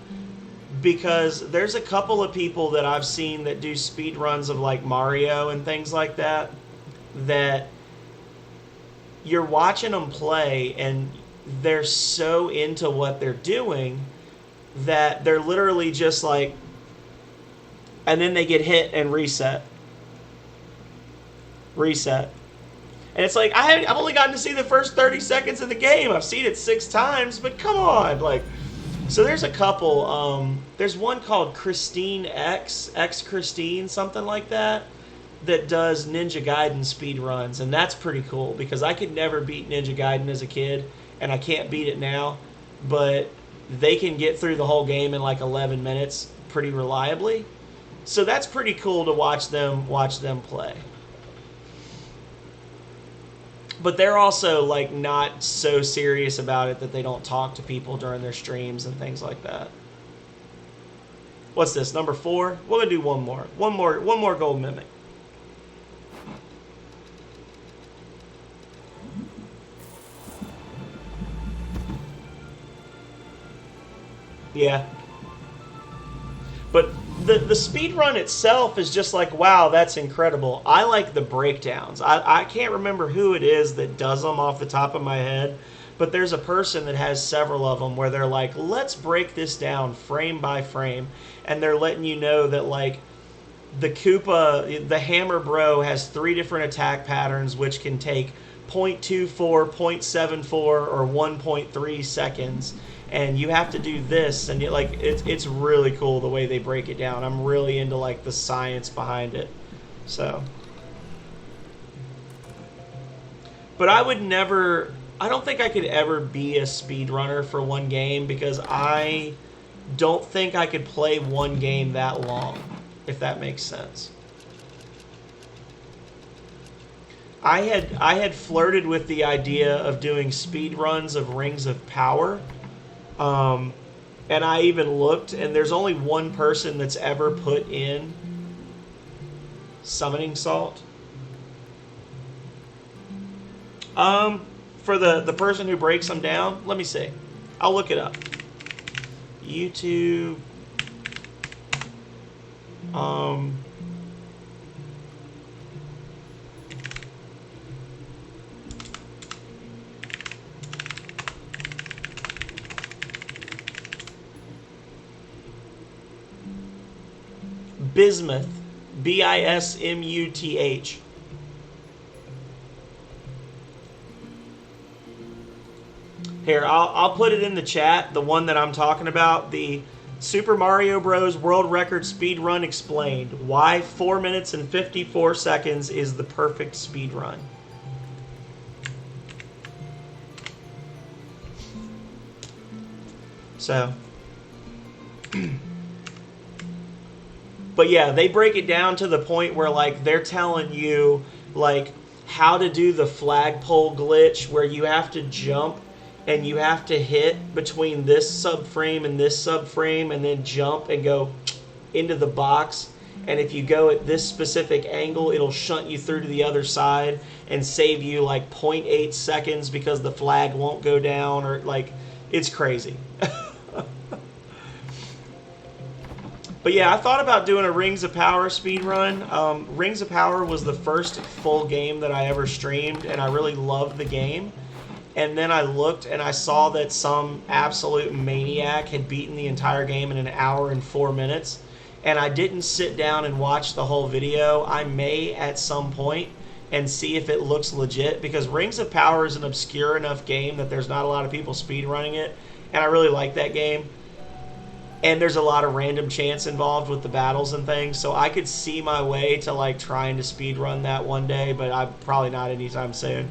because there's a couple of people that I've seen that do speedruns of like Mario and things like that, that you're watching them play and they're so into what they're doing that they're literally just like, and then they get hit and reset. And it's like, I've only gotten to see the first 30 seconds of the game. I've seen it 6 times, but come on. Like, so there's a couple. There's one called Christine X Christine, something like that does Ninja Gaiden speed runs. And that's pretty cool because I could never beat Ninja Gaiden as a kid, and I can't beat it now. But they can get through the whole game in like 11 minutes pretty reliably. So that's pretty cool to watch them play. But they're also like not so serious about it that they don't talk to people during their streams and things like that. What's this? Number 4? We're gonna do one more gold mimic. Yeah. But the speed run itself is just like, wow, that's incredible. I like the breakdowns. I can't remember who it is that does them off the top of my head, but there's a person that has several of them where they're like, let's break this down frame by frame, and they're letting you know that like the Koopa, the Hammer Bro has 3 different attack patterns which can take 0.24, 0.74, or 1.3 seconds. And you have to do this, and it's really cool the way they break it down. I'm really into like the science behind it. So, but I don't think I could ever be a speedrunner for one game because I don't think I could play one game that long, if that makes sense. I had flirted with the idea of doing speedruns of Rings of Power. And I even looked, and there's only one person that's ever put in summoning salt. For the person who breaks them down, let me see. I'll look it up. YouTube. Bismuth. Bismuth. Here, I'll put it in the chat, the one that I'm talking about, the Super Mario Bros. World Record Speed Run Explained. Why 4 minutes and 54 seconds is the perfect speed run. So, But yeah, they break it down to the point where like they're telling you like how to do the flagpole glitch where you have to jump and you have to hit between this subframe and this subframe and then jump and go into the box. And if you go at this specific angle, it'll shunt you through to the other side and save you like 0.8 seconds because the flag won't go down, or like, it's crazy. But yeah, I thought about doing a Rings of Power speedrun. Rings of Power was the first full game that I ever streamed, and I really loved the game. And then I looked and I saw that some absolute maniac had beaten the entire game in an hour and 4 minutes. And I didn't sit down and watch the whole video. I may at some point and see if it looks legit, because Rings of Power is an obscure enough game that there's not a lot of people speedrunning it. And I really like that game. And there's a lot of random chance involved with the battles and things, so I could see my way to like trying to speedrun that one day, but I'm probably not anytime soon.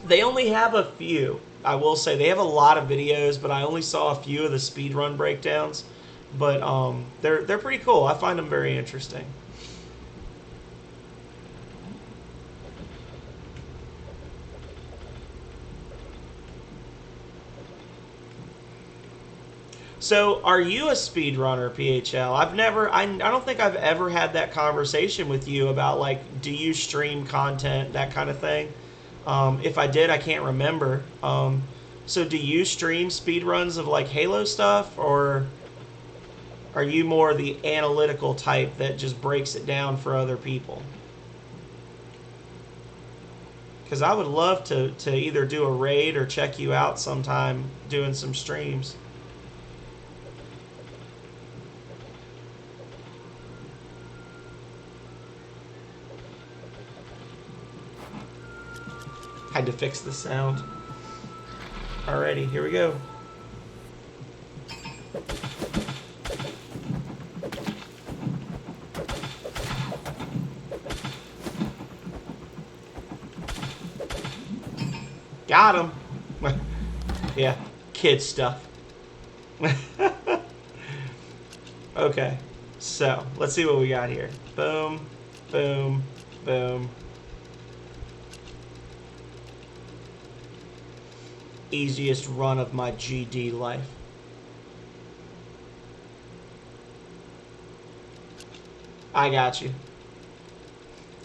They only have a few. I will say they have a lot of videos, but I only saw a few of the speedrun breakdowns. But they're pretty cool. I find them very interesting. So, are you a speedrunner, PHL? I don't think I've ever had that conversation with you about, like, do you stream content, that kind of thing? If I did, I can't remember. So do you stream speedruns of, like, Halo stuff, or are you more the analytical type that just breaks it down for other people? Because I would love to either do a raid or check you out sometime doing some streams. Had to fix the sound. Alrighty, here we go. Got him. Yeah, kid stuff. Okay, so let's see what we got here. Boom, boom, boom. Easiest run of my GD life. I got you.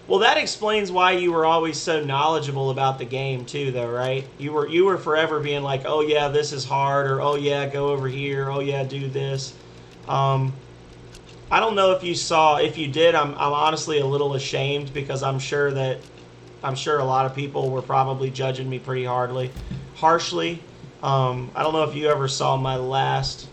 Well, that explains why you were always so knowledgeable about the game too, though, right? You were forever being like, oh yeah, this is hard, or oh yeah, go over here, oh yeah, do this. I don't know if you saw. If you did, I'm honestly a little ashamed, because I'm sure a lot of people were probably judging me pretty harshly. I don't know if you ever saw my last.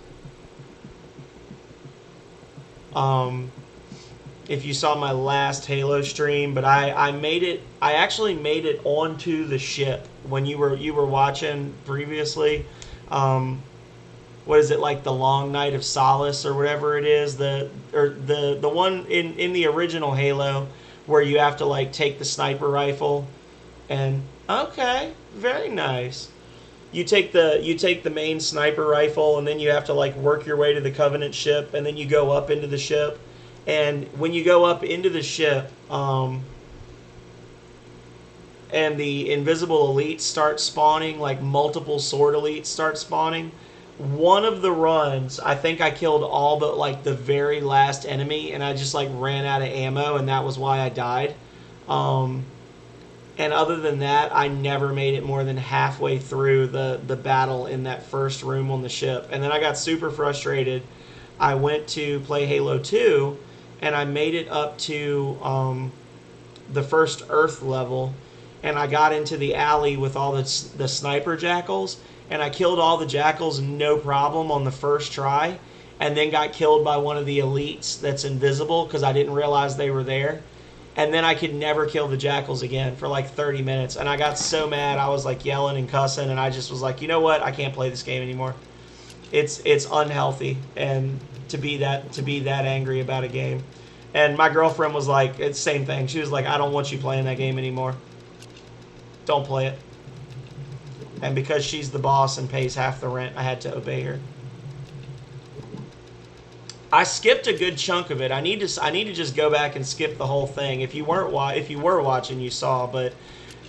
If you saw my last Halo stream, but I made it. I actually made it onto the ship when you were watching previously. What is it, like the Long Night of Solace or whatever it is? The one in the original Halo where you have to like take the sniper rifle and okay, very nice. You take the main sniper rifle and then you have to like work your way to the Covenant ship, and then you go up into the ship. And when you go up into the ship, and the invisible elites start spawning, like multiple sword elites start spawning, one of the runs, I think I killed all but like the very last enemy, and I just like ran out of ammo, and that was why I died. And other than that, I never made it more than halfway through the battle in that first room on the ship. And then I got super frustrated. I went to play Halo 2, and I made it up to the first Earth level, and I got into the alley with all the sniper jackals, and I killed all the jackals no problem on the first try, and then got killed by one of the elites that's invisible because I didn't realize they were there. And then I could never kill the jackals again for like 30 minutes. And I got so mad, I was like yelling and cussing, and I just was like, you know what? I can't play this game anymore. It's unhealthy, and to be that angry about a game. And my girlfriend was like, it's the same thing. She was like, I don't want you playing that game anymore. Don't play it. And because she's the boss and pays half the rent, I had to obey her. I skipped a good chunk of it. I need to just go back and skip the whole thing. If you were watching, you saw. But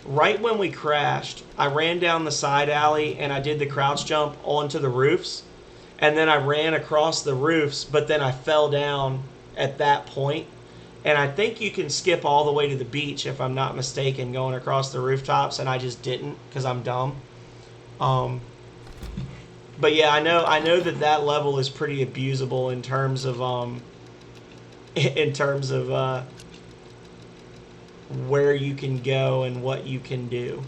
right when we crashed, I ran down the side alley and I did the crouch jump onto the roofs, and then I ran across the roofs. But then I fell down at that point. And I think you can skip all the way to the beach, if I'm not mistaken, going across the rooftops. And I just didn't because I'm dumb. But yeah, I know that level is pretty abusable in terms of where you can go and what you can do.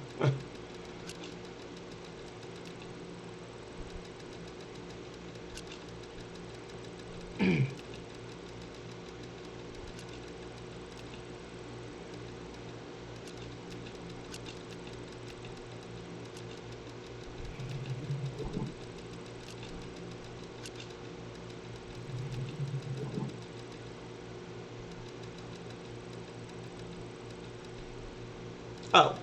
Oh.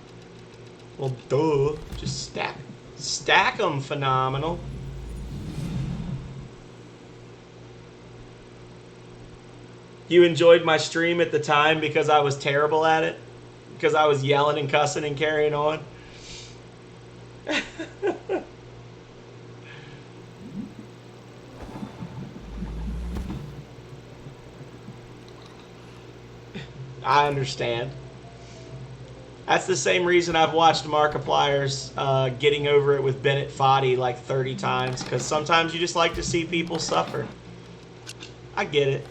Well, duh. Just stack them, phenomenal. You enjoyed my stream at the time because I was terrible at it? Because I was yelling and cussing and carrying on? I understand. That's the same reason I've watched Markiplier's getting over it with Bennett Foddy like 30 times, because sometimes you just like to see people suffer. I get it.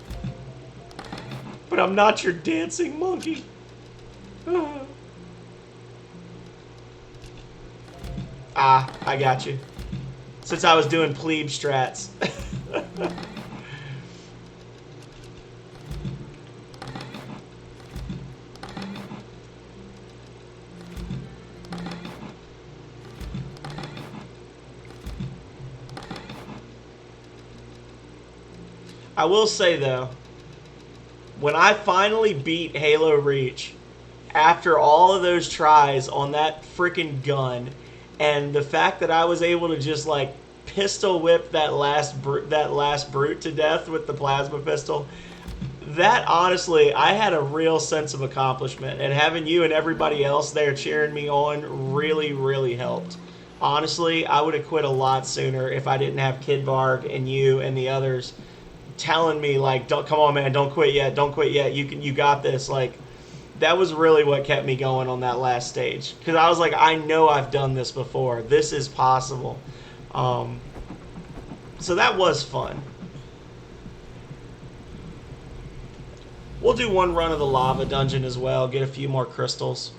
But I'm not your dancing monkey. I got you. Since I was doing plebe strats. I will say, though, when I finally beat Halo Reach, after all of those tries on that freaking gun, and the fact that I was able to just, like, pistol whip that last brute to death with the plasma pistol, that, honestly, I had a real sense of accomplishment. And having you and everybody else there cheering me on really, really helped. Honestly, I would have quit a lot sooner if I didn't have Kid Varg and you and the others telling me, like, don't, come on, man, don't quit yet, you got this. Like, that was really what kept me going on that last stage, because I was like, I know I've done this before, this is possible. So that was fun. We'll do one run of the lava dungeon as well, get a few more crystals.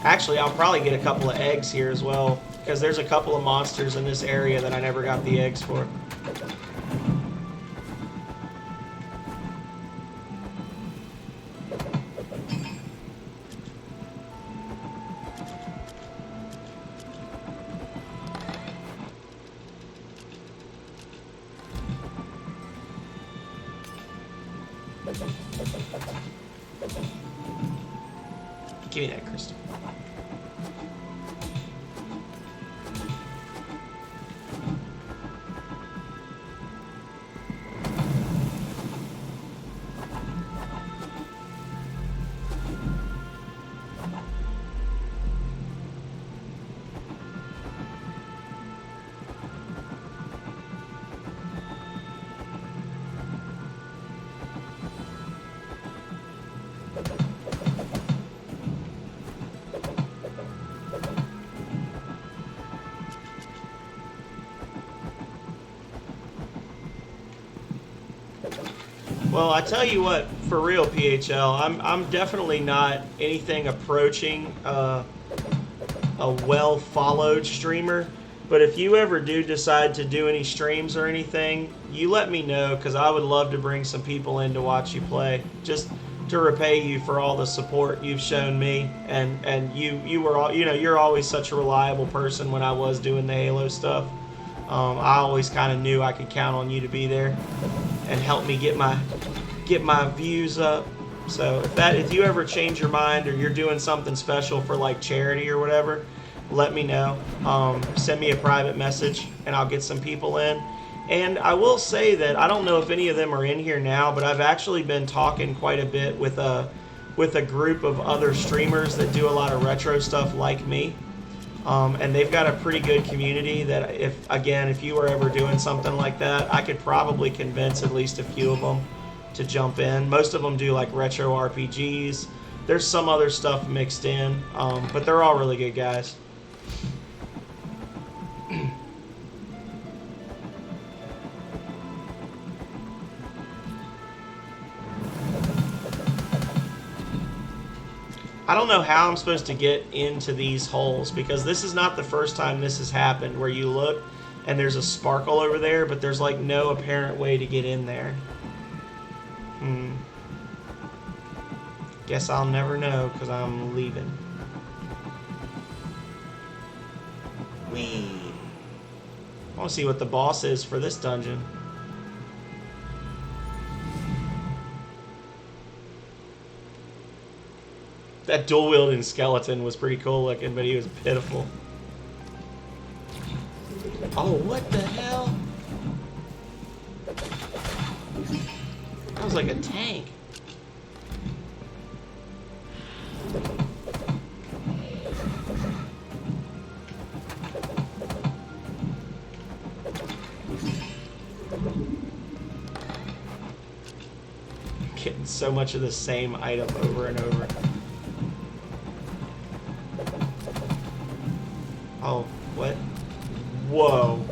Actually, I'll probably get a couple of eggs here as well, because there's a couple of monsters in this area that I never got the eggs for. Give me that crystal. Well, I tell you what, for real, PHL, I'm definitely not anything approaching a well-followed streamer. But if you ever do decide to do any streams or anything, you let me know, because I would love to bring some people in to watch you play, just to repay you for all the support you've shown me. And you were all, you know, you're always such a reliable person when I was doing the Halo stuff. I always kind of knew I could count on you to be there and help me get my views up. So if you ever change your mind or you're doing something special for like charity or whatever, let me know. Send me a private message and I'll get some people in. And I will say that I don't know if any of them are in here now, but I've actually been talking quite a bit with a group of other streamers that do a lot of retro stuff like me. And they've got a pretty good community that if you were ever doing something like that, I could probably convince at least a few of them to jump in. Most of them do like retro RPGs. There's some other stuff mixed in, but they're all really good guys. I don't know how I'm supposed to get into these holes because this is not the first time this has happened where you look and there's a sparkle over there, but there's like no apparent way to get in there. Guess I'll never know because I'm leaving. Whee! I want to see what the boss is for this dungeon. That dual-wielding skeleton was pretty cool looking, but he was pitiful. Oh, what the hell? That was like a tank. Getting so much of the same item over and over. Oh, what? Whoa.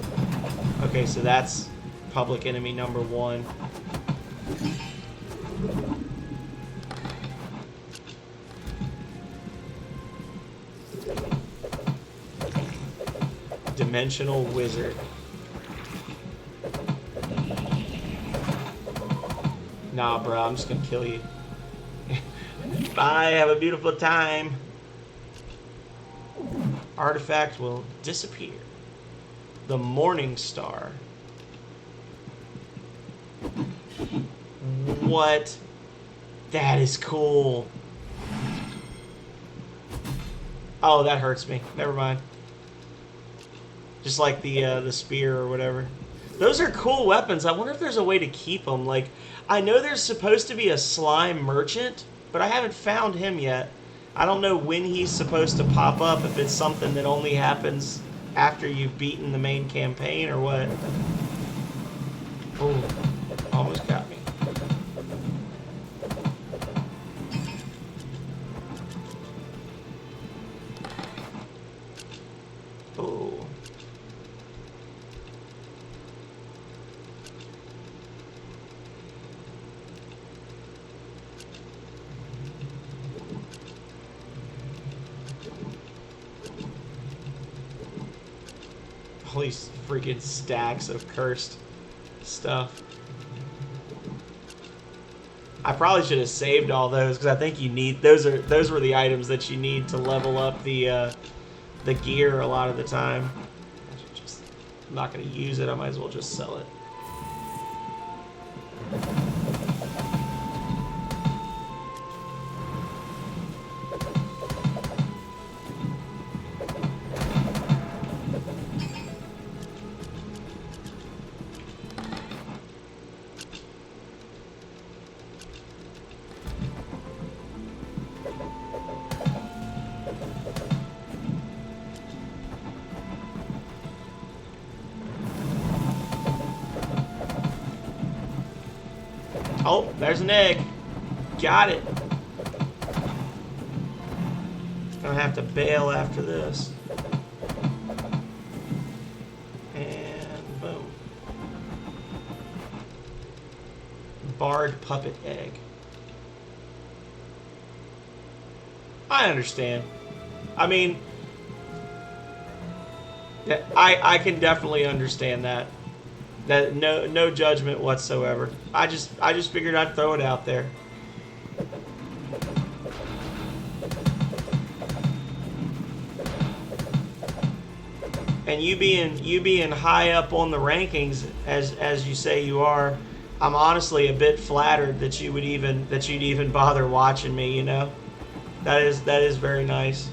Okay, so that's public enemy number 1. Dimensional wizard. Nah, bro, I'm just gonna kill you. Bye, have a beautiful time. Artifact will disappear. The Morning Star. What? That is cool. Oh, that hurts me. Never mind. Just like the spear or whatever. Those are cool weapons. I wonder if there's a way to keep them. Like, I know there's supposed to be a slime merchant, but I haven't found him yet. I don't know when he's supposed to pop up, if it's something that only happens after you've beaten the main campaign or what. Oh, almost got me. Oh. All these freaking stacks of cursed stuff. I probably should have saved all those because I think you need those were the items that you need to level up the gear a lot of the time. I'm not going to use it. I might as well just sell it. Oh, there's an egg. Got it. Gonna have to bail after this. And boom. Barred puppet egg. I understand. I mean, I can definitely understand that. That no judgment whatsoever. I just figured I'd throw it out there. And you being high up on the rankings as you say you are, I'm honestly a bit flattered that you'd even bother watching me. You know, that is very nice.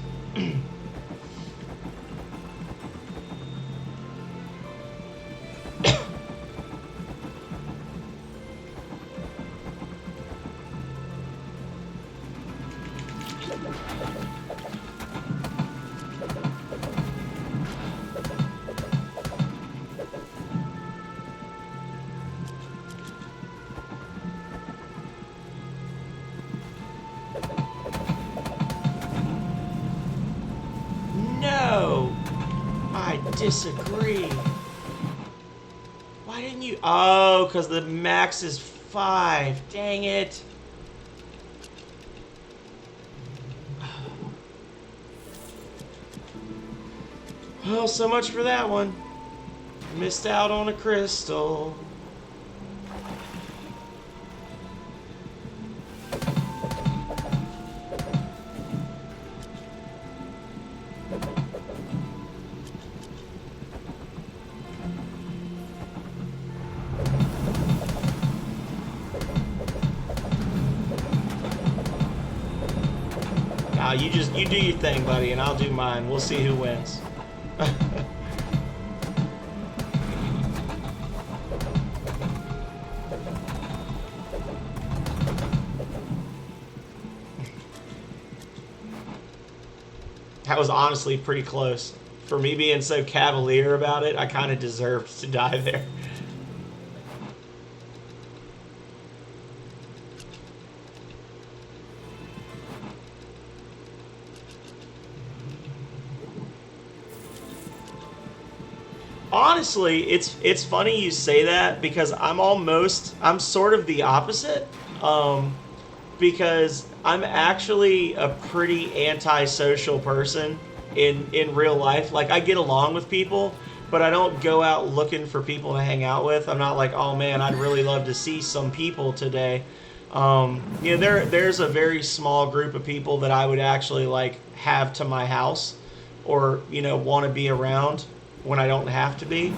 No, I disagree. Why didn't you? Oh, because the max is 5. Dang it. Well, so much for that one. Missed out on a crystal. Now you do your thing, buddy, and I'll do mine. We'll see who wins. That was honestly pretty close. For me being so cavalier about it, I kind of deserved to die there. Honestly, it's funny you say that because I'm sort of the opposite. Because I'm actually a pretty antisocial person in real life. Like, I get along with people, but I don't go out looking for people to hang out with. I'm not like, oh man, I'd really love to see some people today. You know, there's a very small group of people that I would actually like have to my house, or you know, want to be around when I don't have to be.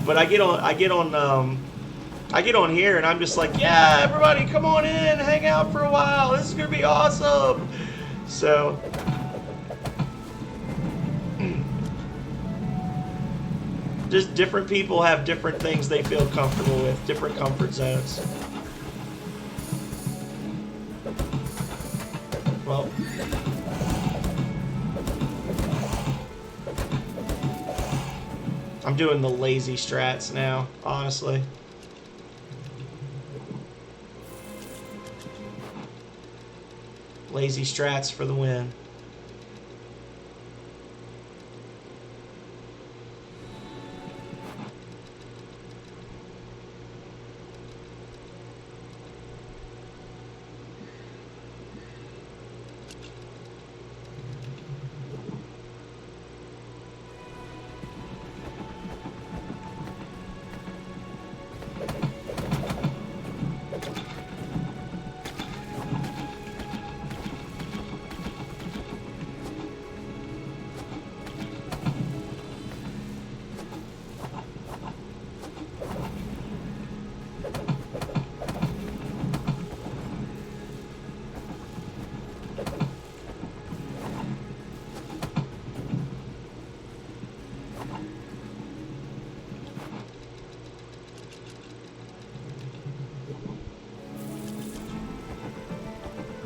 But I get on here and I'm just like, yeah, everybody come on in, hang out for a while. This is gonna be awesome. So just different people have different things they feel comfortable with, different comfort zones. Well, I'm doing the lazy strats now, honestly. Lazy strats for the win.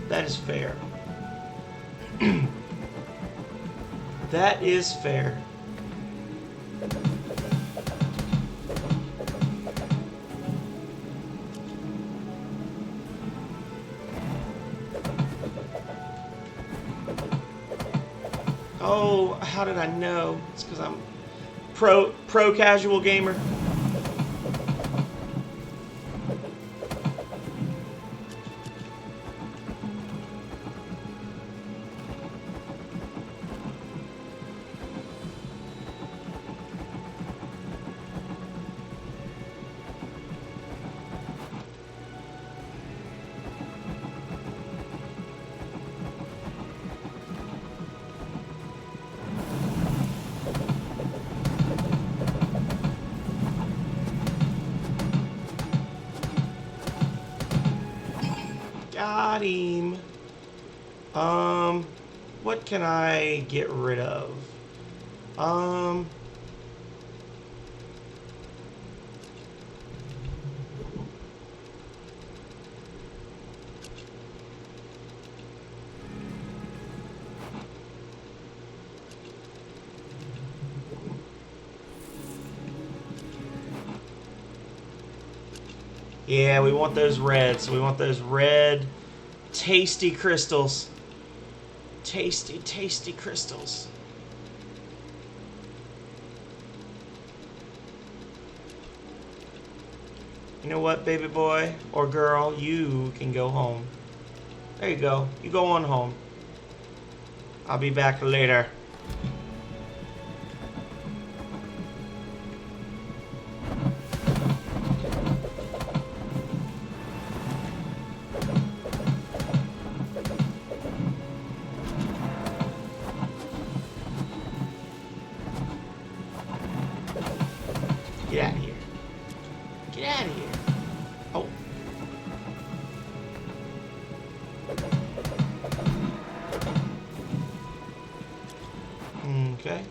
That is fair. That is fair. Oh, how did I know? It's because I'm pro casual gamer. got him. What can I get rid of? Yeah, we want those reds. We want those red, tasty crystals. Tasty, tasty crystals. You know what, baby boy or girl? You can go home. There you go. You go on home. I'll be back later. Get out of here. Get out of here. Oh. Okay.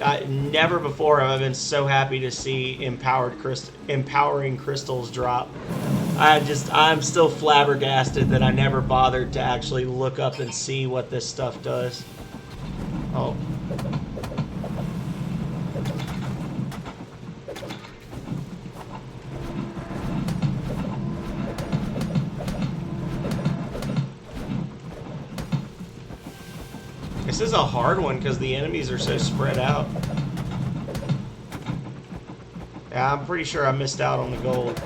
I never before have I been so happy to see empowering crystals drop. I'm still flabbergasted that I never bothered to actually look up and see what this stuff does. Oh. This is a hard one because the enemies are so spread out. Yeah, I'm pretty sure I missed out on the gold.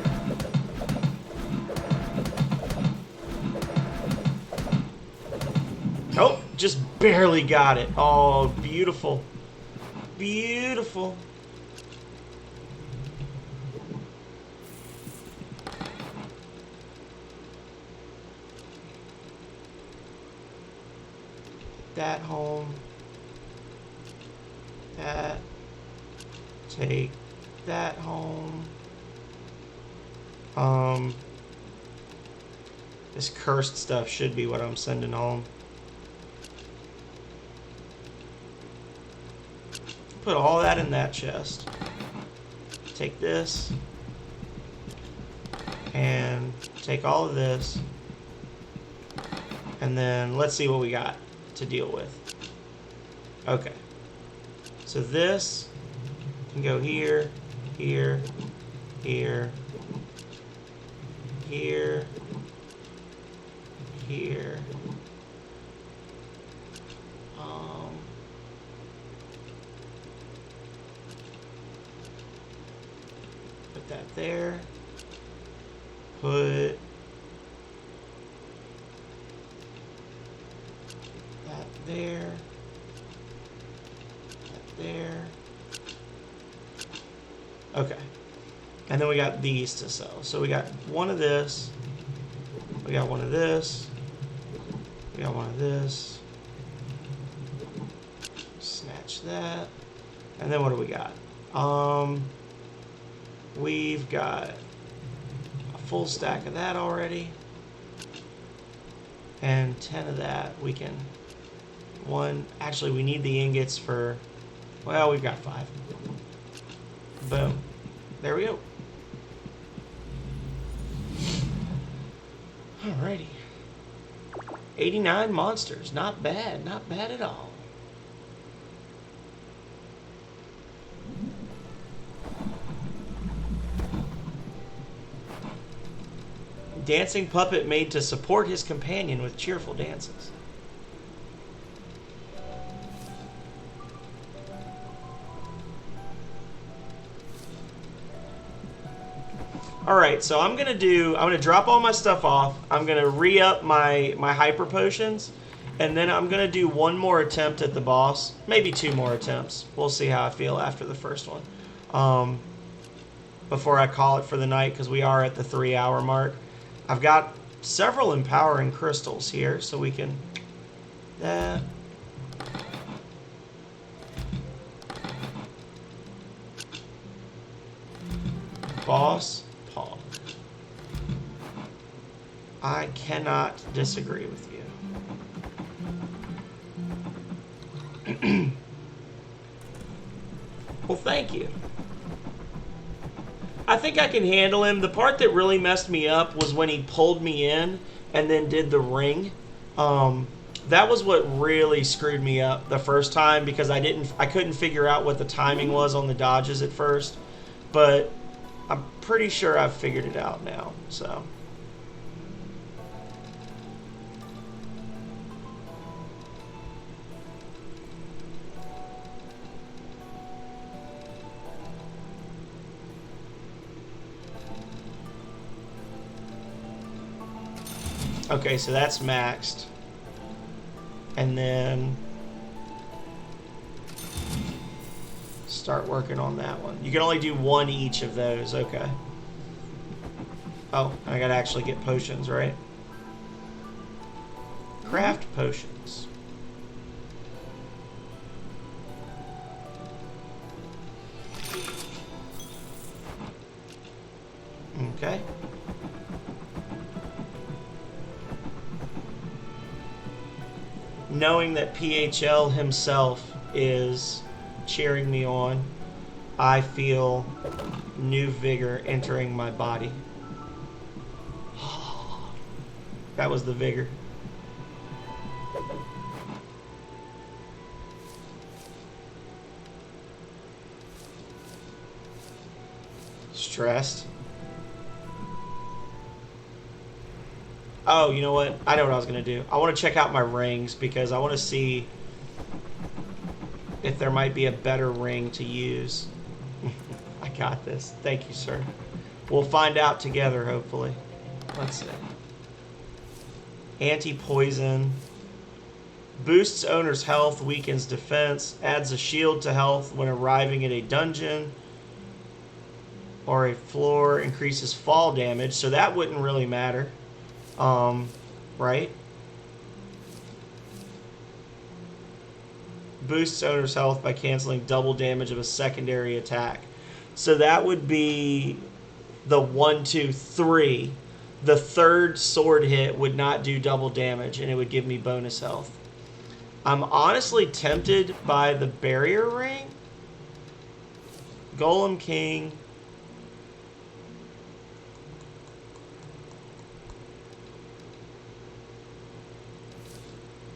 Nope, just barely got it. Oh, beautiful. Beautiful. That home. That. Take that home. This cursed stuff should be what I'm sending home. Put all that in that chest. Take this. And take all of this. And then let's see what we got to deal with. Okay. So this can go here, here, here, here, here. Put that there. Put that there. That there. Okay. And then we got these to sell. So we got one of this. We got one of this. We got one of this. Snatch that. And then what do we got? We've got a full stack of that already. And 10 of that. We can... Actually, we need the ingots for... Well, we've got 5. Boom. There we go. Alrighty. 89 monsters. Not bad. Not bad at all. Dancing puppet made to support his companion with cheerful dances. Alright, so I'm gonna drop all my stuff off. I'm gonna re-up my hyper potions, And then I'm going to do one more attempt at the boss. Maybe 2 more attempts. We'll see how I feel after the first one. Before I call it for the night, because we are at the 3-hour mark. I've got several empowering crystals here, so we can... Boss Pong. I cannot disagree with you. Well, thank you. I think I can handle him. The part that really messed me up was when he pulled me in and then did the ring. That was what really screwed me up the first time, because I couldn't figure out what the timing was on the dodges at first. But I'm pretty sure I've figured it out now, so... Okay, so that's maxed. And then... start working on that one. You can only do 1 each of those, okay. Oh, I gotta actually get potions, right? Craft potions. Okay. Knowing that PHL himself is cheering me on, I feel new vigor entering my body. That was the vigor. Stressed. Oh, you know what? I know what I was going to do. I want to check out my rings, because I want to see if there might be a better ring to use. I got this. Thank you, sir. We'll find out together, hopefully. Let's see. Anti-poison. Boosts owner's health, weakens defense, adds a shield to health when arriving at a dungeon or a floor, increases fall damage, so that wouldn't really matter. Right? Boosts owner's health by canceling double damage of a secondary attack. So that would be the 1, 2, 3. The third sword hit would not do double damage, and it would give me bonus health. I'm honestly tempted by the barrier ring. Golem King.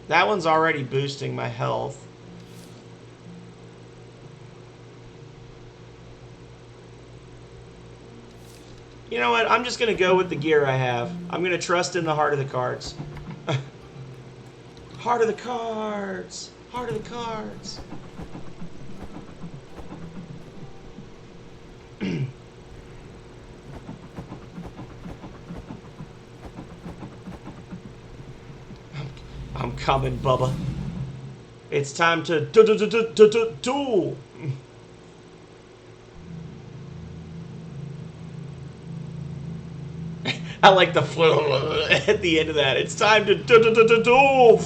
That one's already boosting my health. You know what? I'm just going to go with the gear I have. I'm going to trust in the heart of the cards. Heart of the cards. Heart of the cards. I'm coming, Bubba. It's time to duel. I like the flow at the end of that. It's time to duel.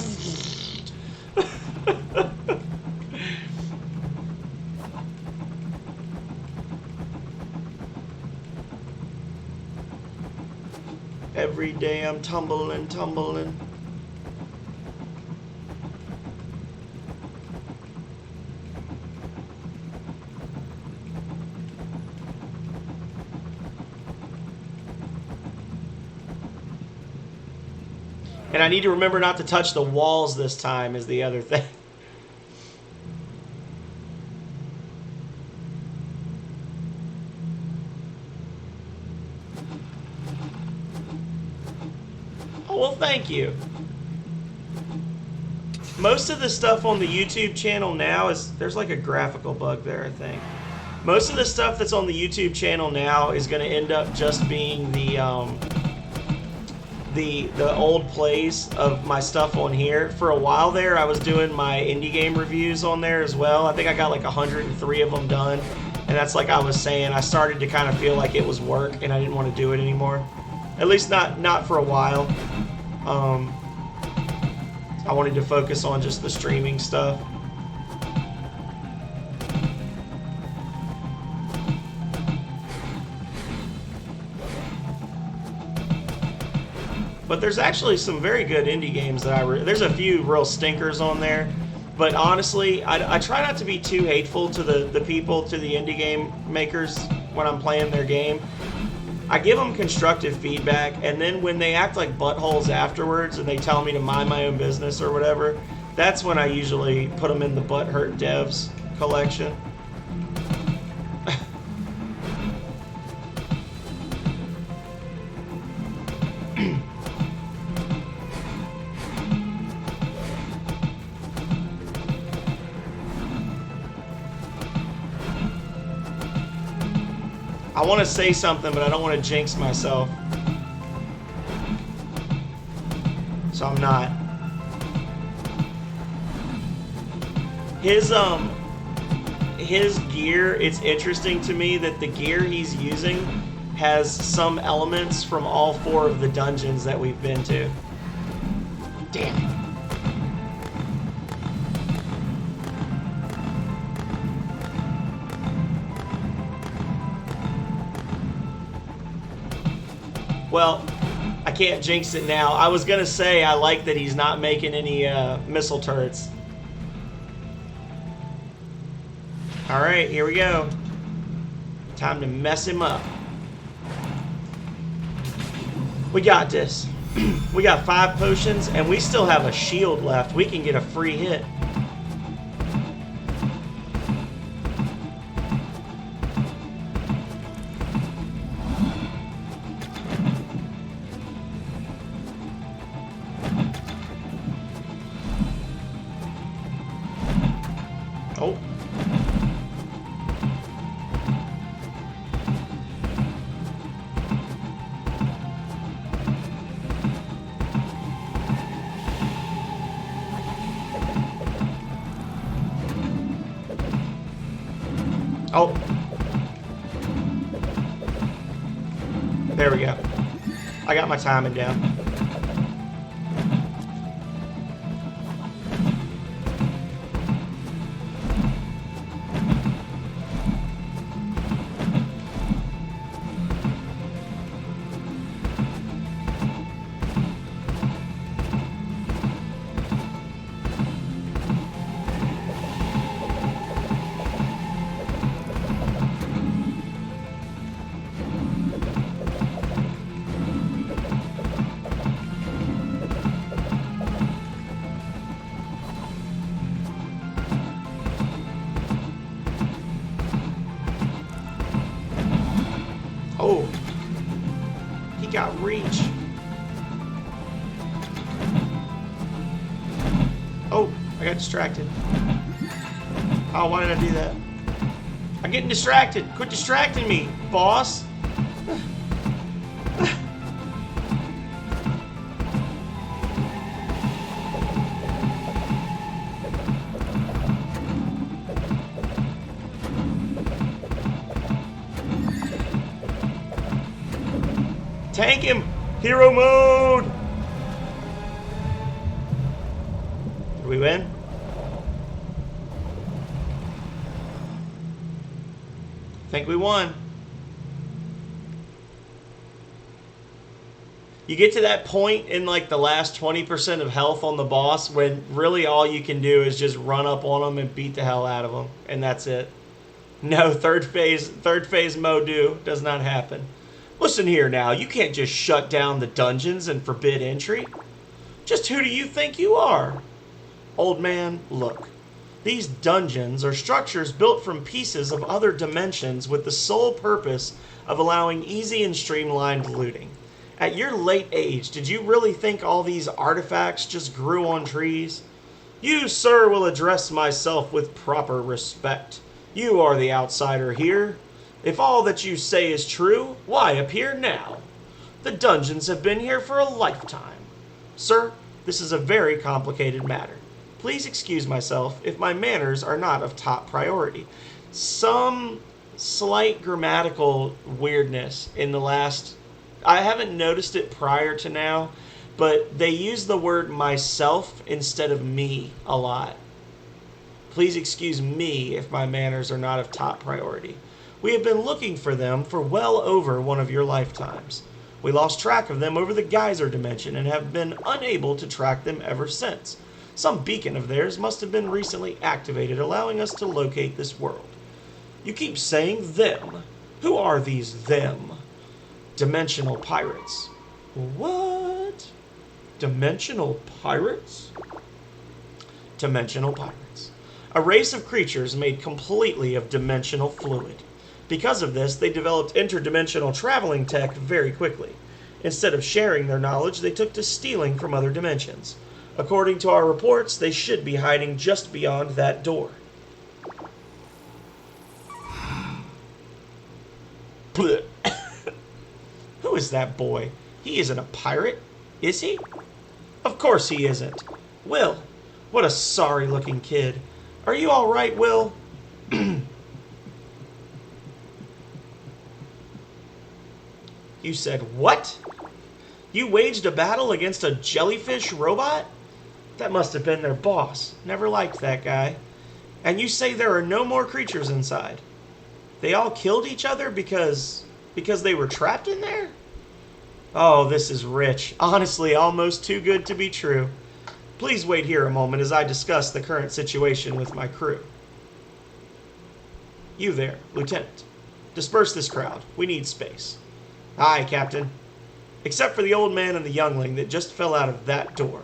Every day I'm tumbling. And I need to remember not to touch the walls this time is the other thing. Oh, well, thank you. Most of the stuff on the YouTube channel now is... There's like a graphical bug there, I think. Most of the stuff that's on the YouTube channel now is going to end up just being the the old plays of my stuff on here. For a while there, I was doing my indie game reviews on there as well. I think I got like 103 of them done. And that's like I was saying, I started to kind of feel like it was work and I didn't want to do it anymore. At least not for a while. I wanted to focus on just the streaming stuff. But there's actually some very good indie games that there's a few real stinkers on there. But honestly, I try not to be too hateful to the people, to the indie game makers when I'm playing their game. I give them constructive feedback, and then when they act like buttholes afterwards and they tell me to mind my own business or whatever, that's when I usually put them in the butthurt devs collection. I want to say something, but I don't want to jinx myself. So I'm not. His gear, it's interesting to me that the gear he's using has some elements from all 4 of the dungeons that we've been to. Damn it. Well, I can't jinx it now. I was going to say I like that he's not making any missile turrets. Alright, here we go. Time to mess him up. We got this. We got 5 potions, and we still have a shield left. We can get a free hit. Oh. Oh. There we go. I got my timing down. Oh, he got reach. Oh, I got distracted. Oh, why did I do that? I'm getting distracted. Quit distracting me, boss. Tank him! Hero mode! Did we win? I think we won. You get to that point in like the last 20% of health on the boss when really all you can do is just run up on them and beat the hell out of them. And that's it. No, third phase Modu does not happen. Listen here now, you can't just shut down the dungeons and forbid entry. Just who do you think you are? Old man, look. These dungeons are structures built from pieces of other dimensions with the sole purpose of allowing easy and streamlined looting. At your late age, did you really think all these artifacts just grew on trees? You, sir, will address myself with proper respect. You are the outsider here. If all that you say is true, why appear now? The dungeons have been here for a lifetime. Sir, this is a very complicated matter. Please excuse myself if my manners are not of top priority. Some slight grammatical weirdness in the last... I haven't noticed it prior to now, but they use the word myself instead of me a lot. Please excuse me if my manners are not of top priority. We have been looking for them for well over one of your lifetimes. We lost track of them over the geyser dimension and have been unable to track them ever since. Some beacon of theirs must have been recently activated, allowing us to locate this world. You keep saying them. Who are these them? Dimensional pirates. What? Dimensional pirates? Dimensional pirates. A race of creatures made completely of dimensional fluid. Because of this, they developed interdimensional traveling tech very quickly. Instead of sharing their knowledge, they took to stealing from other dimensions. According to our reports, they should be hiding just beyond that door. Who is that boy? He isn't a pirate, is he? Of course he isn't. Will, what a sorry-looking kid. Are you all right, Will? You said what? You waged a battle against a jellyfish robot? That must have been their boss. Never liked that guy. And you say there are no more creatures inside? They all killed each other because they were trapped in there? Oh, this is rich. Honestly, almost too good to be true. Please wait here a moment as I discuss the current situation with my crew. You there, Lieutenant. Disperse this crowd. We need space. Aye, Captain. Except for the old man and the youngling that just fell out of that door.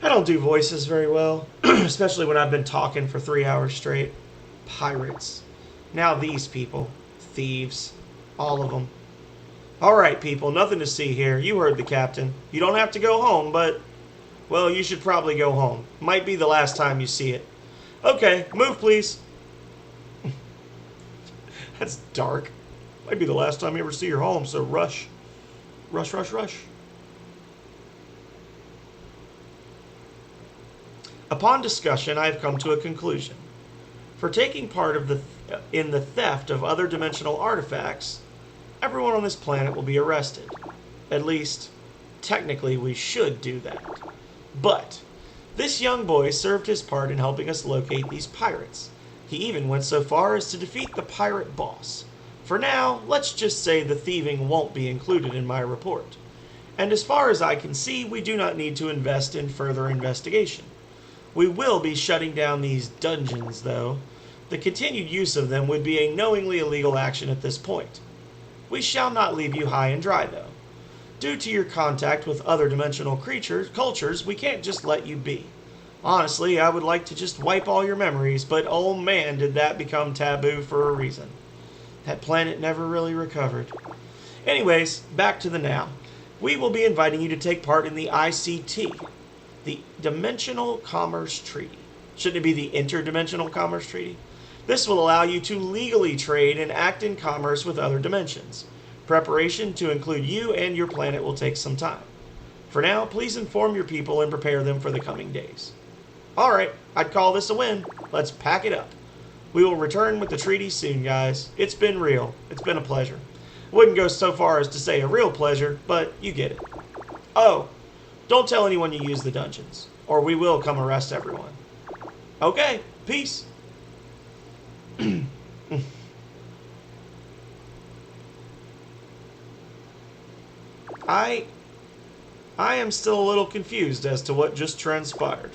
I don't do voices very well, especially when I've been talking for 3 hours straight. Pirates. Now these people. Thieves. All of them. Alright, people, nothing to see here. You heard the captain. You don't have to go home, but... well, you should probably go home. Might be the last time you see it. Okay, move, please. That's dark. Might be the last time you ever see your home, so rush. Rush, rush, rush. Upon discussion, I have come to a conclusion. For taking part in the theft of other dimensional artifacts, everyone on this planet will be arrested. At least, technically, we should do that. But this young boy served his part in helping us locate these pirates. He even went so far as to defeat the pirate boss. For now, let's just say the thieving won't be included in my report. And as far as I can see, we do not need to invest in further investigation. We will be shutting down these dungeons, though. The continued use of them would be a knowingly illegal action at this point. We shall not leave you high and dry, though. Due to your contact with other dimensional cultures, we can't just let you be. Honestly, I would like to just wipe all your memories, but oh man, did that become taboo for a reason. That planet never really recovered. Anyways, back to the now. We will be inviting you to take part in the ICT, the Dimensional Commerce Treaty. Shouldn't it be the Interdimensional Commerce Treaty? This will allow you to legally trade and act in commerce with other dimensions. Preparation to include you and your planet will take some time. For now, please inform your people and prepare them for the coming days. Alright, I'd call this a win. Let's pack it up. We will return with the treaty soon, guys. It's been real. It's been a pleasure. Wouldn't go so far as to say a real pleasure, but you get it. Oh, don't tell anyone you use the dungeons, or we will come arrest everyone. Okay, peace. I am still a little confused as to what just transpired.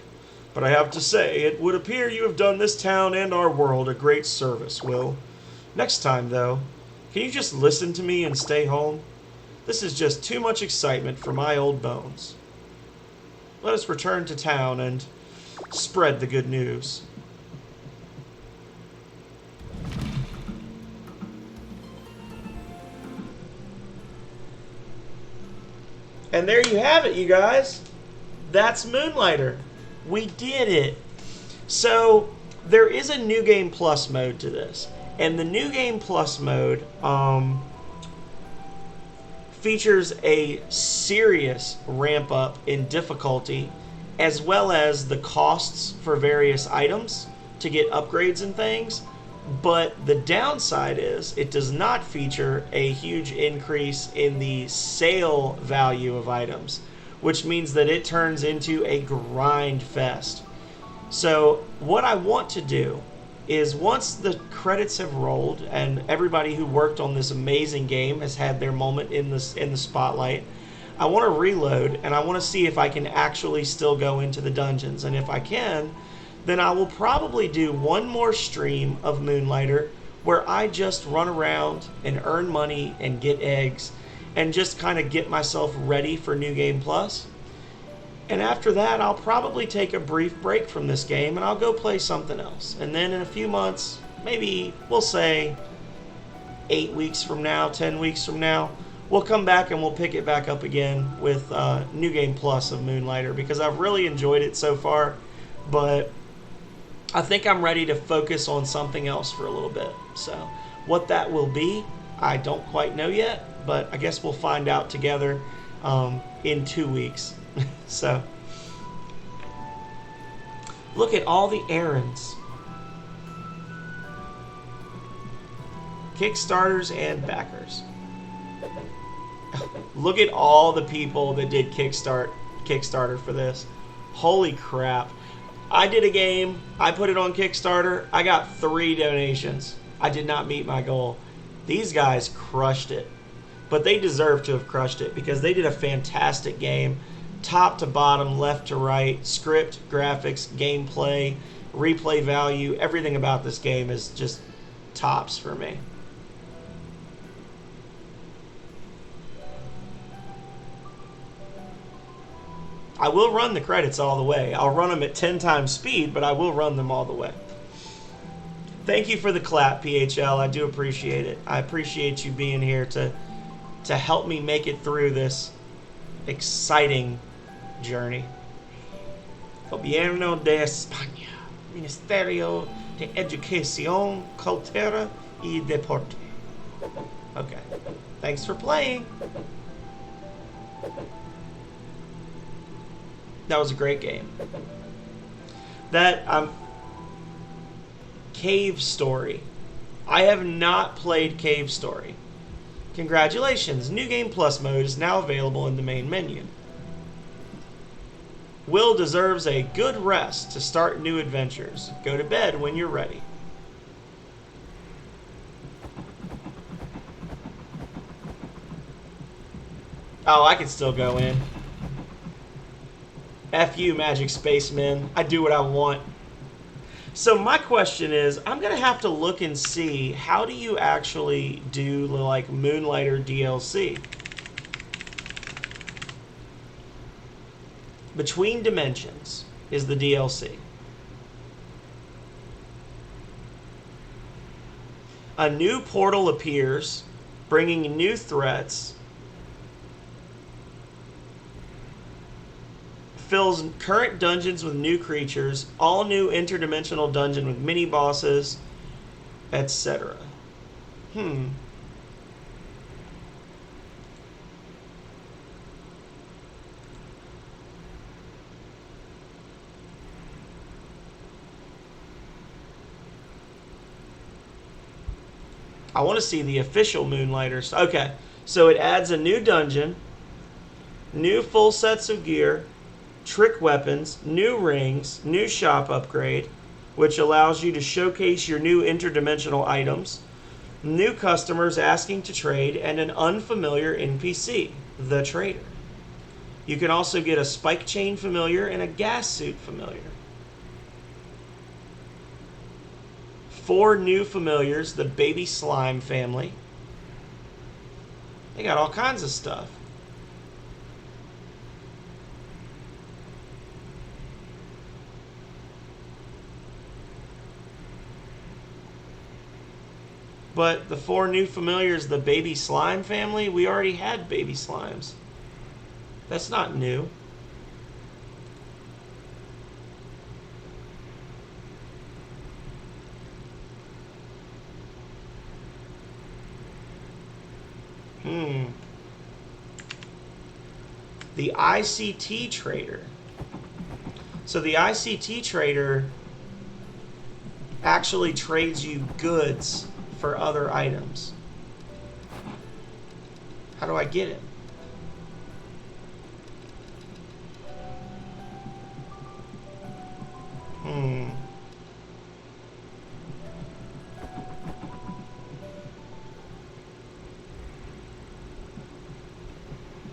But I have to say, it would appear you have done this town and our world a great service, Will. Next time, though, can you just listen to me and stay home? This is just too much excitement for my old bones. Let us return to town and spread the good news. And there you have it, you guys. That's Moonlighter. We did it. So, there is a New Game Plus mode to this. And the New Game Plus mode, features a serious ramp up in difficulty, as well as the costs for various items to get upgrades and things. But the downside is it does not feature a huge increase in the sale value of items, which means that it turns into a grind fest. So what I want to do is, once the credits have rolled and everybody who worked on this amazing game has had their moment in the spotlight, I want to reload and I want to see if I can actually still go into the dungeons. And if I can, then I will probably do one more stream of Moonlighter where I just run around and earn money and get eggs and just kind of get myself ready for New Game Plus. And after that, I'll probably take a brief break from this game and I'll go play something else. And then in a few months, maybe we'll say 8 weeks from now, 10 weeks from now, we'll come back and we'll pick it back up again with New Game Plus of Moonlighter, because I've really enjoyed it so far. But I think I'm ready to focus on something else for a little bit. So what that will be, I don't quite know yet, but I guess we'll find out together in 2 weeks. So look at all the errands, Kickstarters and backers. Look at all the people that did Kickstarter for this. Holy crap. I did a game, I put it on Kickstarter, I got 3 donations. I did not meet my goal. These guys crushed it. But they deserve to have crushed it because they did a fantastic game. Top to bottom, left to right, script, graphics, gameplay, replay value, everything about this game is just tops for me. I will run the credits all the way. I'll run them at 10 times speed, but I will run them all the way. Thank you for the clap, PHL. I do appreciate it. I appreciate you being here to help me make it through this exciting journey. Gobierno de España, Ministerio de Educación, Cultura y Deporte. Okay. Thanks for playing. That was a great game. Cave Story. I have not played Cave Story. Congratulations, New Game Plus mode is now available in the main menu. Will deserves a good rest to start new adventures. Go to bed when you're ready. Oh, I can still go in. F you, Magic Spacemen. I do what I want. So my question is, I'm going to have to look and see, how do you actually do like Moonlighter DLC? Between Dimensions is the DLC. A new portal appears, bringing new threats. Fills current dungeons with new creatures, all new interdimensional dungeon with mini bosses, etc. I want to see the official Moonlighter. Okay, so it adds a new dungeon, new full sets of gear, trick weapons, new rings, new shop upgrade, which allows you to showcase your new interdimensional items, new customers asking to trade, and an unfamiliar NPC, the Trader. You can also get a spike chain familiar and a gas suit familiar. 4 new familiars, the Baby Slime family. They got all kinds of stuff. But the 4 new familiars, the Baby Slime family, we already had Baby Slimes. That's not new. The ICT trader. So the ICT trader actually trades you goods for other items. How do I get it?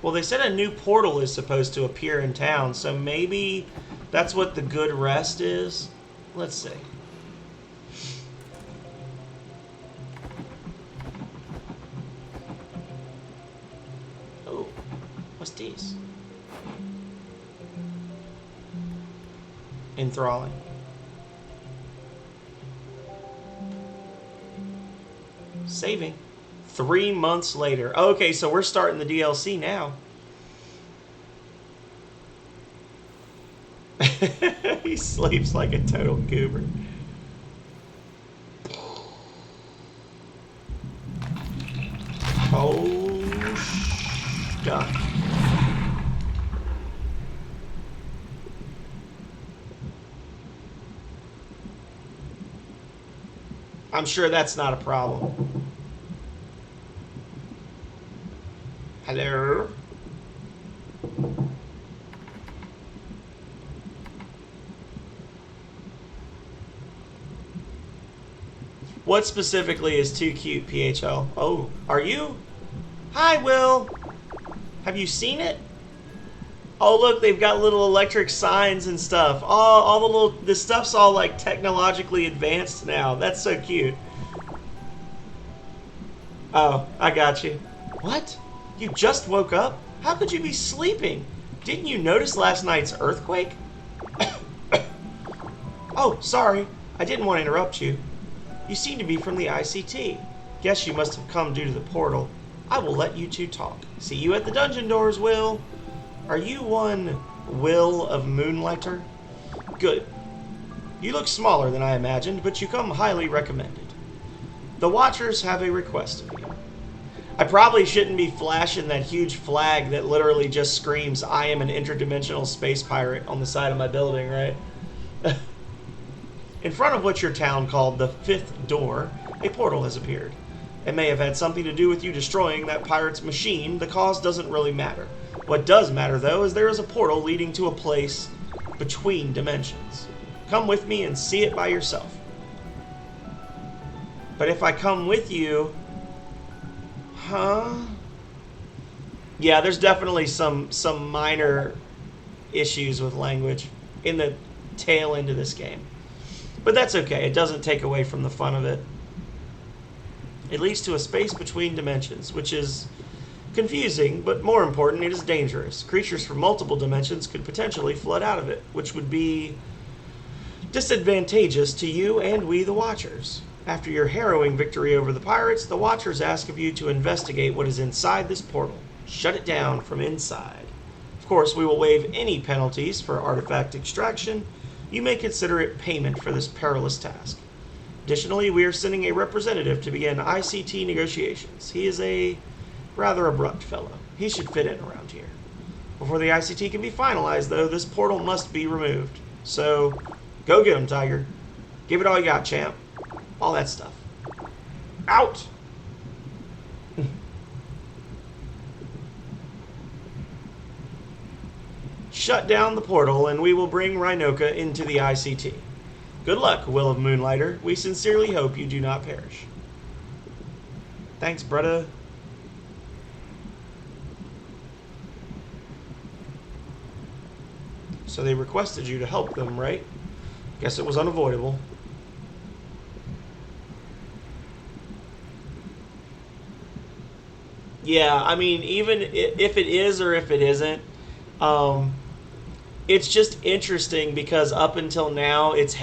Well, they said a new portal is supposed to appear in town, so maybe that's what the good rest is. Let's see. Oh, what's this? Enthralling. Saving. 3 months later. Okay, so we're starting the DLC now. He sleeps like a total goober. Oh, done. I'm sure that's not a problem. Hello? What specifically is too cute, PHL? Oh, are you? Hi, Will. Have you seen it? Oh, look, they've got little electric signs and stuff. Oh, all the little, this stuff's all like technologically advanced now. That's so cute. Oh, I got you. What? You just woke up? How could you be sleeping? Didn't you notice last night's earthquake? Oh, sorry. I didn't want to interrupt you. You seem to be from the ICT. Guess you must have come due to the portal. I will let you two talk. See you at the dungeon doors, Will. Are you one Will of Moonlighter? Good. You look smaller than I imagined, but you come highly recommended. The Watchers have a request of you. I probably shouldn't be flashing that huge flag that literally just screams, I am an interdimensional space pirate on the side of my building, right? In front of what your town called the Fifth Door, a portal has appeared. It may have had something to do with you destroying that pirate's machine. The cause doesn't really matter. What does matter, though, is there is a portal leading to a place between dimensions. Come with me and see it by yourself. But if I come with you... Huh? Yeah, there's definitely some minor issues with language in the tail end of this game. But that's okay. It doesn't take away from the fun of it. It leads to a space between dimensions, which is confusing, but more important, it is dangerous. Creatures from multiple dimensions could potentially flood out of it, which would be disadvantageous to you and we, the Watchers. After your harrowing victory over the pirates, the Watchers ask of you to investigate what is inside this portal. Shut it down from inside. Of course, we will waive any penalties for artifact extraction. You may consider it payment for this perilous task. Additionally, we are sending a representative to begin ICT negotiations. He is a rather abrupt fellow. He should fit in around here. Before the ICT can be finalized, though, this portal must be removed. So, go get him, Tiger. Give it all you got, champ. All that stuff. Out! Shut down the portal, and we will bring Rhinoka into the ICT. Good luck, Will of Moonlighter. We sincerely hope you do not perish. Thanks, brother. So they requested you to help them, right? Guess it was unavoidable. Yeah, I mean, even if it is or if it isn't, it's just interesting because up until now it's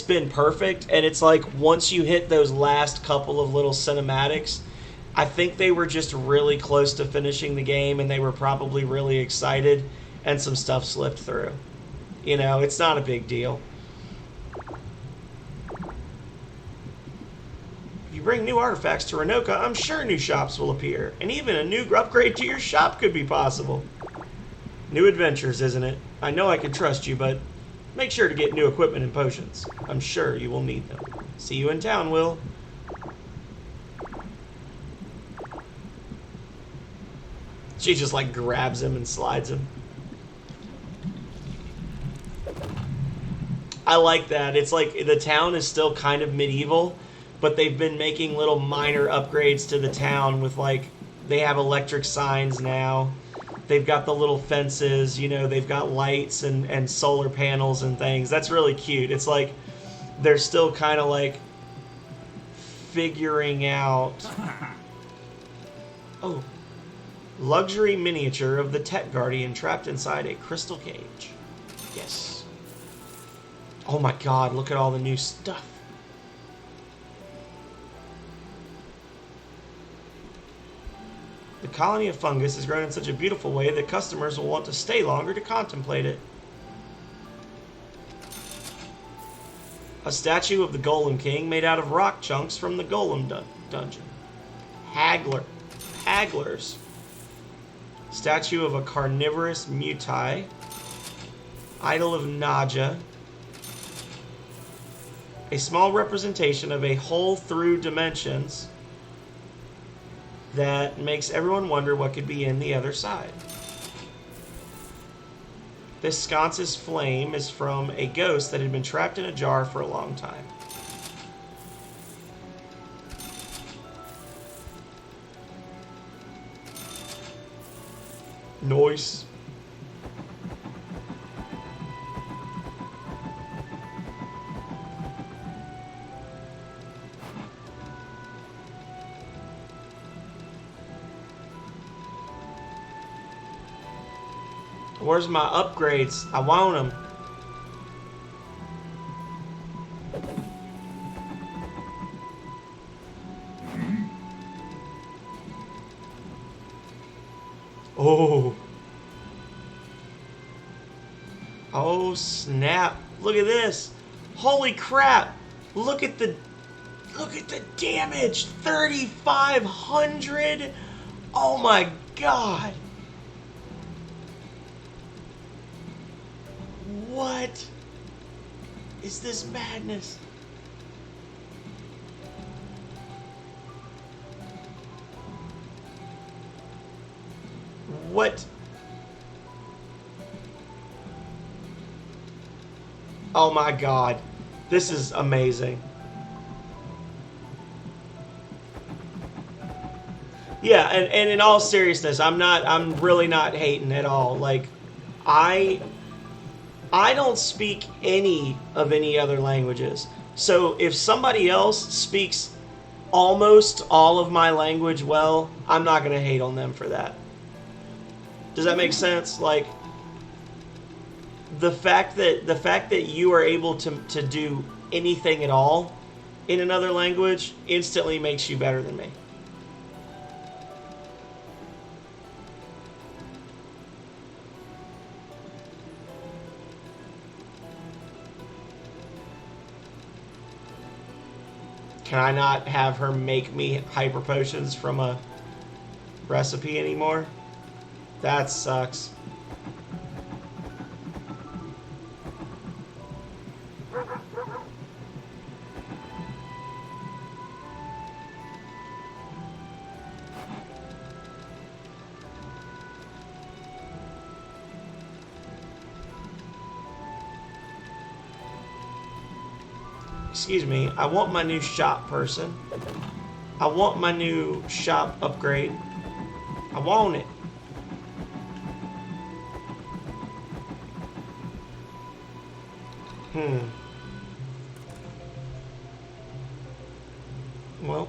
been perfect, and it's like once you hit those last couple of little cinematics, I think they were just really close to finishing the game and they were probably really excited and some stuff slipped through. You know, it's not a big deal. If you bring new artifacts to Rhinoka, I'm sure new shops will appear, and even a new upgrade to your shop could be possible. New adventures, isn't it? I know I can trust you, but make sure to get new equipment and potions. I'm sure you will need them. See you in town, Will. She just like grabs him and slides him. I like that. It's like the town is still kind of medieval, but they've been making little minor upgrades to the town with like, they have electric signs now. They've got the little fences, you know, they've got lights and solar panels and things. That's really cute. It's like they're still kind of like figuring out. Oh. Luxury miniature of the Tech Guardian trapped inside a crystal cage. Yes. Oh my god, look at all the new stuff. The colony of fungus has grown in such a beautiful way that customers will want to stay longer to contemplate it. A statue of the Golem King made out of rock chunks from the Golem dungeon. Hagglers. Statue of a carnivorous mutai. Idol of Naja. A small representation of a hole through dimensions that makes everyone wonder what could be in the other side. This sconce's flame is from a ghost that had been trapped in a jar for a long time. Noise. Where's my upgrades? I want them. Oh. Oh snap. Look at this. Holy crap. Look at the damage. 3,500. Oh my god. What is this madness? What? Oh my god. This is amazing. Yeah, and in all seriousness, I'm really not hating at all. Like, I don't speak any other languages. So if somebody else speaks almost all of my language well, I'm not going to hate on them for that. Does that make sense? Like, the fact that you are able to do anything at all in another language instantly makes you better than me. Can I not have her make me hyper potions from a recipe anymore? That sucks. Excuse me, I want my new shop person. I want my new shop upgrade. I want it. Well.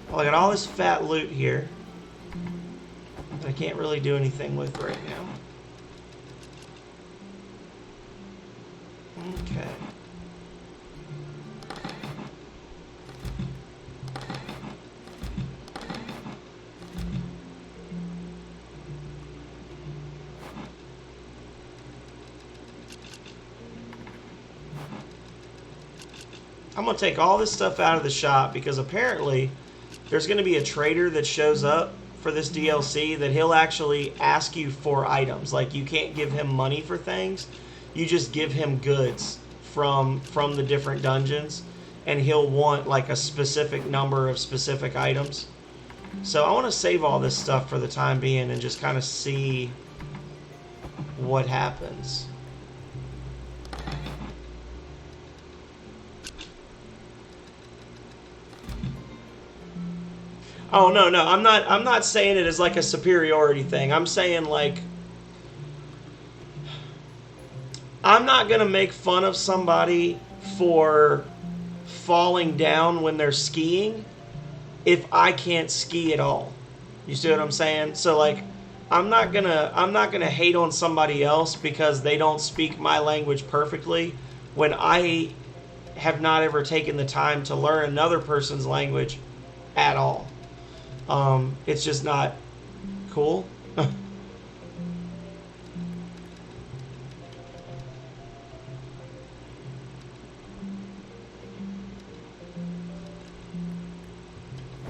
Well, I got all this fat loot here that I can't really do anything with right now. Okay. I'm going to take all this stuff out of the shop because apparently there's going to be a trader that shows up for this DLC that he'll actually ask you for items. Like, you can't give him money for things. You just give him goods from the different dungeons, and he'll want like a specific number of specific items. So I want to save all this stuff for the time being and just kind of see what happens. Oh, no, I'm not saying it as like a superiority thing. I'm saying like I'm not going to make fun of somebody for falling down when they're skiing if I can't ski at all. You see what I'm saying? So like I'm not going to hate on somebody else because they don't speak my language perfectly when I have not ever taken the time to learn another person's language at all. It's just not cool.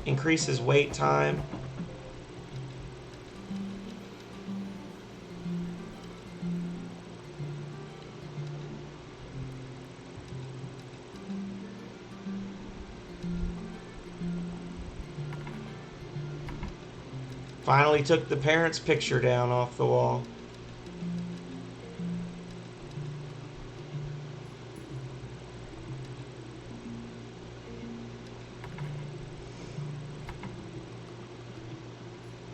Increases wait time. Finally took the parents' picture down off the wall.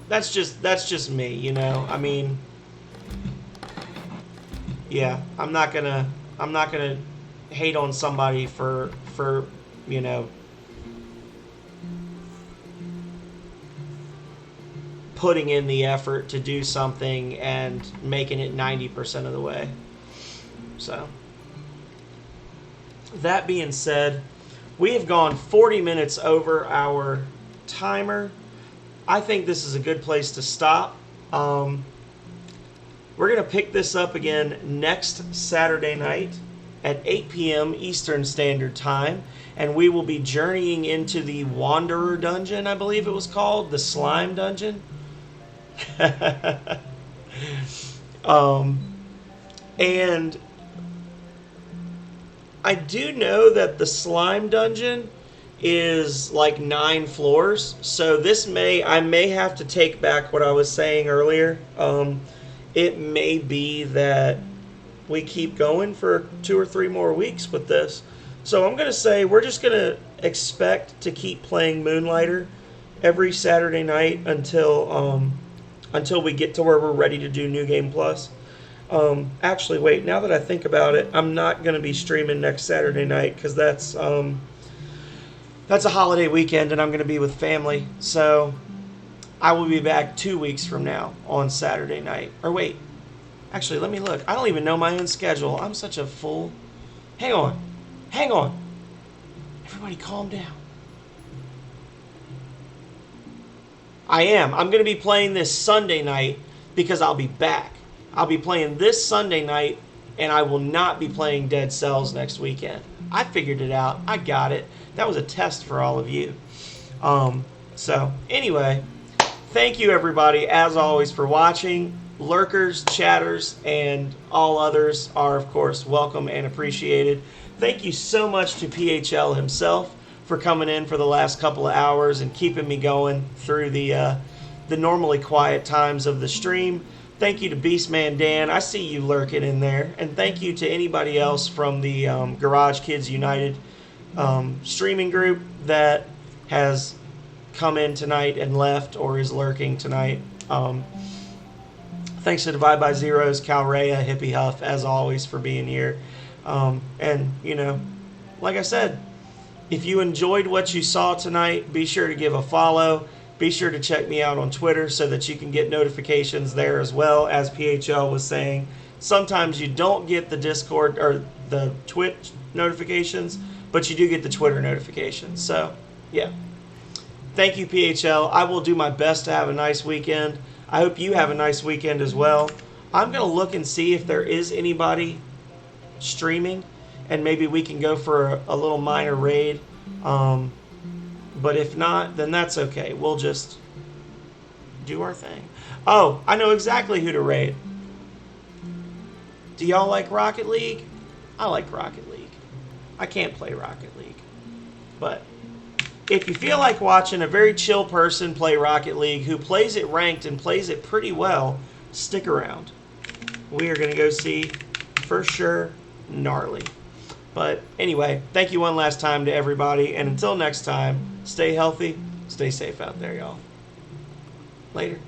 That's just me, you know. I mean, yeah, I'm not gonna hate on somebody for you know, putting in the effort to do something and making it 90% of the way. So, that being said, we have gone 40 minutes over our timer. I think this is a good place to stop. We're going to pick this up again next Saturday night at 8 p.m. Eastern Standard Time, and we will be journeying into the Wanderer Dungeon, I believe it was called, the Slime Dungeon. And I do know that the Slime Dungeon is like 9 floors, so I may have to take back what I was saying earlier. It may be that we keep going for 2 or 3 more weeks with this. So I'm going to say we're just going to expect to keep playing Moonlighter every Saturday night until we get to where we're ready to do New Game Plus. Actually, wait, now that I think about it, I'm not going to be streaming next Saturday night because that's a holiday weekend and I'm going to be with family. So I will be back 2 weeks from now on Saturday night. Or wait, actually, let me look. I don't even know my own schedule. I'm such a fool. Hang on. Everybody calm down. I'm going to be playing this Sunday night because I'll be back. I'll be playing this Sunday night and I will not be playing Dead Cells next weekend. I figured it out. I got it. That was a test for all of you. So, anyway, thank you everybody, as always, for watching. Lurkers, chatters, and all others are, of course, welcome and appreciated. Thank you so much to PHL himself for coming in for the last couple of hours and keeping me going through the normally quiet times of the stream. Thank you to Beastman Dan. I see you lurking in there. And thank you to anybody else from the Garage Kids United streaming group that has come in tonight and left or is lurking tonight. Thanks to Divide by Zeros, Calrea, Hippie Huff, as always, for being here. And, you know, like I said, if you enjoyed what you saw tonight, be sure to give a follow. Be sure to check me out on Twitter so that you can get notifications there as well. As PHL was saying, sometimes you don't get the Discord or the Twitch notifications, but you do get the Twitter notifications. So, yeah. Thank you, PHL. I will do my best to have a nice weekend. I hope you have a nice weekend as well. I'm going to look and see if there is anybody streaming. and maybe we can go for a little minor raid. But if not, then that's okay. We'll just do our thing. Oh, I know exactly who to raid. Do y'all like Rocket League? I like Rocket League. I can't play Rocket League. But if you feel like watching a very chill person play Rocket League who plays it ranked and plays it pretty well, stick around. We are going to go see, for sure, Gnarly. But anyway, thank you one last time to everybody. And until next time, stay healthy, stay safe out there, y'all. Later.